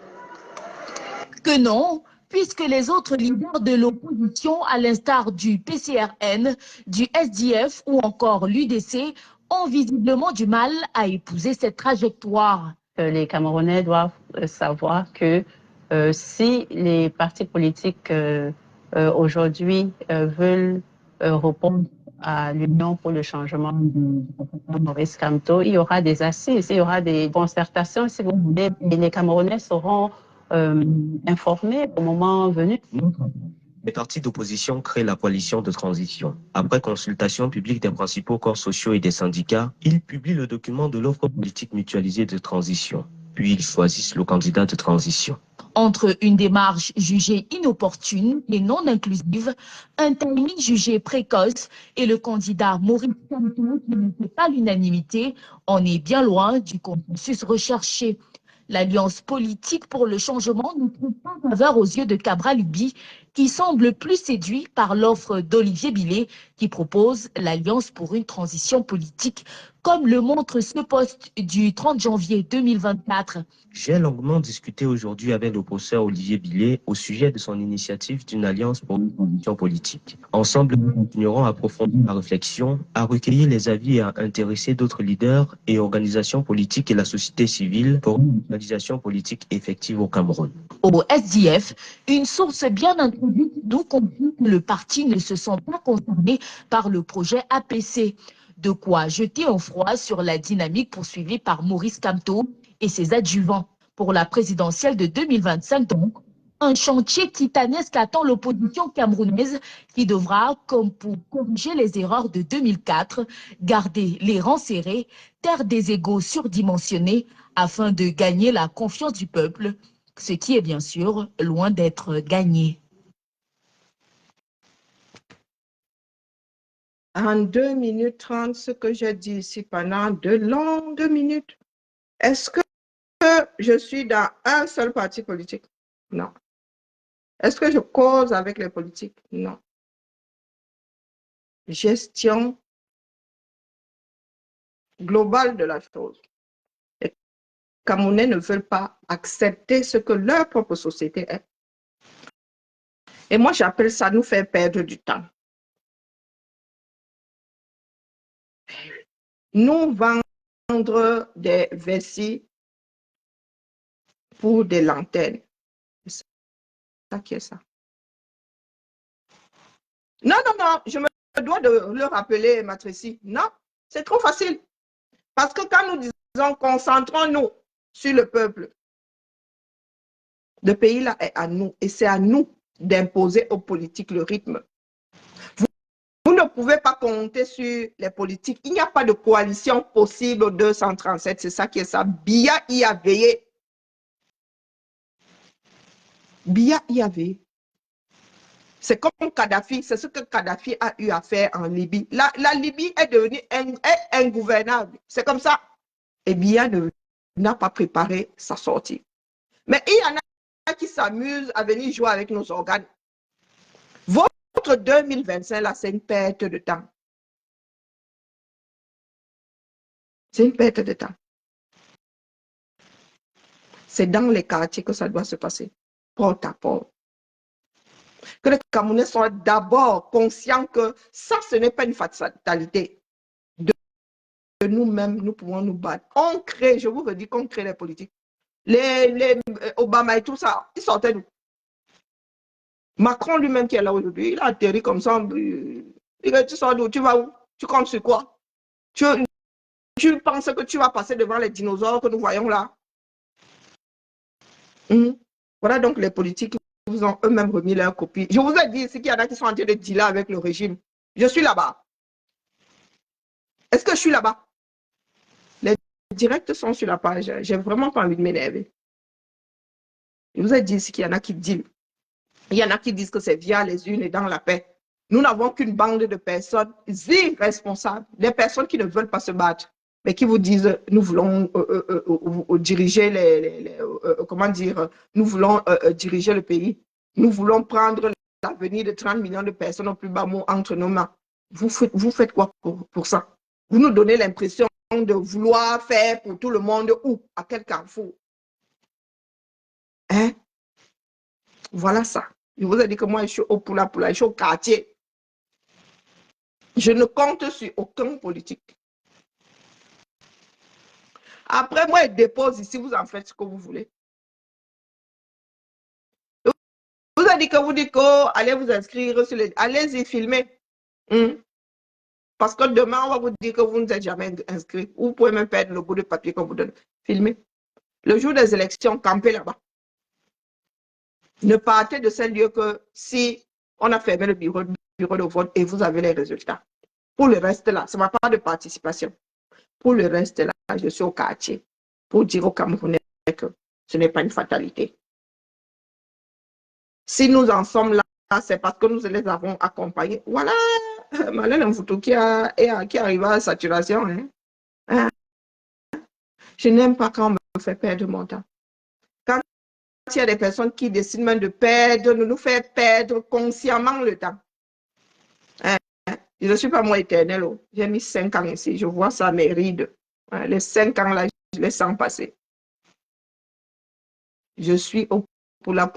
S4: Que non, puisque les autres leaders de l'opposition, à l'instar du PCRN, du SDF ou encore l'UDC, ont visiblement du mal à épouser cette trajectoire.
S6: Les Camerounais doivent savoir que si les partis politiques aujourd'hui veulent répondre à l'Union pour le changement du professeur Maurice Kamto, il y aura des assises, il y aura des concertations, si vous voulez, et les Camerounais seront informés au moment venu.
S7: Les partis d'opposition créent la coalition de transition. Après consultation publique des principaux corps sociaux et des syndicats, ils publient le document de l'offre politique mutualisée de transition. Puis ils choisissent le candidat de transition.
S4: Entre une démarche jugée inopportune et non inclusive, un timing jugé précoce et le candidat Maurice Kamto qui ne fait pas l'unanimité, on est bien loin du consensus recherché. L'Alliance politique pour le changement ne trouve pas faveur aux yeux de Cabral Ubi qui semble plus séduit par l'offre d'Olivier Billet qui propose l'Alliance pour une transition politique, comme le montre ce post du 30 janvier 2024.
S7: J'ai longuement discuté aujourd'hui avec le professeur Olivier Billet au sujet de son initiative d'une alliance pour une transition politique. Ensemble, nous continuerons à approfondir la réflexion, à recueillir les avis et à intéresser d'autres leaders et organisations politiques et la société civile pour une organisation politique effective au Cameroun.
S4: Au SDF, une source bien introduite nous confie que le parti ne se sent pas concerné par le projet APC. De quoi jeter un froid sur la dynamique poursuivie par Maurice Kamto et ses adjuvants. Pour la présidentielle de 2025 donc, un chantier titanesque attend l'opposition camerounaise qui devra, comme pour corriger les erreurs de 2004, garder les rangs serrés, taire des égos surdimensionnés afin de gagner la confiance du peuple, ce qui est bien sûr loin d'être gagné.
S1: En 2 minutes 30, ce que j'ai dit ici pendant de longues minutes, est-ce que je suis dans un seul parti politique? Non. Est-ce que je cause avec les politiques? Non. Gestion globale de la chose. Les Camerounais ne veulent pas accepter ce que leur propre société est. Et moi, j'appelle ça nous faire perdre du temps. Nous vendre des vessies pour des lanternes. C'est ça qui est ça. Non, non, non, je me dois de le rappeler, Matrici. Non, c'est trop facile. Parce que quand nous disons concentrons-nous sur le peuple, le pays là est à nous et c'est à nous d'imposer aux politiques le rythme. Vous ne pouvez pas compter sur les politiques. Il n'y a pas de coalition possible au 237. C'est ça qui est ça. Biya y a veillé. Biya y a veillé. C'est comme Kadhafi, c'est ce que Kadhafi a eu à faire en Libye. La Libye est devenue ingouvernable. C'est comme ça. Et Biya n'a pas préparé sa sortie. Mais il y en a qui s'amusent à venir jouer avec nos organes. Votre 2025, là, c'est une perte de temps. C'est une perte de temps. C'est dans les quartiers que ça doit se passer, porte à porte. Que les Camerounais soient d'abord conscients que ça, ce n'est pas une fatalité. De nous-mêmes, nous pouvons nous battre. On crée, je vous redis qu'on crée les politiques. Les Obama et tout ça, ils sortaient d'où? Macron lui-même qui est là aujourd'hui, il a atterri comme ça. Tu sors d'où? Tu vas où? Tu comptes sur quoi? Tu penses que tu vas passer devant les dinosaures que nous voyons là? Voilà donc les politiques vous ont eux-mêmes remis leur copie. Je vous ai dit ici qu'il y en a qui sont en train de dealer avec le régime. Je suis là-bas. Est-ce que je suis là-bas? Les directs sont sur la page. J'ai vraiment pas envie de m'énerver. Je vous ai dit ici qu'il y en a qui dealent. Il y en a qui disent que c'est via les urnes et dans la paix. Nous n'avons qu'une bande de personnes irresponsables, des personnes qui ne veulent pas se battre, mais qui vous disent, nous voulons diriger comment dire, nous voulons diriger le pays. Nous voulons prendre l'avenir de 30 millions de personnes au plus bas mot entre nos mains. Vous faites quoi pour ça? Vous nous donnez l'impression de vouloir faire pour tout le monde où? À quel carrefour? Hein? Voilà ça. Je vous ai dit que moi, je suis au poula, je suis au quartier. Je ne compte sur aucun politique. Après, moi, je dépose ici, vous en faites ce que vous voulez. Vous avez dit que vous dites que allez vous inscrire sur les... Allez-y, filmer. Parce que demain, on va vous dire que vous ne êtes jamais inscrit. Vous pouvez même perdre le bout de papier qu'on vous donne. Filmez. Le jour des élections, campez là-bas. Ne partez de ces lieux que si on a fermé le bureau de vote et vous avez les résultats. Pour le reste là, ce n'est pas de participation. Pour le reste là, je suis au quartier pour dire aux Camerounais que ce n'est pas une fatalité. Si nous en sommes là, c'est parce que nous les avons accompagnés. Voilà, Malène Mfoutou qui arrive à la saturation. Hein? Je n'aime pas quand on me fait perdre mon temps. Quand il y a des personnes qui décident même de nous faire perdre consciemment le temps. Hein? Je ne suis pas moi éternel. Oh. J'ai mis 5 ans ici. Je vois ça mes rides. Hein? Les 5 ans là, je les sens passer. Je suis au poula.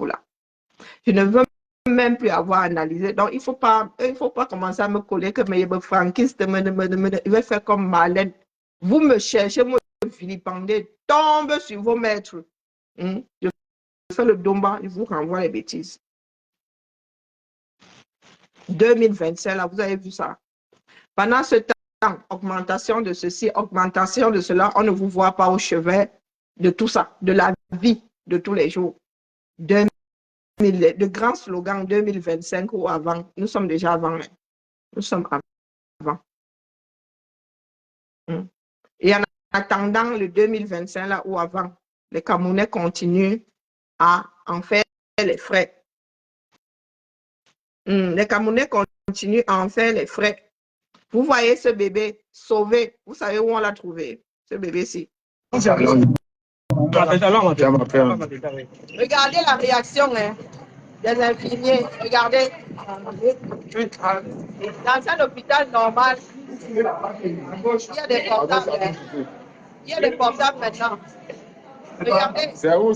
S1: Je ne veux même plus avoir analysé. Donc, il ne faut pas commencer à me coller que mes franquistes, il va faire comme Marlène. Vous me cherchez, me vilipendez, tombe sur vos maîtres. Je fais le domba, je vous renvoie les bêtises. 2025, là, vous avez vu ça. Pendant ce temps, augmentation de ceci, augmentation de cela, on ne vous voit pas au chevet de tout ça, de la vie de tous les jours. De grands slogans 2025 ou avant. Nous sommes déjà avant. Nous sommes avant. Et en attendant le 2025 là ou avant, les Camerounais continuent à en faire les frais. Les Camerounais continuent à en faire les frais. Vous voyez ce bébé sauvé. Vous savez où on l'a trouvé, ce bébé-ci. Regardez la réaction des infirmiers. Regardez. Dans un hôpital normal, il y a des portables. Il y a des portables maintenant. Regardez. C'est où?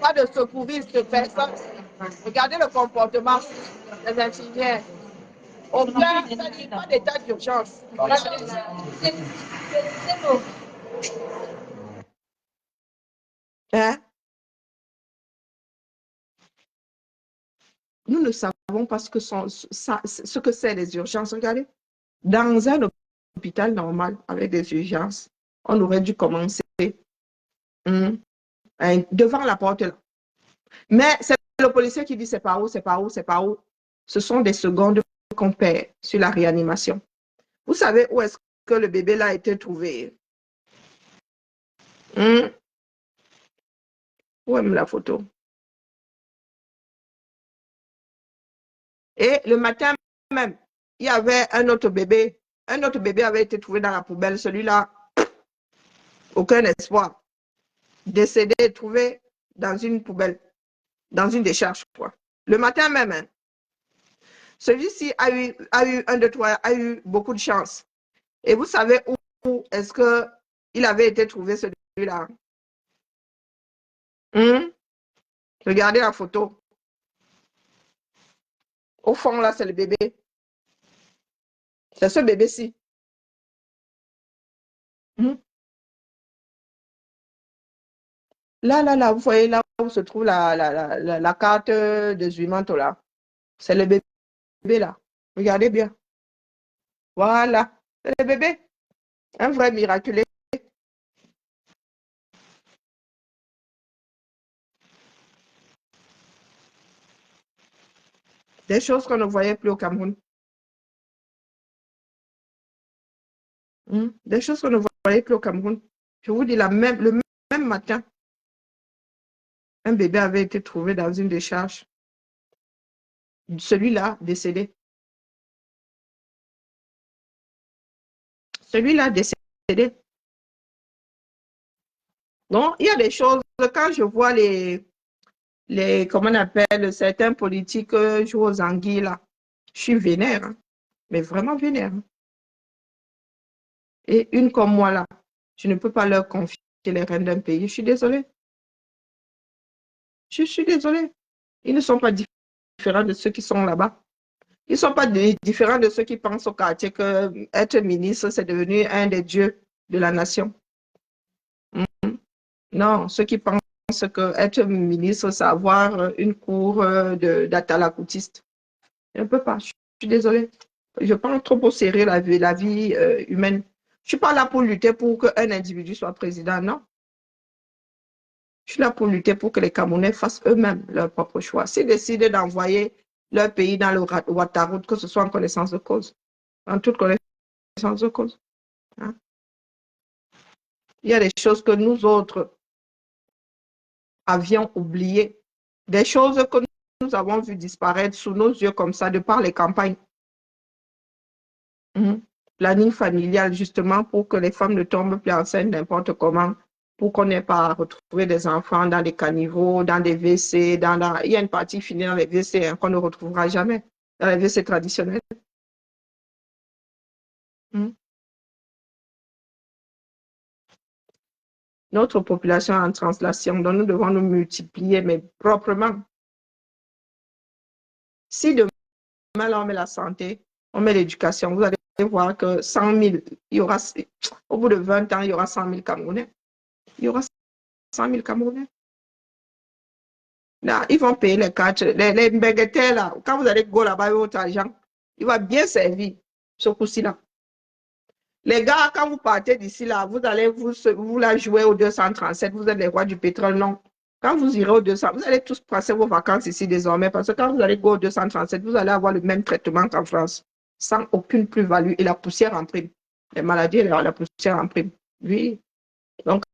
S1: Pas de secouristes, personne. Regardez le comportement des infirmières. Au plein, pas d'état d'urgence. Hein? Nous ne savons pas ce que c'est les urgences. Regardez, dans un hôpital normal avec des urgences, on aurait dû commencer devant la porte là. Mais c'est le policier qui dit c'est pas où. Ce sont des secondes qu'on perd sur la réanimation. Vous savez où est-ce que le bébé là a été trouvé? Où est la photo? Et le matin même, il y avait un autre bébé. Un autre bébé avait été trouvé dans la poubelle. Celui-là, aucun espoir. Décédé, trouvé dans une poubelle, dans une décharge. Quoi. Le matin même, celui-ci a eu beaucoup de chance. Et vous savez où est-ce qu'il avait été trouvé, celui-là? Regardez la photo. Au fond, là, c'est le bébé. C'est ce bébé-ci. Là, vous voyez là où se trouve la carte de Zuimanto, là. C'est le bébé, là. Regardez bien. Voilà. C'est le bébé. Un vrai miraculé. Des choses qu'on ne voyait plus au Cameroun. Des choses qu'on ne voyait plus au Cameroun. Je vous dis, le même matin, un bébé avait été trouvé dans une décharge. Celui-là, décédé. Celui-là, décédé. Donc, il y a des choses, quand je vois comment on appelle, certains politiques jouer aux anguilles, là, je suis vénère, hein, mais vraiment vénère. Hein. Et une comme moi, là, je ne peux pas leur confier les rênes d'un pays. Je suis désolée. Je suis désolée. Ils ne sont pas différents de ceux qui sont là-bas. Ils ne sont pas différents de ceux qui pensent au quartier que être ministre, c'est devenu un des dieux de la nation. Non, ceux qui pensent que être ministre, c'est avoir une cour d'atalacoutiste. Je ne peux pas. Je suis désolée. Je prends trop au sérieux la vie humaine. Je ne suis pas là pour lutter pour qu'un individu soit président, non. Je suis là pour lutter pour que les Camerounais fassent eux-mêmes leur propre choix. S'ils décident d'envoyer leur pays dans le Ouattara, que ce soit en connaissance de cause, en toute connaissance de cause. Hein? Il y a des choses que nous autres avions oubliées, des choses que nous avons vues disparaître sous nos yeux comme ça, de par les campagnes. planning familial, justement, pour que les femmes ne tombent plus enceintes n'importe comment, pour qu'on n'ait pas à retrouver des enfants dans des caniveaux, dans des WC, il y a une partie finie dans les WC hein, qu'on ne retrouvera jamais, dans les WC traditionnels. Notre population est en translation, donc nous devons nous multiplier, mais proprement. Si demain, là, on met la santé, on met l'éducation, vous allez voir que 100 000, il y aura, au bout de 20 ans, il y aura 100 000 Camerounais. Il y aura 100 000 Camerounais. Là, ils vont payer les cartes, les mbéguetés, là. Quand vous allez go là-bas avec votre argent, il va bien servir ce coup-ci là. Les gars, quand vous partez d'ici là, vous allez vous la jouer au 237, vous êtes les rois du pétrole, non. Quand vous irez au 200, vous allez tous passer vos vacances ici désormais, parce que quand vous allez go au 237, vous allez avoir le même traitement qu'en France, sans aucune plus-value, et la poussière en prime. Les maladies, la poussière en prime. Oui. Donc,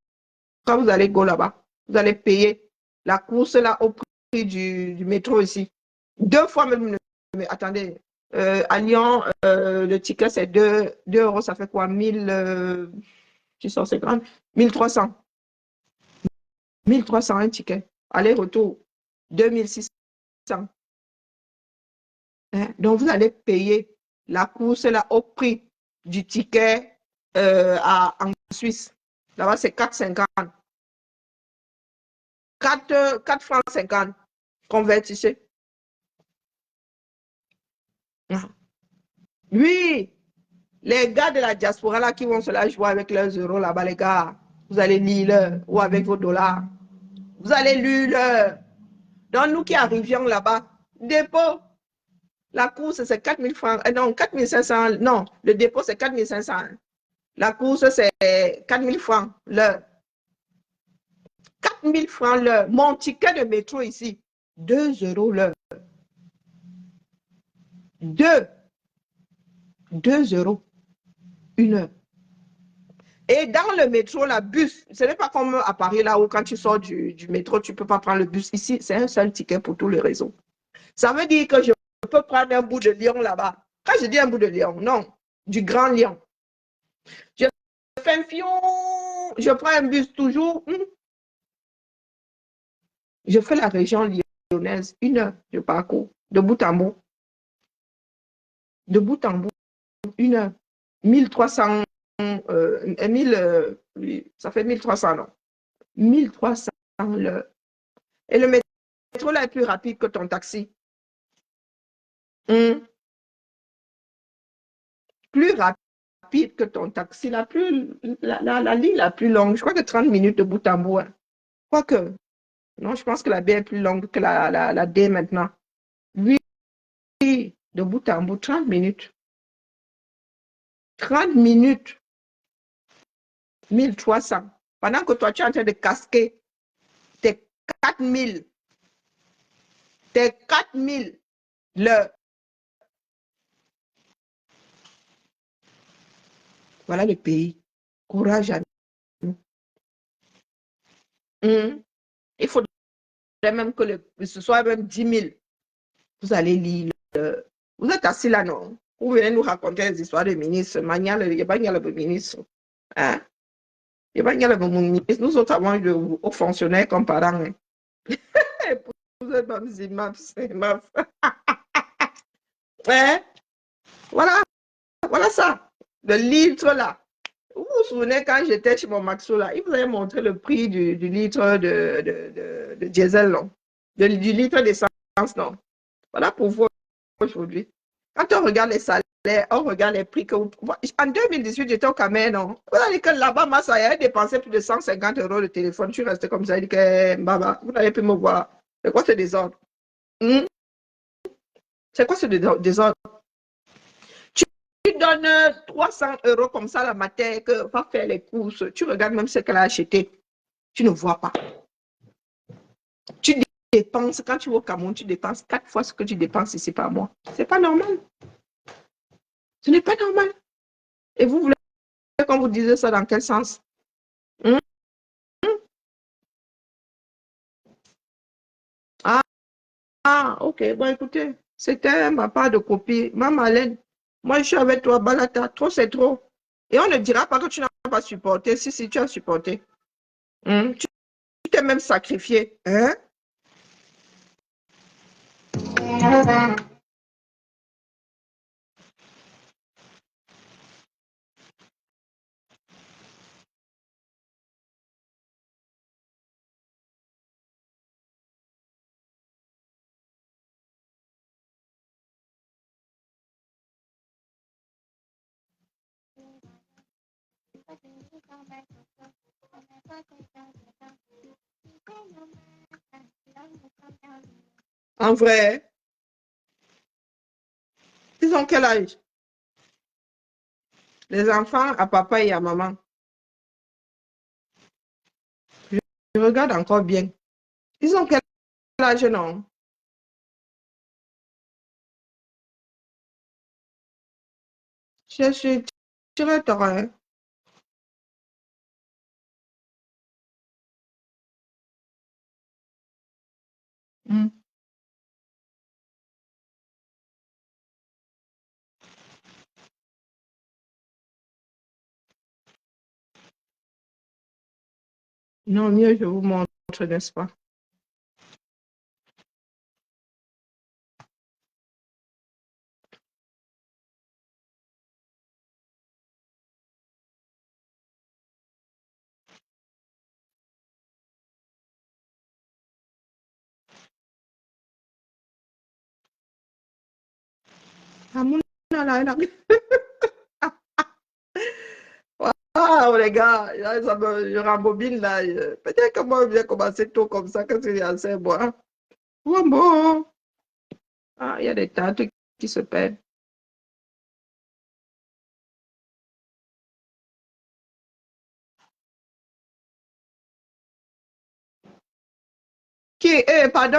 S1: quand vous allez go là-bas, vous allez payer la course là au prix du métro ici. 2 fois même, attendez, à Lyon, le ticket c'est 2 euros, ça fait quoi? 1650, 1300. 1300 un ticket. Aller-retour, 2600. Hein? Donc, vous allez payer la course là au prix du ticket en Suisse. Là-bas, c'est 4,50. 4 francs 50. Convertissez. Oui, les gars de la diaspora là qui vont se la jouer avec leurs euros là-bas, les gars, vous allez lire ou avec vos dollars. Vous allez lire. Donc, nous qui arrivions là-bas, dépôt, la course c'est 4 000 francs. Non, 4 500. Non, le dépôt c'est 4 500. La course c'est 4 000 francs l'heure. 4 000 francs l'heure. Mon ticket de métro ici, 2 euros l'heure. 2 euros une heure. Et dans le métro, la bus, ce n'est pas comme à Paris, là où quand tu sors du métro, tu ne peux pas prendre le bus. Ici, c'est un seul ticket pour tout le réseau. Ça veut dire que je peux prendre un bout de Lyon là-bas. Quand je dis un bout de Lyon, non, du Grand Lyon. Je fais un fion, je prends un bus toujours. Je fais la région lyonnaise, 1 heure, je parcours, de bout en bout. De bout en bout, 1 heure. 1300, 1000, ça fait 1300, non? 1300 l'heure. Et le métro là est plus rapide que ton taxi. Plus rapide que ton taxi. La ligne la plus longue, je crois que 30 minutes de bout en bout. Hein. Quoique, non, je pense que la B est plus longue que la D maintenant. Oui, de bout en bout, 30 minutes. 30 minutes, 1300. Pendant que toi, tu es en train de casquer tes 4000. Tes 4000 l'heure. Voilà le pays. Courage à nous. Il faudrait même que ce soit même 10 000. Vous allez lire. Vous êtes assis là, non? Vous venez nous raconter les histoires de ministres. Il n'y a pas de ministre. Hein? Il n'y a pas de ministre. Nous autres avons eu de hauts fonctionnaires comme parents. Hein? Vous êtes dans les images. Hein? Voilà ça. Le litre là. Vous vous souvenez quand j'étais chez mon Maxo là, il vous avait montré le prix du litre de diesel, non? Du litre d'essence, non? Voilà pour vous aujourd'hui. Quand on regarde les salaires, on regarde les prix que vous... En 2018, j'étais au Cameroun, non? Vous allez que là-bas, moi, ça y est, dépensé plus de 150 € de téléphone. Je suis resté comme ça, il dit que, Baba, vous n'avez plus me voir. C'est quoi ce désordre? C'est quoi ce désordre? Tu donnes 300 € comme ça la matin, que va faire les courses. Tu regardes même ce qu'elle a acheté. Tu ne vois pas. Tu dépenses, quand tu vas au Cameroun, tu dépenses 4 fois ce que tu dépenses ici par mois. C'est pas normal. Ce n'est pas normal. Et vous voulez qu'on vous dise ça dans quel sens? Ah, ok. Bon, écoutez, c'était ma part de copie. Maman Hélène, Moi, je suis avec toi, Balata. Trop, c'est trop. Et on ne dira pas que tu n'as pas supporté. Si, tu as supporté. Tu t'es même sacrifié. Hein? En vrai, ils ont quel âge? Les enfants à papa et à maman. Je regarde encore bien. Ils ont quel âge, non? Je suis tiré. Non, mieux, je vous montre, n'est-ce pas? Ah, mon là. Ah, les gars, là, je rembobine là. Peut-être que moi, je vais commencer tôt comme ça, quand c'est assez boire. Bon. Ah, il y a des tas de trucs qui se perdent. Pardon,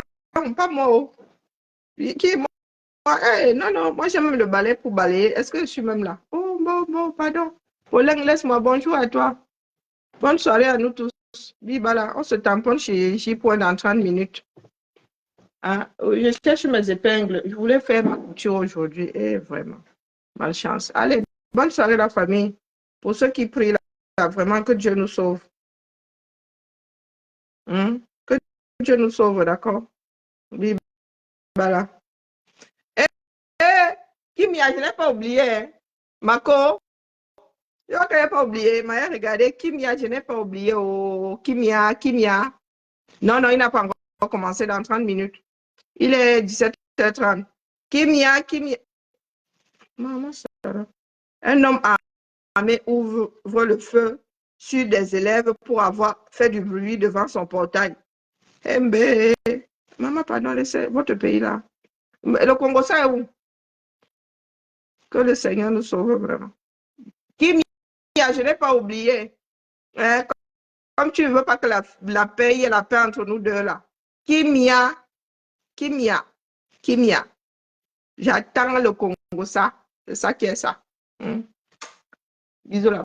S1: pas moi. Qui, moi? Non, moi j'aime même le balai pour balayer. Est-ce que je suis même là? Oh, bon, pardon. Oleng, laisse-moi, bonjour à toi. Bonne soirée à nous tous. Bibala, on se tamponne chez J-Point dans 30 minutes. Ah, je cherche mes épingles. Je voulais faire ma couture aujourd'hui. Vraiment, malchance. Allez, bonne soirée la famille. Pour ceux qui prient là, vraiment que Dieu nous sauve. Que Dieu nous sauve, d'accord? Bibala. Kimia, je n'ai pas oublié. Hein. Mako, je n'ai pas oublié. Maya, regardez, Kimia, je n'ai pas oublié. Oh, Kimia. Non, il n'a pas encore commencé dans 30 minutes. Il est 17h30. Kimia. Maman, ça va. Un homme armé ouvre le feu sur des élèves pour avoir fait du bruit devant son portail. Mbe. Maman, pardon, laissez votre pays là. Le Congo, ça est où? Que le Seigneur nous sauve vraiment. Kimia, je n'ai pas oublié. Hein, comme tu ne veux pas que la paix, il y ait la paix entre nous deux là. Kimia. J'attends le Congo, ça. C'est ça qui est ça. Bisous là.